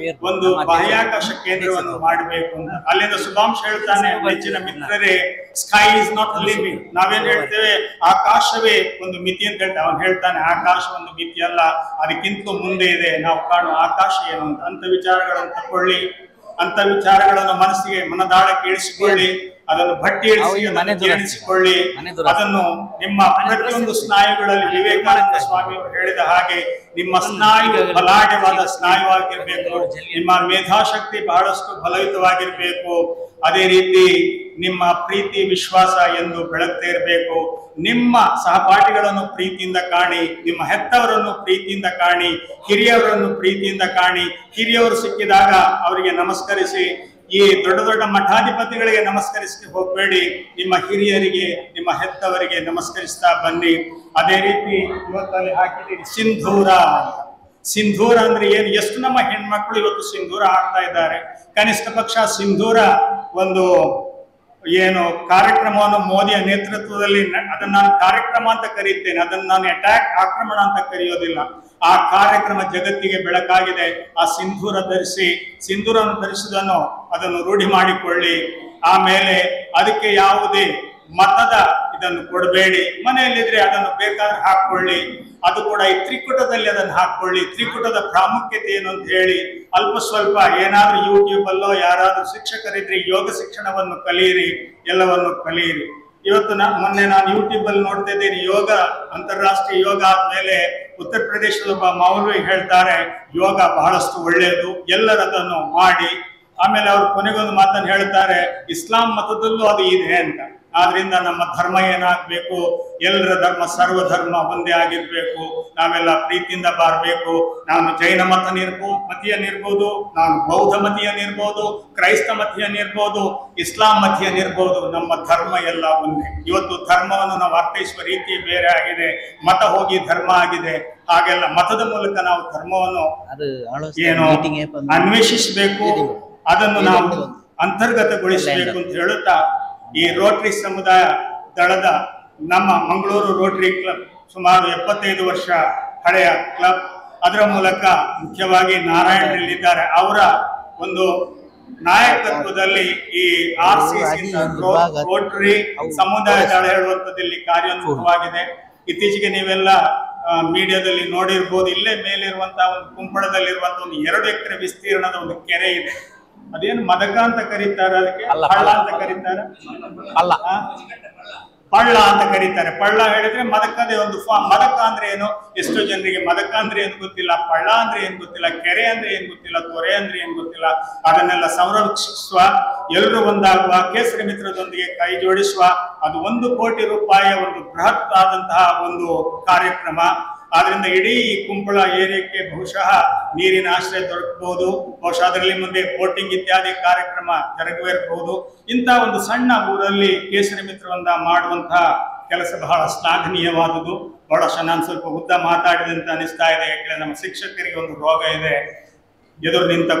ಒಂದು ಬಾಹ್ಯಾಕಾಶ ಕೇಂದ್ರವನ್ನು ಮಾಡಬೇಕು ಅಂತ. ಅಲ್ಲಿಂದ ಶುಭಾಂಶ್ ಹೇಳ್ತಾನೆ, ನೆಚ್ಚಿನ ಮಿತ್ರರೇ, ಸ್ಕೈ ಇಸ್ ನಾಟ್ ಲಿಮಿಟ್. ನಾವೇನ್ ಹೇಳ್ತೇವೆ, ಆಕಾಶವೇ ಒಂದು ಮಿತಿ ಅಂತ ಹೇಳ್ತೇವೆ. ಅವನು ಹೇಳ್ತಾನೆ, ಆಕಾಶ ಒಂದು ಮಿತಿ ಅಲ್ಲ, ಅದಕ್ಕಿಂತ ಮುಂದೆ ಇದೆ, ನಾವು ಕಾಣುವ ಆಕಾಶ ಏನು ಅಂತ. ಅಂತ ವಿಚಾರಗಳನ್ನು ತಕೊಳ್ಳಿ, ಅಂತ ವಿಚಾರಗಳನ್ನು ಮನಸ್ಸಿಗೆ ಮನದಾಳಕ್ಕೆ ಇಳಿಸಿಕೊಳ್ಳಿ, ಅದನ್ನು ಭಟ್ಟಿ ಇಳಿಸಿಕೊಳ್ಳಿ, ಅದನ್ನು ನಿಮ್ಮ ಪ್ರತಿಯೊಂದು ಸ್ನಾಯುಗಳಲ್ಲಿ ವಿವೇಕಾನಂದ ಸ್ವಾಮಿ ಅವರು ಹೇಳಿದ ಹಾಗೆ ನಿಮ್ಮ ಸ್ನಾಯು ಬಲಾಢ್ಯವಾದ ಸ್ನಾಯುವಾಗಿರ್ಬೇಕು, ನಿಮ್ಮ ಮೇಧಾಶಕ್ತಿ ಬಹಳಷ್ಟು ಬಲಯುತವಾಗಿರ್ಬೇಕು. ಅದೇ ರೀತಿ ನಿಮ್ಮ ಪ್ರೀತಿ ವಿಶ್ವಾಸ ಎಂದು ಬೆಳಗ್ತಾ ಇರಬೇಕು. ನಿಮ್ಮ ಸಹಪಾಠಿಗಳನ್ನು ಪ್ರೀತಿಯಿಂದ ಕಾಣಿ, ನಿಮ್ಮ ಹೆತ್ತವರನ್ನು ಪ್ರೀತಿಯಿಂದ ಕಾಣಿ, ಹಿರಿಯವರನ್ನು ಪ್ರೀತಿಯಿಂದ ಕಾಣಿ. ಹಿರಿಯವರು ಸಿಕ್ಕಿದಾಗ ಅವರಿಗೆ ನಮಸ್ಕರಿಸಿ. ಈ ದೊಡ್ಡ ದೊಡ್ಡ ಮಠಾಧಿಪತಿಗಳಿಗೆ ನಮಸ್ಕರಿಸಿ ಹೋಗಬೇಡಿ, ನಿಮ್ಮ ಹಿರಿಯರಿಗೆ, ನಿಮ್ಮ ಹೆತ್ತವರಿಗೆ ನಮಸ್ಕರಿಸ್ತಾ ಬನ್ನಿ. ಅದೇ ರೀತಿ ಇವತ್ತಲ್ಲಿ ಹಾಕಿದ್ದೀರಿ ಸಿಂಧೂರ. ಸಿಂಧೂರ ಅಂದ್ರೆ ಏನು? ಎಷ್ಟು ನಮ್ಮ ಹೆಣ್ಮಕ್ಳು ಇವತ್ತು ಸಿಂಧೂರ ಹಾಕ್ತಾ ಇದ್ದಾರೆ. ಕನಿಷ್ಠ ಪಕ್ಷ ಸಿಂಧೂರ ಒಂದು ಏನು ಕಾರ್ಯಕ್ರಮವನ್ನು ಮೋದಿಯ ನೇತೃತ್ವದಲ್ಲಿ, ಅದನ್ನ ನಾನು ಕಾರ್ಯಕ್ರಮ ಅಂತ ಕರೀತೇನೆ, ಅದನ್ನು ನಾನು ಆಕ್ರಮಣ ಅಂತ ಕರೆಯೋದಿಲ್ಲ. ಆ ಕಾರ್ಯಕ್ರಮ ಜಗತ್ತಿಗೆ ಬೆಳಕಾಗಿದೆ. ಆ ಸಿಂಧೂರ ಧರಿಸಿ, ಸಿಂಧೂರವನ್ನು ಧರಿಸುವುದನ್ನು ಅದನ್ನು ರೂಢಿ ಮಾಡಿಕೊಳ್ಳಿ. ಆಮೇಲೆ ಅದಕ್ಕೆ ಯಾವುದೇ ಮತದ ಇದನ್ನು ಕೊಡಬೇಡಿ. ಮನೆಯಲ್ಲಿದ್ರೆ ಅದನ್ನು ಬೇಕಾದ್ರೆ ಹಾಕೊಳ್ಳಿ, ಅದು ಕೂಡ ಈ ತ್ರಿಕುಟದಲ್ಲಿ ಅದನ್ನು ಹಾಕೊಳ್ಳಿ. ತ್ರಿಕುಟದ ಪ್ರಾಮುಖ್ಯತೆ ಏನು ಅಂತ ಹೇಳಿ ಅಲ್ಪ ಸ್ವಲ್ಪ ಏನಾದ್ರೂ ಯೂಟ್ಯೂಬ್ ಅಲ್ಲೋ ಯಾರಾದ್ರೂ ಶಿಕ್ಷಕರಿದ್ರೆ ಯೋಗ ಶಿಕ್ಷಣವನ್ನು ಕಲಿಯಿರಿ, ಎಲ್ಲವನ್ನು ಕಲಿಯಿರಿ. ಇವತ್ತು ಮೊನ್ನೆ ನಾನು ಯೂಟ್ಯೂಬ್ ಅಲ್ಲಿ ನೋಡ್ತಾ ಇದ್ದೀನಿ, ಯೋಗ ಅಂತಾರಾಷ್ಟ್ರೀಯ ಯೋಗ ಆದ್ಮೇಲೆ ಉತ್ತರ ಪ್ರದೇಶದ ಒಬ್ಬ ಮೌಲ್ವಿ ಹೇಳ್ತಾರೆ, ಯೋಗ ಬಹಳಷ್ಟು ಒಳ್ಳೆಯದು, ಎಲ್ಲರದನ್ನು ಮಾಡಿ. ಆಮೇಲೆ ಅವರು ಕೊನೆಗೊಂದು ಮಾತನ್ನು ಹೇಳ್ತಾರೆ, ಇಸ್ಲಾಂ ಮತದಲ್ಲೂ ಅದು ಇದೆ ಅಂತ. ಆದ್ರಿಂದ ನಮ್ಮ ಧರ್ಮ ಏನಾಗಬೇಕು, ಎಲ್ಲರ ಧರ್ಮ ಸರ್ವಧರ್ಮ ಒಂದೇ ಆಗಿರ್ಬೇಕು, ನಾವೆಲ್ಲ ಪ್ರೀತಿಯಿಂದ ಬಾರಬೇಕು. ನಾನು ಜೈನ ಮತೀಯನಿರ್ಬೋದು, ನಾನು ಬೌದ್ಧ ಮತೀಯನಿರ್ಬೋದು, ಕ್ರೈಸ್ತ ಮತೀಯನಿರ್ಬೋದು, ಇಸ್ಲಾಂ ಮತೀಯನಿರ್ಬೋದು, ನಮ್ಮ ಧರ್ಮ ಎಲ್ಲ ಒಂದೇ. ಇವತ್ತು ಧರ್ಮವನ್ನು ನಾವು ಅರ್ಥೈಸುವ ರೀತಿ ಬೇರೆ ಆಗಿದೆ, ಮತ ಹೋಗಿ ಧರ್ಮ ಆಗಿದೆ. ಹಾಗೆಲ್ಲ ಮತದ ಮೂಲಕ ನಾವು ಧರ್ಮವನ್ನು ಏನು ಅನ್ವೇಷಿಸಬೇಕು, ಅದನ್ನು ನಾವು ಅಂತರ್ಗತಗೊಳಿಸಬೇಕು ಅಂತ ಹೇಳುತ್ತಾ, ಈ ರೋಟರಿ ಸಮುದಾಯ ದಳದ ನಮ್ಮ ಮಂಗಳೂರು ರೋಟರಿ ಕ್ಲಬ್ ಸುಮಾರು 75 ವರ್ಷ ಹಳೆಯ ಕ್ಲಬ್. ಅದರ ಮೂಲಕ ಮುಖ್ಯವಾಗಿ ನಾರಾಯಣರಲ್ಲಿದ್ದಾರೆ, ಅವರ ಒಂದು ನಾಯಕತ್ವದಲ್ಲಿ ಈ RCC ರೋಟರಿ ಸಮುದಾಯ ದಳ ಹೇಳುವಂಥದ್ದಲ್ಲಿ ಕಾರ್ಯೋನ್ಮುಖವಾಗಿದೆ. ಇತ್ತೀಚೆಗೆ ನೀವೆಲ್ಲ ಮೀಡಿಯಾದಲ್ಲಿ ನೋಡಿರ್ಬೋದು, ಇಲ್ಲೇ ಮೇಲಿರುವಂತಹ ಒಂದು ಕುಂಪಳದಲ್ಲಿರುವಂತಹ ಒಂದು 2 ಎಕರೆ ವಿಸ್ತೀರ್ಣದ ಒಂದು ಕೆರೆ ಇದೆ. ಅದೇನು ಮದಕ ಅಂತ ಕರೀತಾರೆ, ಅದಕ್ಕೆ ಪಳ್ಳ ಅಂತ ಕರೀತಾರೆ, ಪಳ್ಳ ಅಂತ ಕರೀತಾರೆ. ಪಳ್ಳ ಹೇಳಿದ್ರೆ ಮದಕದೇ ಒಂದು ಫಾರ್ಮ್. ಮದಕ ಅಂದ್ರೆ ಏನು, ಎಷ್ಟೋ ಜನರಿಗೆ ಮದಕ ಅಂದ್ರೆ ಏನು ಗೊತ್ತಿಲ್ಲ, ಪಳ್ಳ ಅಂದ್ರೆ ಏನ್ ಗೊತ್ತಿಲ್ಲ, ಕೆರೆ ಅಂದ್ರೆ ಏನ್ ಗೊತ್ತಿಲ್ಲ, ತೊರೆ ಅಂದ್ರೆ ಏನ್ ಗೊತ್ತಿಲ್ಲ. ಅದನ್ನೆಲ್ಲ ಸಂರಕ್ಷಿಸುವ, ಎಲ್ಲರೂ ಒಂದಾಗುವ, ಕೇಸರಿ ಮಿತ್ರದೊಂದಿಗೆ ಕೈ ಜೋಡಿಸುವ, ಅದು 1 ಕೋಟಿ ರೂಪಾಯಿಯ ಒಂದು ಬೃಹತ್ ಆದಂತಹ ಒಂದು ಕಾರ್ಯಕ್ರಮ. ಆದ್ರಿಂದ ಇಡೀ ಈ ಕುಂಪಳ ಏರಿಯಾಕ್ಕೆ ಬಹುಶಃ ನೀರಿನ ಆಶ್ರಯ ದೊರಕಬಹುದು, ಬಹುಶಃ ಅದರಲ್ಲಿ ಮುಂದೆ ಬೋಟಿಂಗ್ ಇತ್ಯಾದಿ ಕಾರ್ಯಕ್ರಮ ಜರುಗಬಹುದು. ಇಂಥ ಒಂದು ಸಣ್ಣ ಊರಲ್ಲಿ ಕೇಸರಿ ಮಿತ್ರವೊಂದ ಮಾಡುವಂತಹ ಕೆಲಸ ಬಹಳ ಶ್ಲಾಘನೀಯವಾದುದು. ಬಹಳಷ್ಟು ನಾನು ಸ್ವಲ್ಪ ಉದ್ದ ಮಾತಾಡಿದಂತ ಅನಿಸ್ತಾ ಇದೆ, ಯಾಕಂದ್ರೆ ನಮ್ಮ ಶಿಕ್ಷಕರಿಗೆ ಒಂದು ರೋಗ ಇದೆ, ಎದ್ದು ನಿಂತ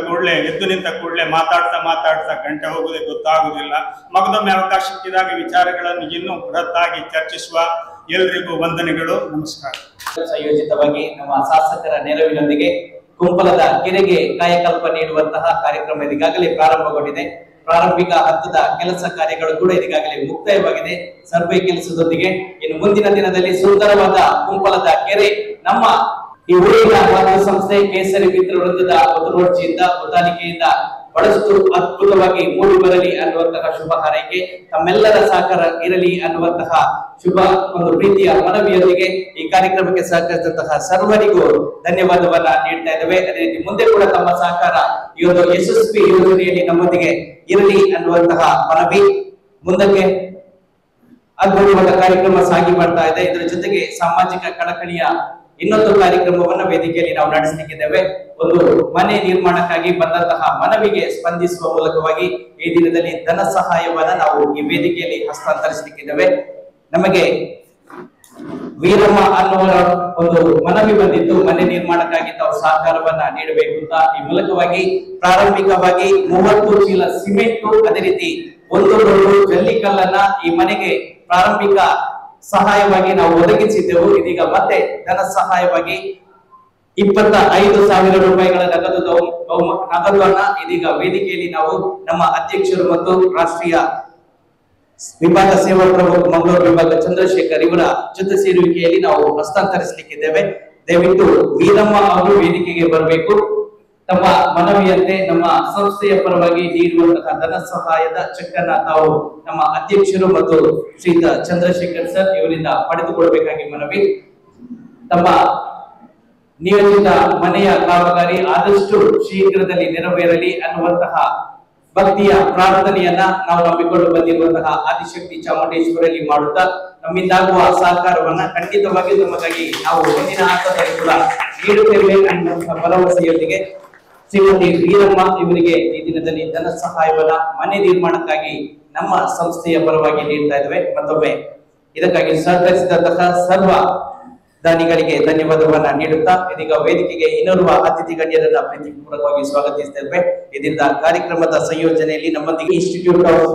ಕೂಡಲೇ ಮಾತಾಡ್ತಾ ಗಂಟೆ ಹೋಗುವುದೇ ಗೊತ್ತಾಗುವುದಿಲ್ಲ. ಮಗದೊಮ್ಮೆ ಅವಕಾಶ ಸಿಕ್ಕಿದಾಗ ವಿಚಾರಗಳನ್ನು ಇನ್ನೂ ಬೃಹತ್ತಾಗಿ ಚರ್ಚಿಸುವ ಎಲ್ಲರಿಗೂ ವಂದನೆಗಳು, ನಮಸ್ಕಾರ.
ಸಂಯೋಜಿತವಾಗಿ ನಮ್ಮ ಶಾಸಕರ ನೆರವಿನೊಂದಿಗೆ ಕುಂಪಲದ ಕೆರೆಗೆ ಕಾಯಕಲ್ಪ ನೀಡುವಂತಹ ಕಾರ್ಯಕ್ರಮ ಇದೀಗಾಗಲೇ ಪ್ರಾರಂಭಗೊಂಡಿದೆ. ಪ್ರಾರಂಭಿಕ ಹಂತದ ಕೆಲಸ ಕಾರ್ಯಗಳು ಕೂಡ ಇದೀಗಾಗಲೇ ಮುಕ್ತಾಯವಾಗಿದೆ. ಸರ್ವೆ ಕೆಲಸದೊಂದಿಗೆ ಇನ್ನು ಮುಂದಿನ ದಿನದಲ್ಲಿ ಸುಂದರವಾದ ಕುಂಪಲದ ಕೆರೆ ನಮ್ಮ ಈ ಊರಿನ ಒಂದು ಸಂಸ್ಥೆ ಕೇಸರಿ ಮಿತ್ರ ವೃಂದದ ಒತ್ತುರೋಡ್ಜಿಯಿಂದ ಹೊತ್ತಾಲಿಕೆಯಿಂದ ಬಹಳಷ್ಟು ಅದ್ಭುತವಾಗಿ ಮೂಡಿ ಬರಲಿ ಅನ್ನುವಂತಹ ಶುಭ ಹಾರೈಕೆ, ತಮ್ಮೆಲ್ಲರ ಸಹಕಾರ ಇರಲಿ ಅನ್ನುವಂತಹ ಶುಭ ಒಂದು ಪ್ರೀತಿಯ ಮನವಿಯೊಂದಿಗೆ ಈ ಕಾರ್ಯಕ್ರಮಕ್ಕೆ ಸಹಕರಿಸಿದಂತಹ ಸರ್ವರಿಗೂ ಧನ್ಯವಾದವನ್ನ ನೀಡ್ತಾ ಇದ್ದೇವೆ. ಅದೇ ರೀತಿ ಮುಂದೆ ಕೂಡ ತಮ್ಮ ಸಹಕಾರ ಈ ಒಂದು ಯಶಸ್ವಿ ಯೋಜನೆಯಲ್ಲಿ ನಮ್ಮೊಂದಿಗೆ ಇರಲಿ ಅನ್ನುವಂತಹ ಮನವಿ. ಮುಂದಕ್ಕೆ ಅದ್ಭುತವಾದ ಕಾರ್ಯಕ್ರಮ ಸಾಗಿ ಮಾಡ್ತಾ ಇದೆ. ಇದರ ಜೊತೆಗೆ ಸಾಮಾಜಿಕ ಕಳಕಳಿಯ ಇನ್ನೊಂದು ಕಾರ್ಯಕ್ರಮವನ್ನು ವೇದಿಕೆಯಲ್ಲಿ ನಾವು ನಡೆಸಲಿಕ್ಕಿದ್ದೇವೆ. ಒಂದು ಮನೆ ನಿರ್ಮಾಣಕ್ಕಾಗಿ ಬಂದಂತಹ ಮನವಿಗೆ ಸ್ಪಂದಿಸುವ ಮೂಲಕವಾಗಿ ಈ ದಿನದಲ್ಲಿ ಧನ ಸಹಾಯವನ್ನ ನಾವು ಈ ವೇದಿಕೆಯಲ್ಲಿ ಹಸ್ತಾಂತರಿಸಲಿಕ್ಕಿದ್ದೇವೆ. ನಮಗೆ ವೀರಮ್ಮ ಅನ್ನುವರ ಒಂದು ಮನವಿ ಬಂದಿದ್ದು, ಮನೆ ನಿರ್ಮಾಣಕ್ಕಾಗಿ ತಾವು ಸಹಕಾರವನ್ನ ನೀಡಬೇಕು ಅಂತ. ಈ ಮೂಲಕವಾಗಿ ಪ್ರಾರಂಭಿಕವಾಗಿ 30 ಚೀಲ ಸಿಮೆಂಟ್, ಅದೇ ರೀತಿ 1 ಡೋಲು ಜಲ್ಲಿಕಲ್ಲನ್ನ ಈ ಮನೆಗೆ ಪ್ರಾರಂಭಿಕ ಸಹಾಯವಾಗಿ ನಾವು ಒದಗಿಸಿದ್ದೆವು. ಇದೀಗ ಮತ್ತೆ ಧನ ಸಹಾಯವಾಗಿ 25,000 ರೂಪಾಯಿಗಳ ನಗದನ್ನ ಇದೀಗ ವೇದಿಕೆಯಲ್ಲಿ ನಾವು ನಮ್ಮ ಅಧ್ಯಕ್ಷರು ಮತ್ತು ರಾಷ್ಟ್ರೀಯ ವಿಭಾಗ ಸೇವಾ ಪ್ರಮುಖ ಮಂಗಳೂರು ವಿಭಾಗ ಚಂದ್ರಶೇಖರ್ ಇವರ ಜೊತೆ ಸೇರುವಿಕೆಯಲ್ಲಿ ನಾವು ಹಸ್ತಾಂತರಿಸಲಿಕ್ಕಿದ್ದೇವೆ. ದಯವಿಟ್ಟು ವೀರಮ್ಮ ಅವರು ವೇದಿಕೆಗೆ ಬರಬೇಕು. ತಮ್ಮ ಮನವಿಯಂತೆ ನಮ್ಮ ಸಂಸ್ಥೆಯ ಪರವಾಗಿ ನೀಡುವಂತಹ ಧನ ಸಹಾಯದ ಚೆಕ್ ಅನ್ನ ತಾವು ನಮ್ಮ ಅಧ್ಯಕ್ಷರು ಮತ್ತು ಶ್ರೀಯುತ ಚಂದ್ರಶೇಖರ್ ಸರ್ ಇವರಿಂದ ಪಡೆದುಕೊಳ್ಳಬೇಕಾಗಿ ಮನವಿ. ತಮ್ಮ ನಿಯೋಜಿತ ಮನೆಯ ಕಾಮಗಾರಿ ಆದಷ್ಟು ಶೀಘ್ರದಲ್ಲಿ ನೆರವೇರಲಿ ಅನ್ನುವಂತಹ ಭಕ್ತಿಯ ಪ್ರಾರ್ಥನೆಯನ್ನ ನಾವು ನಂಬಿಕೊಂಡು ಬಂದಿರುವಂತಹ ಆದಿಶಕ್ತಿ ಚಾಮುಂಡೇಶ್ವರಲ್ಲಿ ಮಾಡುತ್ತಾ ನಮ್ಮಿಂದಾಗುವ ಸಹಕಾರವನ್ನ ಖಂಡಿತವಾಗಿ ನಮಗಾಗಿ ನಾವು ಮುಂದಿನ ಹಂತದಲ್ಲಿ ಕೂಡ ನೀಡುತ್ತೇವೆ ಅನ್ನುವಂತಹ ಭರವಸೆಯೊಂದಿಗೆ ಶ್ರೀಮತಿ ವೀರಮ್ಮ ಇವರಿಗೆ ಈ ದಿನದಲ್ಲಿ ಧನ ಸಹಾಯವನ್ನ ಮನೆ ನಿರ್ಮಾಣಕ್ಕಾಗಿ ನಮ್ಮ ಸಂಸ್ಥೆಯ ಪರವಾಗಿ ನೀಡ್ತಾ ಇದ್ದೇವೆ. ಮತ್ತೊಮ್ಮೆ ಇದಕ್ಕಾಗಿ ಸಹಕರಿಸಿದಂತಹ ಸರ್ವ ದಾನಿಗಳಿಗೆ ಧನ್ಯವಾದವನ್ನ ನೀಡುತ್ತಾ ಇದೀಗ ವೇದಿಕೆಗೆ ಇನ್ನೋರ್ವ ಅತಿಥಿ ಗಣ್ಯರನ್ನ ಪ್ರೀತಿಪೂರ್ವಕವಾಗಿ ಸ್ವಾಗತಿಸುತ್ತೇವೆ. ಇದರಿಂದ ಕಾರ್ಯಕ್ರಮದ ಸಂಯೋಜನೆಯಲ್ಲಿ ನಮ್ಮೊಂದಿಗೆ ಇನ್ಸ್ಟಿಟ್ಯೂಟ್ ಆಫ್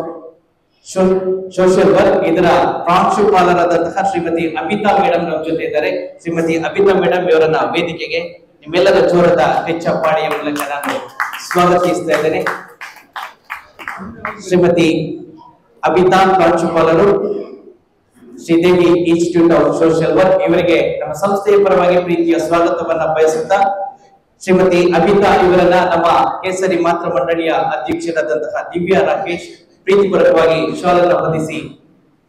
ಸೋಷಿಯಲ್ ವರ್ಕ್ ಇದರ ಪ್ರಾಂಶುಪಾಲರಾದಂತಹ ಶ್ರೀಮತಿ ಅಬಿತಾ ಮೇಡಮ್ ನಮ್ಮ ಜೊತೆ ಇದ್ದಾರೆ. ಶ್ರೀಮತಿ ಅಬಿತಾ ಮೇಡಮ್ ಇವರನ್ನ ವೇದಿಕೆಗೆ ನಿಮ್ಮೆಲ್ಲರ ಜೋರದ ಕೆಚ್ಚಪ್ಪಾಡಿಯ ಮೂಲಕ ನಾನು ಸ್ವಾಗತಿಸ್ತಾ ಇದ್ದೇನೆ. ಶ್ರೀಮತಿ ಅಬಿತಾ ಪ್ರಾಂಶುಪಾಲರು, Sridevi Institute of Social work ಇವರಿಗೆ ನಮ್ಮ ಸಂಸ್ಥೆಯ ಪರವಾಗಿ ಪ್ರೀತಿಯ ಸ್ವಾಗತವನ್ನ ಬಯಸುತ್ತಾ ಶ್ರೀಮತಿ ಅಬಿತಾ ಇವರನ್ನ ನಮ್ಮ ಕೇಸರಿ ಮಾತೃ ಮಂಡಳಿಯ ಅಧ್ಯಕ್ಷರಾದಂತಹ ದಿವ್ಯಾ ರಾಕೇಶ್ ಪ್ರೀತಿಪೂರ್ವಕವಾಗಿ ಶಾಲನ್ನು ಹೊದಿಸಿ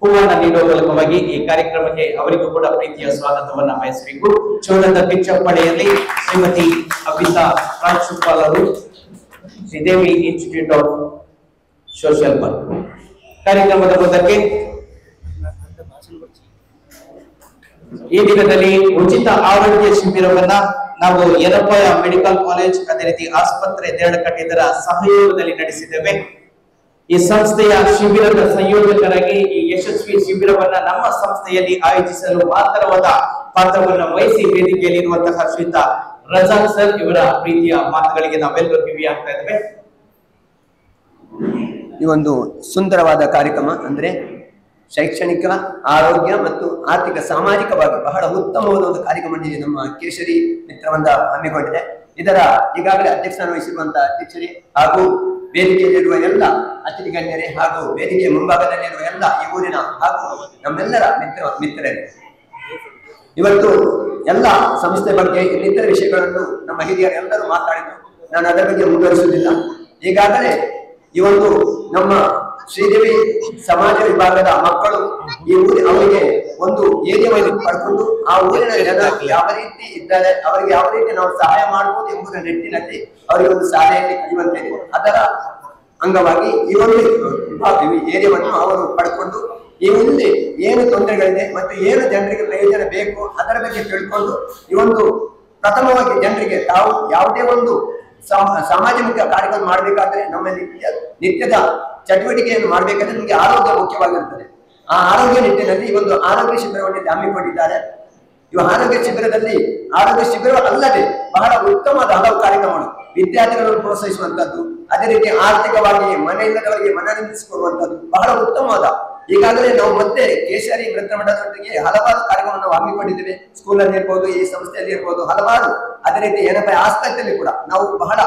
ಹೂವನ್ನ ನೀಡುವ ಮೂಲಕವಾಗಿ ಈ ಕಾರ್ಯಕ್ರಮಕ್ಕೆ ಅವರಿಗೂ ಕೂಡ ಪ್ರೀತಿಯ ಸ್ವಾಗತವನ್ನ ಬಯಸಬೇಕು. ಚೋಳದ ಪಿಚ್ಚಪ್ಪಳೆಯಲ್ಲಿ ಶ್ರೀಮತಿ ಅಬಿತಾ ಪ್ರಾಂಶುಪಾಲರು Sridevi Institute of Social work. ಕಾರ್ಯಕ್ರಮದ ಮುಂದಕ್ಕೆ ಈ ದಿನದಲ್ಲಿ ಉಚಿತ ಆರೋಗ್ಯ ಶಿಬಿರವನ್ನ ನಾವು ಯರಪಯ ಮೆಡಿಕಲ್ ಕಾಲೇಜ್ ಅದೇ ರೀತಿ ಆಸ್ಪತ್ರೆ ದೇರಳಕಟ್ಟೆ ಇದರ ಸಹಯೋಗದಲ್ಲಿ ನಡೆಸಿದ್ದೇವೆ. ಈ ಸಂಸ್ಥೆಯ ಶಿಬಿರದ ಸಂಯೋಜಕರಾಗಿ ಈ ಯಶಸ್ವಿ ಶಿಬಿರವನ್ನ ನಮ್ಮ ಸಂಸ್ಥೆಯಲ್ಲಿ ಆಯೋಜಿಸಲು ಮಹತ್ತರವಾದ ಪಾತ್ರವನ್ನು ವಹಿಸಿ ವೇದಿಕೆಯಲ್ಲಿರುವಂತಹ ಶ್ರೀಯುತ ರಜಾಕ್ ಸರ್ ಇವರ ಪ್ರೀತಿಯ ಮಾತುಗಳಿಗೆ ನಾವೆಲ್ಲರೂ ಕಿವಿಯಾಗ್ತಾ ಇದ್ದೇವೆ.
ಈ ಒಂದು ಸುಂದರವಾದ ಕಾರ್ಯಕ್ರಮ ಅಂದ್ರೆ ಶೈಕ್ಷಣಿಕ, ಆರೋಗ್ಯ ಮತ್ತು ಆರ್ಥಿಕ, ಸಾಮಾಜಿಕವಾಗಿ ಬಹಳ ಉತ್ತಮವಾದ ಒಂದು ಕಾರ್ಯಕ್ರಮ ನಮ್ಮ ಕೇಸರಿ ಮಿತ್ರವೃಂದ ಹಮ್ಮಿಕೊಂಡಿದೆ. ಇದರ ಈಗಾಗಲೇ ಅಧ್ಯಕ್ಷರನ್ನು ವಹಿಸಿರುವಂತಹ ಅಧ್ಯಕ್ಷರೇ ಹಾಗೂ ವೇದಿಕೆಯಲ್ಲಿರುವ ಎಲ್ಲ ಅತಿಥಿ ಗಣ್ಯರೇ ಹಾಗೂ ವೇದಿಕೆಯ ಮುಂಭಾಗದಲ್ಲಿರುವ ಎಲ್ಲ ಈ ಊರಿನ ಹಾಗೂ ನಮ್ಮೆಲ್ಲರ ಮಿತ್ರರೇ, ಇವತ್ತು ಎಲ್ಲ ಸಂಸ್ಥೆ ಬಗ್ಗೆ ಇನ್ನಿತರ ವಿಷಯಗಳನ್ನು ನಮ್ಮ ಹಿರಿಯರು ಎಲ್ಲರೂ ಮಾತಾಡಿದ್ರು. ನಾನು ಅದರ ಬಗ್ಗೆ ಮುಂದುವರಿಸುವುದಿಲ್ಲ. ಈಗಾಗಲೇ ಈ ಒಂದು ನಮ್ಮ ಶ್ರೀದೇವಿ ಸಮಾಜ ವಿಭಾಗದ ಮಕ್ಕಳು ಈ ಅವರಿಗೆ ಒಂದು ಏರಿಯಾವನ್ನು ಪಡ್ಕೊಂಡು ಆ ಊರಿನ ಜನ ಯಾವ ರೀತಿ ಇದ್ದಾರೆ, ಅವರಿಗೆ ಯಾವ ರೀತಿ ನಾವು ಸಹಾಯ ಮಾಡಬಹುದು ಎಂಬುದರ ನಿಟ್ಟಿನಲ್ಲಿ ಅವರಿಗೆ ಒಂದು ಶಾಲೆಯಲ್ಲಿ ಕಲಿಯುವಂತೆ ಇದೆ. ಅದರ ಅಂಗವಾಗಿ ಈ ಒಂದು ಏರಿಯಾವನ್ನು ಅವರು ಪಡ್ಕೊಂಡು ಈ ಮುಂದೆ ಏನು ತೊಂದರೆಗಳಿದೆ ಮತ್ತು ಏನು ಜನರಿಗೆ ಪ್ರಯೋಜನ ಬೇಕು ಅದರ ಬಗ್ಗೆ ತಿಳ್ಕೊಂಡು ಈ ಒಂದು ಪ್ರಥಮವಾಗಿ ಜನರಿಗೆ ತಾವು ಯಾವುದೇ ಒಂದು ಸಾಮಾಜಿಕ ಕಾರ್ಯಕ್ರಮ ಮಾಡಬೇಕಾದ್ರೆ ನಮ್ಮ ನಿತ್ಯದ ಚಟುವಟಿಕೆಯನ್ನು ಮಾಡಬೇಕಾದ್ರೆ ನಮಗೆ ಆರೋಗ್ಯ ಮುಖ್ಯವಾಗಿರುತ್ತದೆ. ಆ ಆರೋಗ್ಯ ನಿಟ್ಟಿನಲ್ಲಿ ಈ ಒಂದು ಆರೋಗ್ಯ ಶಿಬಿರವನ್ನು ಹಮ್ಮಿಕೊಂಡಿದ್ದಾರೆ. ಇವು ಆರೋಗ್ಯ ಶಿಬಿರ ಅಲ್ಲದೆ ಬಹಳ ಉತ್ತಮವಾದ ಹಲವು ಕಾರ್ಯಕ್ರಮಗಳು, ವಿದ್ಯಾರ್ಥಿಗಳನ್ನು ಪ್ರೋತ್ಸಾಹಿಸುವಂತದ್ದು, ಅದೇ ರೀತಿ ಆರ್ಥಿಕವಾಗಿ ಮನೆಯಿಲ್ಲದವರಿಗೆ ಮನರಂಜಿಸಿಕೊಡುವಂತದ್ದು ಬಹಳ ಉತ್ತಮವಾದ. ಈಗಾಗಲೇ ನಾವು ಮತ್ತೆ ಕೇಸರಿ ವೃತ್ತ ಮಠದೊಂದಿಗೆ ಹಲವಾರು ಕಾರ್ಯಕ್ರಮವನ್ನು ನಾವು ಹಮ್ಮಿಕೊಂಡಿದ್ದೇವೆ. ಸ್ಕೂಲಲ್ಲಿ ಇರ್ಬೋದು, ಈ ಸಂಸ್ಥೆಯಲ್ಲಿ ಇರ್ಬೋದು, ಹಲವಾರು. ಅದೇ ರೀತಿ ಏನಪ್ಪ ಆಸ್ಪತ್ರೆಯಲ್ಲಿ ಕೂಡ ನಾವು ಬಹಳ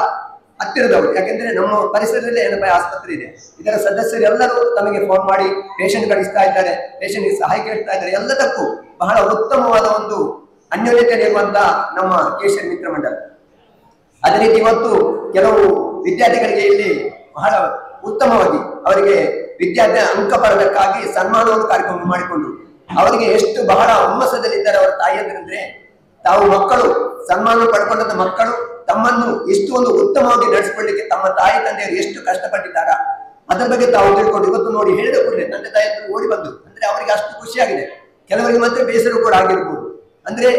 ಹತ್ತಿರದವರು, ಯಾಕೆಂದ್ರೆ ನಮ್ಮ ಪರಿಸರದಲ್ಲೇ ಏನಪ್ಪ ಆಸ್ಪತ್ರೆ ಇದೆ. ಇದರ ಸದಸ್ಯರು ಎಲ್ಲರೂ ತಮಗೆ ಫೋನ್ ಮಾಡಿ ಪೇಷಂಟ್ ಕಳಿಸ್ತಾ ಇದ್ದಾರೆ, ಪೇಷಂಟ್ಗೆ ಸಹಾಯ ಕೇಳ್ತಾ ಇದ್ದಾರೆ. ಎಲ್ಲದಕ್ಕೂ ಬಹಳ ಉತ್ತಮವಾದ ಒಂದು ಅನ್ಯೋನ್ಯತೆಯಲ್ಲಿರುವಂತಹ ನಮ್ಮ ಕೇಸರಿ ಮಿತ್ರ ಮಂಡಲ. ಅದೇ ರೀತಿ ಇವತ್ತು ಕೆಲವು ವಿದ್ಯಾರ್ಥಿಗಳಿಗೆ ಇಲ್ಲಿ ಬಹಳ ಉತ್ತಮವಾಗಿ ಅವರಿಗೆ ವಿದ್ಯಾರ್ಥಿ ಅಂಕ ಬರಬೇಕಾಗಿ ಸನ್ಮಾನವನ್ನು ಕಾರ್ಯಕ್ರಮ ಮಾಡಿಕೊಂಡು ಅವರಿಗೆ ಎಷ್ಟು ಬಹಳ ಹುಮ್ಮಸದಲ್ಲಿದ್ದಾರೆ ಅವರ ತಾಯಿಯಂದ್ರೆ, ತಾವು ಮಕ್ಕಳು ಸನ್ಮಾನ ಪಡ್ಕೊಂಡ ಮಕ್ಕಳು ತಮ್ಮನ್ನು ಎಷ್ಟು ಒಂದು ಉತ್ತಮವಾಗಿ ನಡೆಸಿಕೊಳ್ಳಿಕ್ಕೆ ತಮ್ಮ ತಾಯಿ ತಂದೆಯರು ಎಷ್ಟು ಕಷ್ಟಪಟ್ಟಿದ್ದಾರ ಅದರ ಬಗ್ಗೆ ತಾವು ತಿಳ್ಕೊಂಡು ಇವತ್ತು ನೋಡಿ ಹೇಳಿದ ಕೂಡಲೇ ತಂದೆ ತಾಯಿ ಓಡಿ ಬಂದು ಅಂದ್ರೆ ಅವರಿಗೆ ಅಷ್ಟು ಖುಷಿಯಾಗಿದೆ. ಕೆಲವರಿಗೆ ಮತ್ತೆ ಬೇಸರ ಕೂಡ ಆಗಿರ್ಬೋದು. ಅಂದ್ರೆ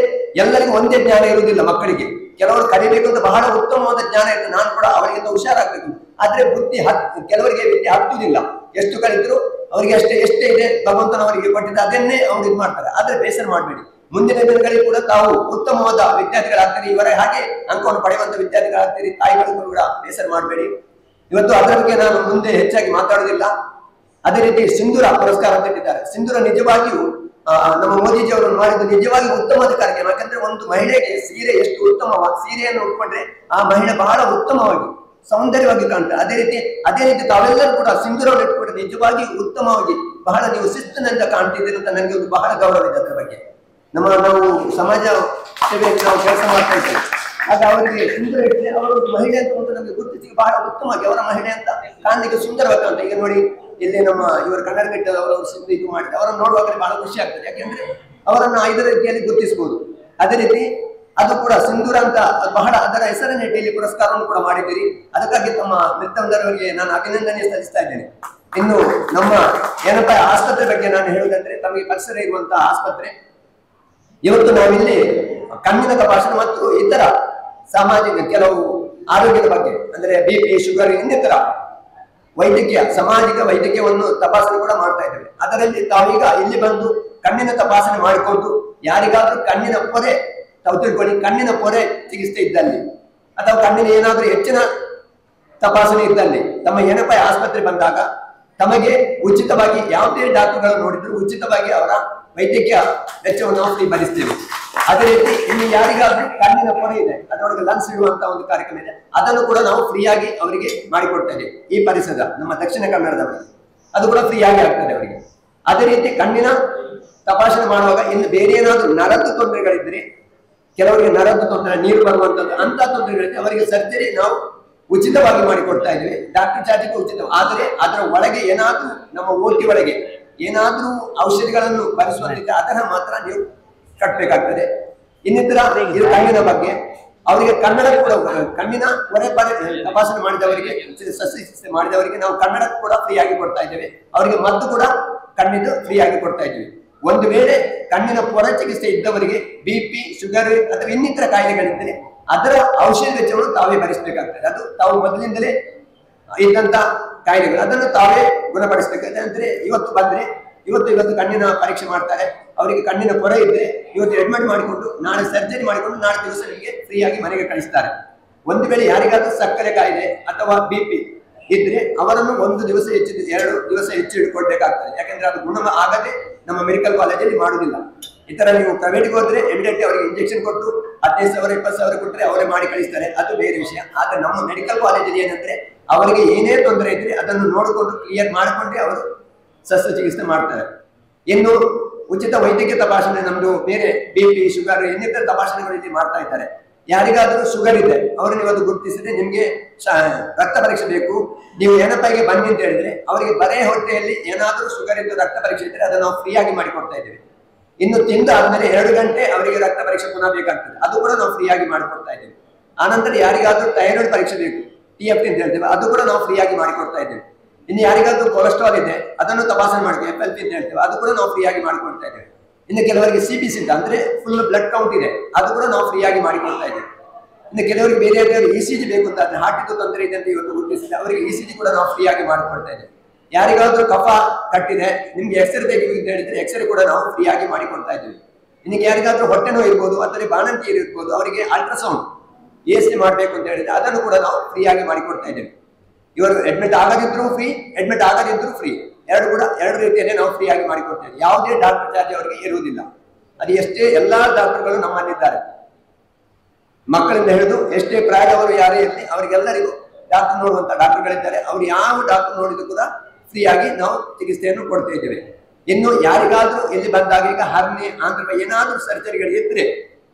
ಎಲ್ಲರಿಗೂ ಒಂದೇ ಜ್ಞಾನ ಇರುವುದಿಲ್ಲ ಮಕ್ಕಳಿಗೆ. ಕೆಲವರು ಕಲಿಬೇಕು ಅಂತ ಬಹಳ ಉತ್ತಮವಾದ ಜ್ಞಾನ ಇರ್ತದೆ, ನಾನು ಕೂಡ ಅವರಿಗಿಂತ ಹುಷಾರಾಗಬೇಕು. ಆದ್ರೆ ಬುದ್ಧಿ ಕೆಲವರಿಗೆ ವಿದ್ಯೆ ಹತ್ತುವುದಿಲ್ಲ. ಎಷ್ಟು ಕಲಿತರು ಅವರಿಗೆ ಎಷ್ಟೇ ಇದೆ ಭಗವಂತನವರಿಗೆ ಕೊಟ್ಟಿದ್ದ ಅದನ್ನೇ ಅವ್ರು ಇದು ಮಾಡ್ತಾರೆ. ಆದ್ರೆ ಬೇಸರ ಮಾಡಬೇಡಿ. ಮುಂದಿನ ದಿನಗಳಿಗೆ ಕೂಡ ತಾವು ಉತ್ತಮವಾದ ವಿದ್ಯಾರ್ಥಿಗಳಾಗ್ತೀರಿ. ಇವರ ಹಾಗೆ ಅಂಕವನ್ನು ಪಡೆಯುವಂತ ವಿದ್ಯಾರ್ಥಿಗಳಾಗ್ತೀರಿ. ತಾಯಿಗಳಿಗೂ ಕೂಡ ಬೇಸರ ಮಾಡಬೇಡಿ. ಇವತ್ತು ಅದರ ಬಗ್ಗೆ ನಾನು ಮುಂದೆ ಹೆಚ್ಚಾಗಿ ಮಾತಾಡುವುದಿಲ್ಲ. ಅದೇ ರೀತಿ ಸಿಂಧೂರ ಪುರಸ್ಕಾರ ಕೊಟ್ಟಿದ್ದಾರೆ. ಸಿಂಧೂರ ನಿಜವಾಗಿಯೂ ನಮ್ಮ ಮೋದಿಜಿ ಅವರು ಮಾಡಿದ್ದು ನಿಜವಾಗಿ ಉತ್ತಮವಾದ ಕಾರ್ಯಕ್ರಮ. ಯಾಕಂದ್ರೆ ಒಂದು ಮಹಿಳೆಗೆ ಸೀರೆ ಎಷ್ಟು ಉತ್ತಮವಾಗಿ ಸೀರೆಯನ್ನು ಉಟ್ಕೊಂಡ್ರೆ ಆ ಮಹಿಳೆ ಬಹಳ ಉತ್ತಮವಾಗಿ ಸೌಂದರ್ಯವಾಗಿ ಕಾಣ್ತಾರೆ. ಅದೇ ರೀತಿ ತಾವೆಲ್ಲರೂ ಕೂಡ ಸಿಂಧೂರವನ್ನು ಇಟ್ಕೊಂಡ್ರೆ ನಿಜವಾಗಿ ಉತ್ತಮವಾಗಿ ಬಹಳ ನೀವು ಶಿಸ್ತಿನಿಂದ ಕಾಣ್ತಿದ್ದೀರಿ ಅಂತ ನನಗೆ ಒಂದು ಬಹಳ ಗೌರವ ಇದೆ. ಅದರ ಬಗ್ಗೆ ನಾವು ಸಮಾಜ ಸೇವೆಗೆ ನಾವು ಕೆಲಸ ಮಾಡ್ತಾ ಇದ್ದೇವೆ. ಆಗ ಅವರಿಗೆ ಸಿಂಧೂರ ಇಟ್ಟರೆ ಅವರು ಮಹಿಳೆ ಅಂತ ಒಂದು ನಮಗೆ ಗುರುತಿಸಿ ಬಹಳ ಉತ್ತಮವಾಗಿ ಅವರ ಮಹಿಳೆ ಅಂತ ಕಾಣಲಿಕ್ಕೆ ಸುಂದರವಾಗಿ ಕಾಣ್ತಾರೆ. ಈಗ ನೋಡಿ ಇಲ್ಲಿ ನಮ್ಮ ಇವರು ಕನ್ನಡ ಅವರು ಸಿಂಧು ಇದು ಮಾಡಿದ್ರೆ ಅವರನ್ನು ನೋಡುವಾಗ ಬಹಳ ಖುಷಿ ಆಗ್ತದೆ. ಯಾಕೆಂದ್ರೆ ಅವರನ್ನು ಐದರ ರೀತಿಯಲ್ಲಿ ಗುರುತಿಸಬಹುದು. ಅದೇ ರೀತಿ ಅದು ಕೂಡ ಸಿಂಧೂರ ಅಂತ ಬಹಳ ಅದರ ಹೆಸರಿನ ನಿಟ್ಟಿನಲ್ಲಿ ಪುರಸ್ಕಾರವನ್ನು ಕೂಡ ಮಾಡಿದ್ದೀರಿ. ಅದಕ್ಕಾಗಿ ತಮ್ಮ ಮಿತ್ರವರಿಗೆ ನಾನು ಅಭಿನಂದನೆ ಸಲ್ಲಿಸ್ತಾ ಇದ್ದೇನೆ. ಇನ್ನು ನಮ್ಮ ಏನಪ್ಪ ಆಸ್ಪತ್ರೆ ಬಗ್ಗೆ ನಾನು ಹೇಳುವುದಂದ್ರೆ, ತಮಗೆ ಪರಿಸರ ಇರುವಂತಹ ಆಸ್ಪತ್ರೆ. ಇವತ್ತು ನಾವಿಲ್ಲಿ ಕಣ್ಣಿನ ತಪಾಸಣೆ ಮತ್ತು ಇತರ ಸಾಮಾಜಿಕ ಕೆಲವು ಆರೋಗ್ಯದ ಬಗ್ಗೆ ಅಂದ್ರೆ BP, ಶುಗರ್, ಇನ್ನಿತರ ವೈದ್ಯಕೀಯ ಸಾಮಾಜಿಕ ವೈದ್ಯಕೀಯವನ್ನು ತಪಾಸಣೆ ಕೂಡ ಮಾಡ್ತಾ ಇದ್ದೇವೆ. ಅದರಲ್ಲಿ ತಾವೀಗ ಇಲ್ಲಿ ಬಂದು ಕಣ್ಣಿನ ತಪಾಸಣೆ ಮಾಡಿಕೊಂಡು ಯಾರಿಗಾದ್ರೂ ಕಣ್ಣಿನ ಪೊರೆ ತಾವು ತಿಳ್ಕೊಳ್ಳಿ, ಕಣ್ಣಿನ ಪೊರೆ ಚಿಕಿತ್ಸೆ ಇದ್ದಲ್ಲಿ ಅಥವಾ ಕಣ್ಣಿನ ಏನಾದ್ರೂ ಹೆಚ್ಚಿನ ತಪಾಸಣೆ ಇದ್ದಲ್ಲಿ ತಮ್ಮ ಏನಪ್ಪ ಆಸ್ಪತ್ರೆ ಬಂದಾಗ ತಮಗೆ ಉಚಿತವಾಗಿ ಯಾವುದೇ ಡಾಕ್ಟರ್ಗಳು ನೋಡಿದ್ರು ಉಚಿತವಾಗಿ ಅವರ ವೈದ್ಯಕೀಯ ವೆಚ್ಚವನ್ನು ನಾವು ಫ್ರೀ ಭರಿಸ್ತೇವೆ. ಅದೇ ರೀತಿ ಇನ್ನು ಯಾರಿಗಾದ್ರೂ ಕಣ್ಣಿನ ಪೊರೆ ಇದೆ, ಅದರೊಳಗೆ ಲಂಗ್ಸ್ ಇಡುವಂತ ಒಂದು ಕಾರ್ಯಕ್ರಮ ಇದೆ, ಅದನ್ನು ಕೂಡ ನಾವು ಫ್ರೀಯಾಗಿ ಅವರಿಗೆ ಮಾಡಿಕೊಡ್ತಾ ಇದ್ದೇವೆ. ಈ ಪರಿಸರ ನಮ್ಮ ದಕ್ಷಿಣ ಕನ್ನಡದವರಿಗೆ ಅದು ಕೂಡ ಫ್ರೀಯಾಗಿ ಆಗ್ತದೆ ಅವರಿಗೆ. ಅದೇ ರೀತಿ ಕಣ್ಣಿನ ತಪಾಸಣೆ ಮಾಡುವಾಗ ಇನ್ನು ಬೇರೆ ಏನಾದ್ರೂ ನರದ್ದು ತೊಂದರೆಗಳಿದ್ರೆ, ಕೆಲವರಿಗೆ ನರದ್ದು ತೊಂದರೆ, ನೀರು ಬರುವಂತದ್ದು ಅಂತ ತೊಂದರೆಗಳಿದ್ರೆ ಅವರಿಗೆ ಸರ್ಜರಿ ನಾವು ಉಚಿತವಾಗಿ ಮಾಡಿಕೊಡ್ತಾ ಇದ್ದೇವೆ. ಡಾಕ್ಟರ್ ಚಾರ್ಜಿಗೆ ಉಚಿತ. ಆದರೆ ಅದರ ಒಳಗೆ ಏನಾದ್ರೂ ನಮ್ಮ ಓಟಿ ಒಳಗೆ ಏನಾದ್ರೂ ಔಷಧಿಗಳನ್ನು ಭರಿಸುವಂತಿದ್ರೆ ಅದನ್ನ ಮಾತ್ರ ನೀವು ಕಟ್ಟಬೇಕಾಗ್ತದೆ. ಇನ್ನಿತರ ಇದು ಕಣ್ಣಿನ ಬಗ್ಗೆ. ಅವರಿಗೆ ಕನ್ನಡ ಕೂಡ ಕಣ್ಣಿನ ಹೊರೆ ತಪಾಸಣೆ ಮಾಡಿದವರಿಗೆ ಶಸ್ತ್ರಚಿಕಿತ್ಸೆ ಮಾಡಿದವರಿಗೆ ನಾವು ಕನ್ನಡ ಕೂಡ ಫ್ರೀ ಆಗಿ ಕೊಡ್ತಾ ಇದ್ದೇವೆ. ಅವರಿಗೆ ಮದ್ದು ಕೂಡ ಕಣ್ಣಿದ್ದು ಫ್ರೀ ಆಗಿ ಕೊಡ್ತಾ ಇದ್ದೇವೆ. ಒಂದು ವೇಳೆ ಕಣ್ಣಿನ ಪೊರೆ ಚಿಕಿತ್ಸೆ ಇದ್ದವರಿಗೆ BP, ಶುಗರ್ ಅಥವಾ ಇನ್ನಿತರ ಕಾಯಿಲೆಗಳಿದ್ದರೆ ಅದರ ಔಷಧಿ ವೆಚ್ಚವನ್ನು ತಾವೇ ಭರಿಸಬೇಕಾಗ್ತದೆ. ಅದು ತಾವು ಮೊದಲಿಂದಲೇ ಇದ್ದಂತ ಕಾಯಿಲೆಗಳು ಅದನ್ನು ತಾವೇ ಗುಣಪಡಿಸಬೇಕಾಗ್ತದೆ. ಅಂದ್ರೆ ಇವತ್ತು ಬಂದ್ರೆ ಇವತ್ತು ಕಣ್ಣಿನ ಪರೀಕ್ಷೆ ಮಾಡ್ತಾರೆ, ಅವರಿಗೆ ಕಣ್ಣಿನ ಪೊರೆ ಇದ್ರೆ ಇವತ್ತು ಅಡ್ಮಿಟ್ ಮಾಡಿಕೊಂಡು ನಾಳೆ ಸರ್ಜರಿ ಮಾಡಿಕೊಂಡು ನಾಳೆ ದಿವಸ ನಿಮಗೆ ಫ್ರೀ ಆಗಿ ಮನೆಗೆ ಕಳಿಸ್ತಾರೆ. ಒಂದು ವೇಳೆ ಯಾರಿಗಾದ್ರೂ ಸಕ್ಕರೆ ಕಾಯಿಲೆ ಅಥವಾ BP ಇದ್ರೆ ಅವರನ್ನು 1 ದಿವಸ ಹೆಚ್ಚು 2 ದಿವಸ ಹೆಚ್ಚು ಇಟ್ಕೊಳ್ಬೇಕಾಗ್ತದೆ. ಯಾಕಂದ್ರೆ ಅದು ಗುಣ ಆಗದೆ ನಮ್ಮ ಮೆಡಿಕಲ್ ಕಾಲೇಜಲ್ಲಿ ಮಾಡುದಿಲ್ಲ. ಈ ತರ ನೀವು ಪ್ರೈವೇಟ್ಗೆ ಹೋದ್ರೆ ಎಮಿಡಿಯೇಟ್ ಅವರಿಗೆ ಇಂಜೆಕ್ಷನ್ ಕೊಟ್ಟು 15,000 20,000 ಕೊಟ್ಟರೆ ಅವರೇ ಮಾಡಿ ಕಳಿಸ್ತಾರೆ, ಅದು ಬೇರೆ ವಿಷಯ. ಆದ್ರೆ ನಮ್ಮ ಮೆಡಿಕಲ್ ಕಾಲೇಜಲ್ಲಿ ಏನಂದ್ರೆ ಅವರಿಗೆ ಏನೇ ತೊಂದರೆ ಇದ್ರೆ ಅದನ್ನು ನೋಡಿಕೊಂಡು ಕ್ಲಿಯರ್ ಮಾಡಿಕೊಂಡ್ರೆ ಅವರು ಶಸ್ತ್ರಚಿಕಿತ್ಸೆ ಮಾಡ್ತಾರೆ. ಇನ್ನು ಉಚಿತ ವೈದ್ಯಕೀಯ ತಪಾಸಣೆ ನಮ್ದು ಬೇರೆ BP, ಶುಗರ್ ಇನ್ನಿತರ ತಪಾಸಣೆಗಳಲ್ಲಿ ಮಾಡ್ತಾ ಇದ್ದಾರೆ. ಯಾರಿಗಾದ್ರೂ ಶುಗರ್ ಇದೆ ಅವರನ್ನು ಇವತ್ತು ಗುರುತಿಸಿದ್ರೆ ನಿಮ್ಗೆ ರಕ್ತ ಪರೀಕ್ಷೆ ಬೇಕು, ನೀವು ಎನಪೈಗೆ ಬನ್ನಿ ಅಂತ ಹೇಳಿದ್ರೆ ಅವರಿಗೆ ಬರೇ ಹೊಟ್ಟೆಯಲ್ಲಿ ಏನಾದ್ರೂ ಶುಗರ್ ಇದ್ದು ರಕ್ತ ಪರೀಕ್ಷೆ ಇದ್ರೆ ಅದನ್ನು ನಾವು ಫ್ರೀ ಆಗಿ ಮಾಡಿಕೊಡ್ತಾ ಇದ್ದೇವೆ. ಇನ್ನು ತಿಂದಾದ್ಮೇಲೆ 2 ಗಂಟೆ ಅವರಿಗೆ ರಕ್ತ ಪರೀಕ್ಷೆ ಪುನಃ ಬೇಕಾಗ್ತದೆ, ಅದು ಕೂಡ ನಾವು ಫ್ರೀ ಆಗಿ ಮಾಡಿಕೊಡ್ತಾ ಇದ್ದೇವೆ. ಆನಂತರ ಯಾರಿಗಾದ್ರೂ ಥೈರಾಯ್ಡ್ ಪರೀಕ್ಷೆ ಬೇಕು, TFT ಅಂತ ಹೇಳ್ತೇವೆ, ಅದು ಕೂಡ ನಾವು ಫ್ರೀ ಆಗಿ ಮಾಡಿಕೊಡ್ತಾ ಇದ್ದೇವೆ. ಇನ್ನು ಯಾರಿಗಾದ್ರೂ ಕೊಲೆಸ್ಟ್ರಾಲ್ ಇದೆ ಅದನ್ನು ತಪಾಸಣೆ ಮಾಡ್ತೀವಿ, FLP ಅಂತ ಹೇಳ್ತೇವೆ, ಅದು ಕೂಡ ನಾವು ಫ್ರೀ ಆಗಿ ಮಾಡಿಕೊಡ್ತಾ ಇದ್ದೇವೆ. ಇನ್ನು ಕೆಲವರಿಗೆ CBC ಅಂತ ಅಂದ್ರೆ ಫುಲ್ ಬ್ಲಡ್ ಕೌಂಟ್ ಇದೆ, ಅದು ಕೂಡ ನಾವು ಫ್ರೀ ಆಗಿ ಮಾಡಿಕೊಡ್ತಾ ಇದ್ದೇವೆ. ಇನ್ನು ಕೆಲವರಿಗೆ ಬೇರೆ ECG ಬೇಕು ಅಂತ ಅಂದ್ರೆ ಹಾರ್ಟ್ ತೊಂದರೆ ಇದೆ ಅಂತ ಇವತ್ತು ಗುರುತಿಸಿದ್ರೆ ಅವರಿಗೆ ECG ಕೂಡ ನಾವು ಫ್ರೀ ಆಗಿ ಮಾಡಿಕೊಡ್ತಾ ಇದ್ದೇವೆ. ಯಾರಿಗಾದ್ರೂ ಕಫ ಕಟ್ಟಿದೆ ನಿಮ್ಗೆ ಎಕ್ಸ್ರೇ ಬೇಕು ಅಂತ ಹೇಳಿದ್ರೆ ಎಕ್ಸ್ರೇ ಕೂಡ ನಾವು ಫ್ರೀ ಆಗಿ ಮಾಡಿಕೊಡ್ತಾ ಇದ್ದೇವೆ. ಇನ್ನು ಯಾರಿಗಾದ್ರೂ ಹೊಟ್ಟೆ ನೋವು ಇರ್ಬೋದು ಅಥವಾ ಬಾಣಂತಿ ಇರ್ಬೋದು ಅವರಿಗೆ ಅಲ್ಟ್ರಾಸೌಂಡ್ AC ಮಾಡಬೇಕು ಅಂತ ಹೇಳಿದ್ರೆ ಅದನ್ನು ಕೂಡ ನಾವು ಫ್ರೀ ಆಗಿ ಮಾಡಿಕೊಡ್ತಾ ಇದ್ದೇವೆ. ಇವರು ಅಡ್ಮಿಟ್ ಆಗದಿದ್ರು ಫ್ರೀ, ಅಡ್ಮಿಟ್ ಆಗದಿದ್ರು ಫ್ರೀ, ಎರಡು ರೀತಿಯಲ್ಲಿ ನಾವು ಫ್ರೀ ಆಗಿ ಮಾಡಿಕೊಡ್ತೇವೆ. ಯಾವುದೇ ಡಾಕ್ಟರ್ ಚಾರ್ಜ್ ಅವರಿಗೆ ಇರುವುದಿಲ್ಲ. ಅದು ಎಷ್ಟೇ ಎಲ್ಲಾ ಡಾಕ್ಟರ್ಗಳು ನಮ್ಮಲ್ಲಿದ್ದಾರೆ, ಮಕ್ಕಳಿಂದ ಹಿಡಿದು ಎಷ್ಟೇ ಪ್ರಾಯದವರು ಯಾರೇ ಇರಲಿ ಅವರಿಗೆಲ್ಲರಿಗೂ ಡಾಕ್ಟರ್ ನೋಡುವಂತ ಡಾಕ್ಟರ್ಗಳಿದ್ದಾರೆ. ಅವ್ರು ಯಾವ ಡಾಕ್ಟರ್ ನೋಡಿದ್ರು ಕೂಡ ಫ್ರೀ ಆಗಿ ನಾವು ಚಿಕಿತ್ಸೆಯನ್ನು ಕೊಡ್ತಾ ಇದ್ದೇವೆ. ಇನ್ನು ಯಾರಿಗಾದ್ರೂ ಇಲ್ಲಿ ಬಂದಾಗ ಈಗ ಹರ್ನಿ ಆಂಧ್ರ ಏನಾದ್ರೂ ಸರ್ಜರಿಗಳು ಇದ್ರೆ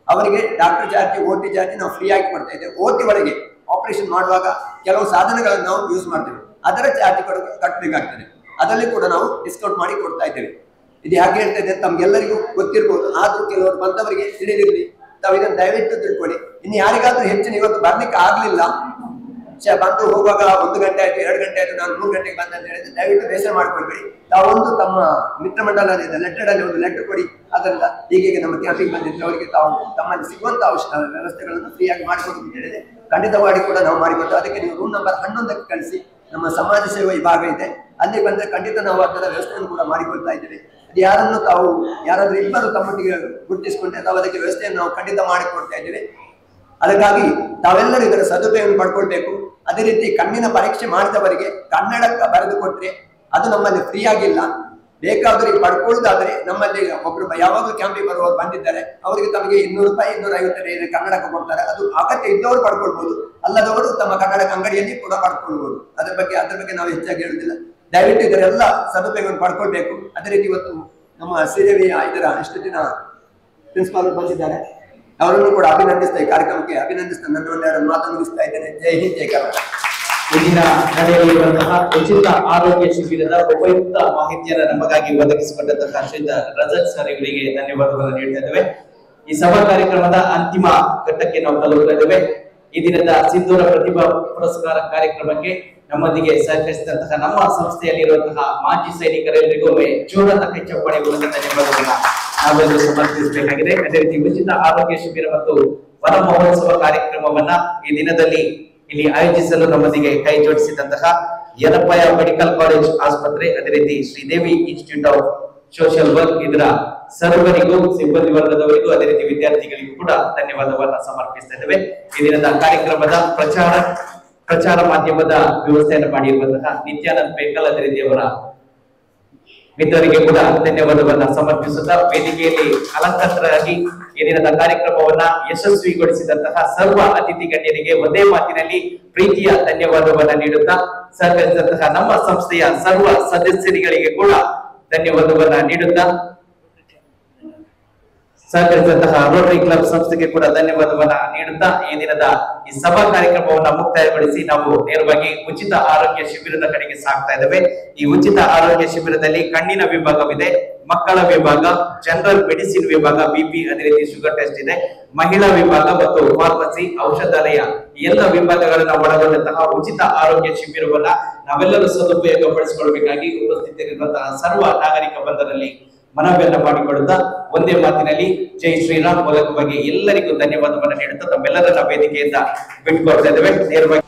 ಅವರಿಗೆ ಡಾಕ್ಟರ್ ಚಾರ್ಜ್ OT ಚಾರ್ಜ್ ನಾವು ಫ್ರೀ ಆಗಿ ಕೊಡ್ತಾ ಇದ್ದೇವೆ. OT ಒಳಗೆ ಆಪರೇಷನ್ ಮಾಡುವಾಗ ಕೆಲವು ಸಾಧನಗಳನ್ನು ನಾವು ಯೂಸ್ ಮಾಡ್ತೇವೆ, ಅದರ ಚಾರ್ಜ್ ಕಟ್ಟಬೇಕಾಗ್ತದೆ, ಅದರಲ್ಲಿ ಕೂಡ ನಾವು ಡಿಸ್ಕೌಂಟ್ ಮಾಡಿ ಕೊಡ್ತಾ ಇದ್ದೇವೆ. ಇದು ಯಾಕೆ ಹೇಳ್ತಾ ಇದ್ದೇವೆ ತಮ್ಗೆಲ್ಲರಿಗೂ ಗೊತ್ತಿರ್ಬೋದು, ಆದ್ರೂ ಕೆಲವರು ಬಂದವರಿಗೆ ತಿಳಿದಿರಲಿ, ತಾವು ಇದನ್ನು ದಯವಿಟ್ಟು ತಿಳ್ಕೊಳ್ಳಿ. ಇನ್ನು ಯಾರಿಗಾದ್ರೂ ಹೆಚ್ಚಿನ ಇವತ್ತು ಬರ್ಲಿಕ್ಕೆ ಆಗ್ಲಿಲ್ಲ, ಬಂದು ಹೋಗುವಾಗ 1 ಗಂಟೆ ಆಯ್ತು 2 ಗಂಟೆ ಆಯ್ತು ನಾನು 3 ಗಂಟೆಗೆ ಬಂದ ಅಂತ ಹೇಳಿದ್ರೆ ದಯವಿಟ್ಟು ಬೇಸರ ಮಾಡ್ಕೊಳ್ಬೇಡಿ. ತಾವೊಂದು ತಮ್ಮ ಮಿತ್ರ ಮಂಡಲದ ಲೆಟರ್ ಅಲ್ಲಿ ಒಂದು ಲೆಟರ್ ಕೊಡಿ, ಅದರಿಂದ ಹೀಗೆ ನಮ್ಮ ಕ್ಯಾಂಪಿಗೆ ಬಂದಿದ್ರೆ ಅವರಿಗೆ ತಾವು ತಮ್ಮಲ್ಲಿ ಸಿಗುವಂತ ವ್ಯವಸ್ಥೆಗಳನ್ನು ಫ್ರೀ ಆಗಿ ಮಾಡಿಕೊಡು ಅಂತ ಹೇಳಿದ್ರೆ ಖಂಡಿತವಾಗಿ ಕೂಡ ನಾವು ಮಾಡಿಕೊಟ್ಟು ಅದಕ್ಕೆ ನೀವು ರೂಮ್ ನಂಬರ್ 11ಕ್ಕೆ ಕಳಿಸಿ, ನಮ್ಮ ಸಮಾಜ ಸೇವಾ ವಿಭಾಗ ಇದೆ, ಅಲ್ಲಿ ಬಂದ್ರೆ ಖಂಡಿತ ನಾವು ಅದರ ವ್ಯವಸ್ಥೆಯನ್ನು ಕೂಡ ಮಾಡಿಕೊಳ್ತಾ ಇದ್ದೇವೆ. ಅದು ಯಾರನ್ನು ತಾವು ಯಾರಾದ್ರೂ ಇಬ್ಬರು ತಮ್ಮೊಟ್ಟಿಗೆ ಗುರುತಿಸಿಕೊಂಡ್ರೆ ತಾವು ಅದಕ್ಕೆ ವ್ಯವಸ್ಥೆಯನ್ನು ನಾವು ಖಂಡಿತ ಮಾಡಿಕೊಡ್ತಾ ಇದ್ದೇವೆ. ಅದಕ್ಕಾಗಿ ತಾವೆಲ್ಲರೂ ಇದರ ಸದುಪಯೋಗ ಪಡ್ಕೊಳ್ಬೇಕು. ಅದೇ ರೀತಿ ಕಣ್ಣಿನ ಪರೀಕ್ಷೆ ಮಾಡಿದವರಿಗೆ ಕನ್ನಡಕ ಬರೆದು ಕೊಟ್ರೆ ಅದು ನಮ್ಮಲ್ಲಿ ಫ್ರೀ ಆಗಿಲ್ಲ, ಬೇಕಾದವರಿಗೆ ಪಡ್ಕೊಳ್ಳುವುದಾದ್ರೆ ನಮ್ಮಲ್ಲಿ ಒಬ್ರು ಯಾವಾಗಲೂ ಕ್ಯಾಂಪಿಗೆ ಬರುವವರು ಬಂದಿದ್ದಾರೆ, ಅವರಿಗೆ ತಮಗೆ 200 ರೂಪಾಯಿ 250 ಕನ್ನಡಕ ಕೊಡ್ತಾರೆ. ಅದು ಅಗತ್ಯ ಇದ್ದವರು ಪಡ್ಕೊಳ್ಬಹುದು, ಅಲ್ಲದವರು ತಮ್ಮ ಕನ್ನಡಕ ಅಂಗಡಿಯಲ್ಲಿ ಕೂಡ ಪಡ್ಕೊಳ್ಬಹುದು. ಅದ್ರ ಬಗ್ಗೆ ನಾವು ಹೆಚ್ಚಾಗಿ ಹೇಳುದಿಲ್ಲ. ದಯವಿಟ್ಟು ಇದರೆಲ್ಲ ಸದುಪಯೋಗ ಪಡ್ಕೊಳ್ಬೇಕು. ಅದೇ ರೀತಿ ಇವತ್ತು ನಮ್ಮ ಶ್ರೀದೇವಿ ಇದರ ಇನ್ಸ್ಟಿಟ್ಯೂಟಿನ ಪ್ರಿನ್ಸಿಪಾಲ್ ಬಂದಿದ್ದಾರೆ, ಅವರನ್ನು ಕೂಡ ಅಭಿನಂದಿಸ್ತಾ ಈ ಕಾರ್ಯಕ್ರಮಕ್ಕೆ ಅಭಿನಂದಿಸ್ತಾ ನನ್ನ ಒಂದೆರಡು ಮಾತು ಮುಗಿಸ್ತಾ ಇದ್ದೇನೆ. ಜೈ ಹಿಂದ್, ಜೈ ಕರ್ನಾಟಕ.
ಇಂದಿನ ನಡೆಯಲಿರುವಂತಹ ಉಚಿತ ಆರೋಗ್ಯ ಶಿಬಿರದ ಉಪಯುಕ್ತ ಮಾಹಿತಿಯನ್ನು ನಮಗಾಗಿ ಒದಗಿಸಿಕೊಂಡಂತಹ ಶ್ರೀಯುತ ರಜತ್ ಸರ್ ಇವರಿಗೆ ಧನ್ಯವಾದಗಳನ್ನು ನೀಡ್ತಾ ಇದ್ದೇವೆ. ಈ ಸಭಾ ಕಾರ್ಯಕ್ರಮದ ಅಂತಿಮ ಘಟ್ಟಕ್ಕೆ ನಾವು ತಲುಪ್ತಾ ಇದ್ದೇವೆ. ಈ ದಿನದ ಸಿಂಧೂರ ಪ್ರತಿಭಾ ಪುರಸ್ಕಾರ ಕಾರ್ಯಕ್ರಮಕ್ಕೆ ನಮ್ಮೊಂದಿಗೆ ಸಹಕರಿಸಿದಂತಹ ನಮ್ಮ ಸಂಸ್ಥೆಯಲ್ಲಿರುವಂತಹ ಮಾಜಿ ಸೈನಿಕರೆಲ್ಲರಿಗೂ ಜೋರಾದ ಕೈ ಚಪ್ಪಾಳೆ ಮೂಲಕ ಧನ್ಯವಾದಗಳನ್ನು ನಾವೆಲ್ಲರೂ ಸಮರ್ಪಿಸಬೇಕಾಗಿದೆ. ಅದೇ ರೀತಿ ಉಚಿತ ಆರೋಗ್ಯ ಶಿಬಿರ ಮತ್ತು ವನ ಮಹೋತ್ಸವ ಕಾರ್ಯಕ್ರಮವನ್ನ ಈ ದಿನದಲ್ಲಿ ಇಲ್ಲಿ ಆಯೋಜಿಸಲು ನಮ್ಮೊಂದಿಗೆ ಕೈ ಜೋಡಿಸಿದಂತಹ ಯಲಪಯ ಮೆಡಿಕಲ್ ಕಾಲೇಜ್ ಆಸ್ಪತ್ರೆ, ಅದೇ ರೀತಿ Sridevi Institute of Social Work ಇದರ ಸರ್ವರಿಗೂ, ಸಿಬ್ಬಂದಿ ವರ್ಗದವರಿಗೂ, ಅದೇ ರೀತಿ ವಿದ್ಯಾರ್ಥಿಗಳಿಗೂ ಕೂಡ ಧನ್ಯವಾದವನ್ನ ಸಮರ್ಪಿಸ್ತಾ ಇದ್ದೇವೆ. ಈ ದಿನದ ಕಾರ್ಯಕ್ರಮದ ಪ್ರಚಾರ ಮಾಧ್ಯಮದ ವ್ಯವಸ್ಥೆಯನ್ನು ಮಾಡಿರುವಂತಹ ನಿತ್ಯಾನಂದ್ ಬೇಕಲ್ ಅದೇ ರೀತಿ ಅವರ ಮಿತ್ರರಿಗೆ ಕೂಡ ಧನ್ಯವಾದವನ್ನ ಸಮರ್ಪಿಸುತ್ತಾ ವೇದಿಕೆಯಲ್ಲಿ ಅಲಂಕೃತರಾಗಿ ಈ ದಿನದ ಕಾರ್ಯಕ್ರಮವನ್ನ ಯಶಸ್ವಿಗೊಳಿಸಿದಂತಹ ಸರ್ವ ಅತಿಥಿ ಗಣ್ಯರಿಗೆ ಒಂದೇ ಮಾತಿನಲ್ಲಿ ಪ್ರೀತಿಯ ಧನ್ಯವಾದವನ್ನ ನೀಡುತ್ತಾ ಸಹಕರಿಸಿದಂತಹ ನಮ್ಮ ಸಂಸ್ಥೆಯ ಸರ್ವ ಸದಸ್ಯರಿಗೆ ಕೂಡ ಧನ್ಯವಾದವನ್ನ ನೀಡುತ್ತಾ ಸಹಕರಿಸಿದಂತಹ ರೋಟರಿ ಕ್ಲಬ್ ಸಂಸ್ಥೆಗೆ ಕೂಡ ಧನ್ಯವಾದವನ್ನ ನೀಡುತ್ತಾ ಈ ದಿನದ ಈ ಸಭಾ ಕಾರ್ಯಕ್ರಮವನ್ನ ಮುಕ್ತಾಯಗೊಳಿಸಿ ನಾವು ನೇರವಾಗಿ ಉಚಿತ ಆರೋಗ್ಯ ಶಿಬಿರದ ಕಡೆಗೆ ಸಾಗ್ತಾ ಇದ್ದೇವೆ. ಈ ಉಚಿತ ಆರೋಗ್ಯ ಶಿಬಿರದಲ್ಲಿ ಕಣ್ಣಿನ ವಿಭಾಗವಿದೆ, ಮಕ್ಕಳ ವಿಭಾಗ, ಜನರಲ್ ಮೆಡಿಸಿನ್ ವಿಭಾಗ, BP ಅದೇ ರೀತಿ ಶುಗರ್ ಟೆಸ್ಟ್ ಇದೆ, ಮಹಿಳಾ ವಿಭಾಗ ಮತ್ತು ಫಾರ್ಮಸಿ, ಔಷಧಾಲಯ ಎಲ್ಲ ವಿಭಾಗಗಳನ್ನ ಒಳಗೊಂಡಂತಹ ಉಚಿತ ಆರೋಗ್ಯ ಶಿಬಿರವನ್ನ ನಾವೆಲ್ಲರೂ ಸದುಪಯೋಗ ಪಡಿಸಿಕೊಳ್ಳಬೇಕಾಗಿ ಉಪಸ್ಥಿತರಿರುವಂತಹ ಸರ್ವ ನಾಗರಿಕ ಬಂಧರಲ್ಲಿ ಮನವಿಯನ್ನ ಮಾಡಿಕೊಳ್ಳುತ್ತಾ ಒಂದೇ ಮಾತಿನಲ್ಲಿ ಜೈ ಶ್ರೀರಾಮ್ ಮೂಲಕ ಬಗ್ಗೆ ಎಲ್ಲರಿಗೂ ಧನ್ಯವಾದವನ್ನು ನೀಡುತ್ತಾ ತಮ್ಮೆಲ್ಲರನ್ನ ವೇದಿಕೆಯಿಂದ ಬಿಟ್ಟುಕೊಡ್ತಾ ಇದ್ದೇವೆ. ನೇರವಾಗಿ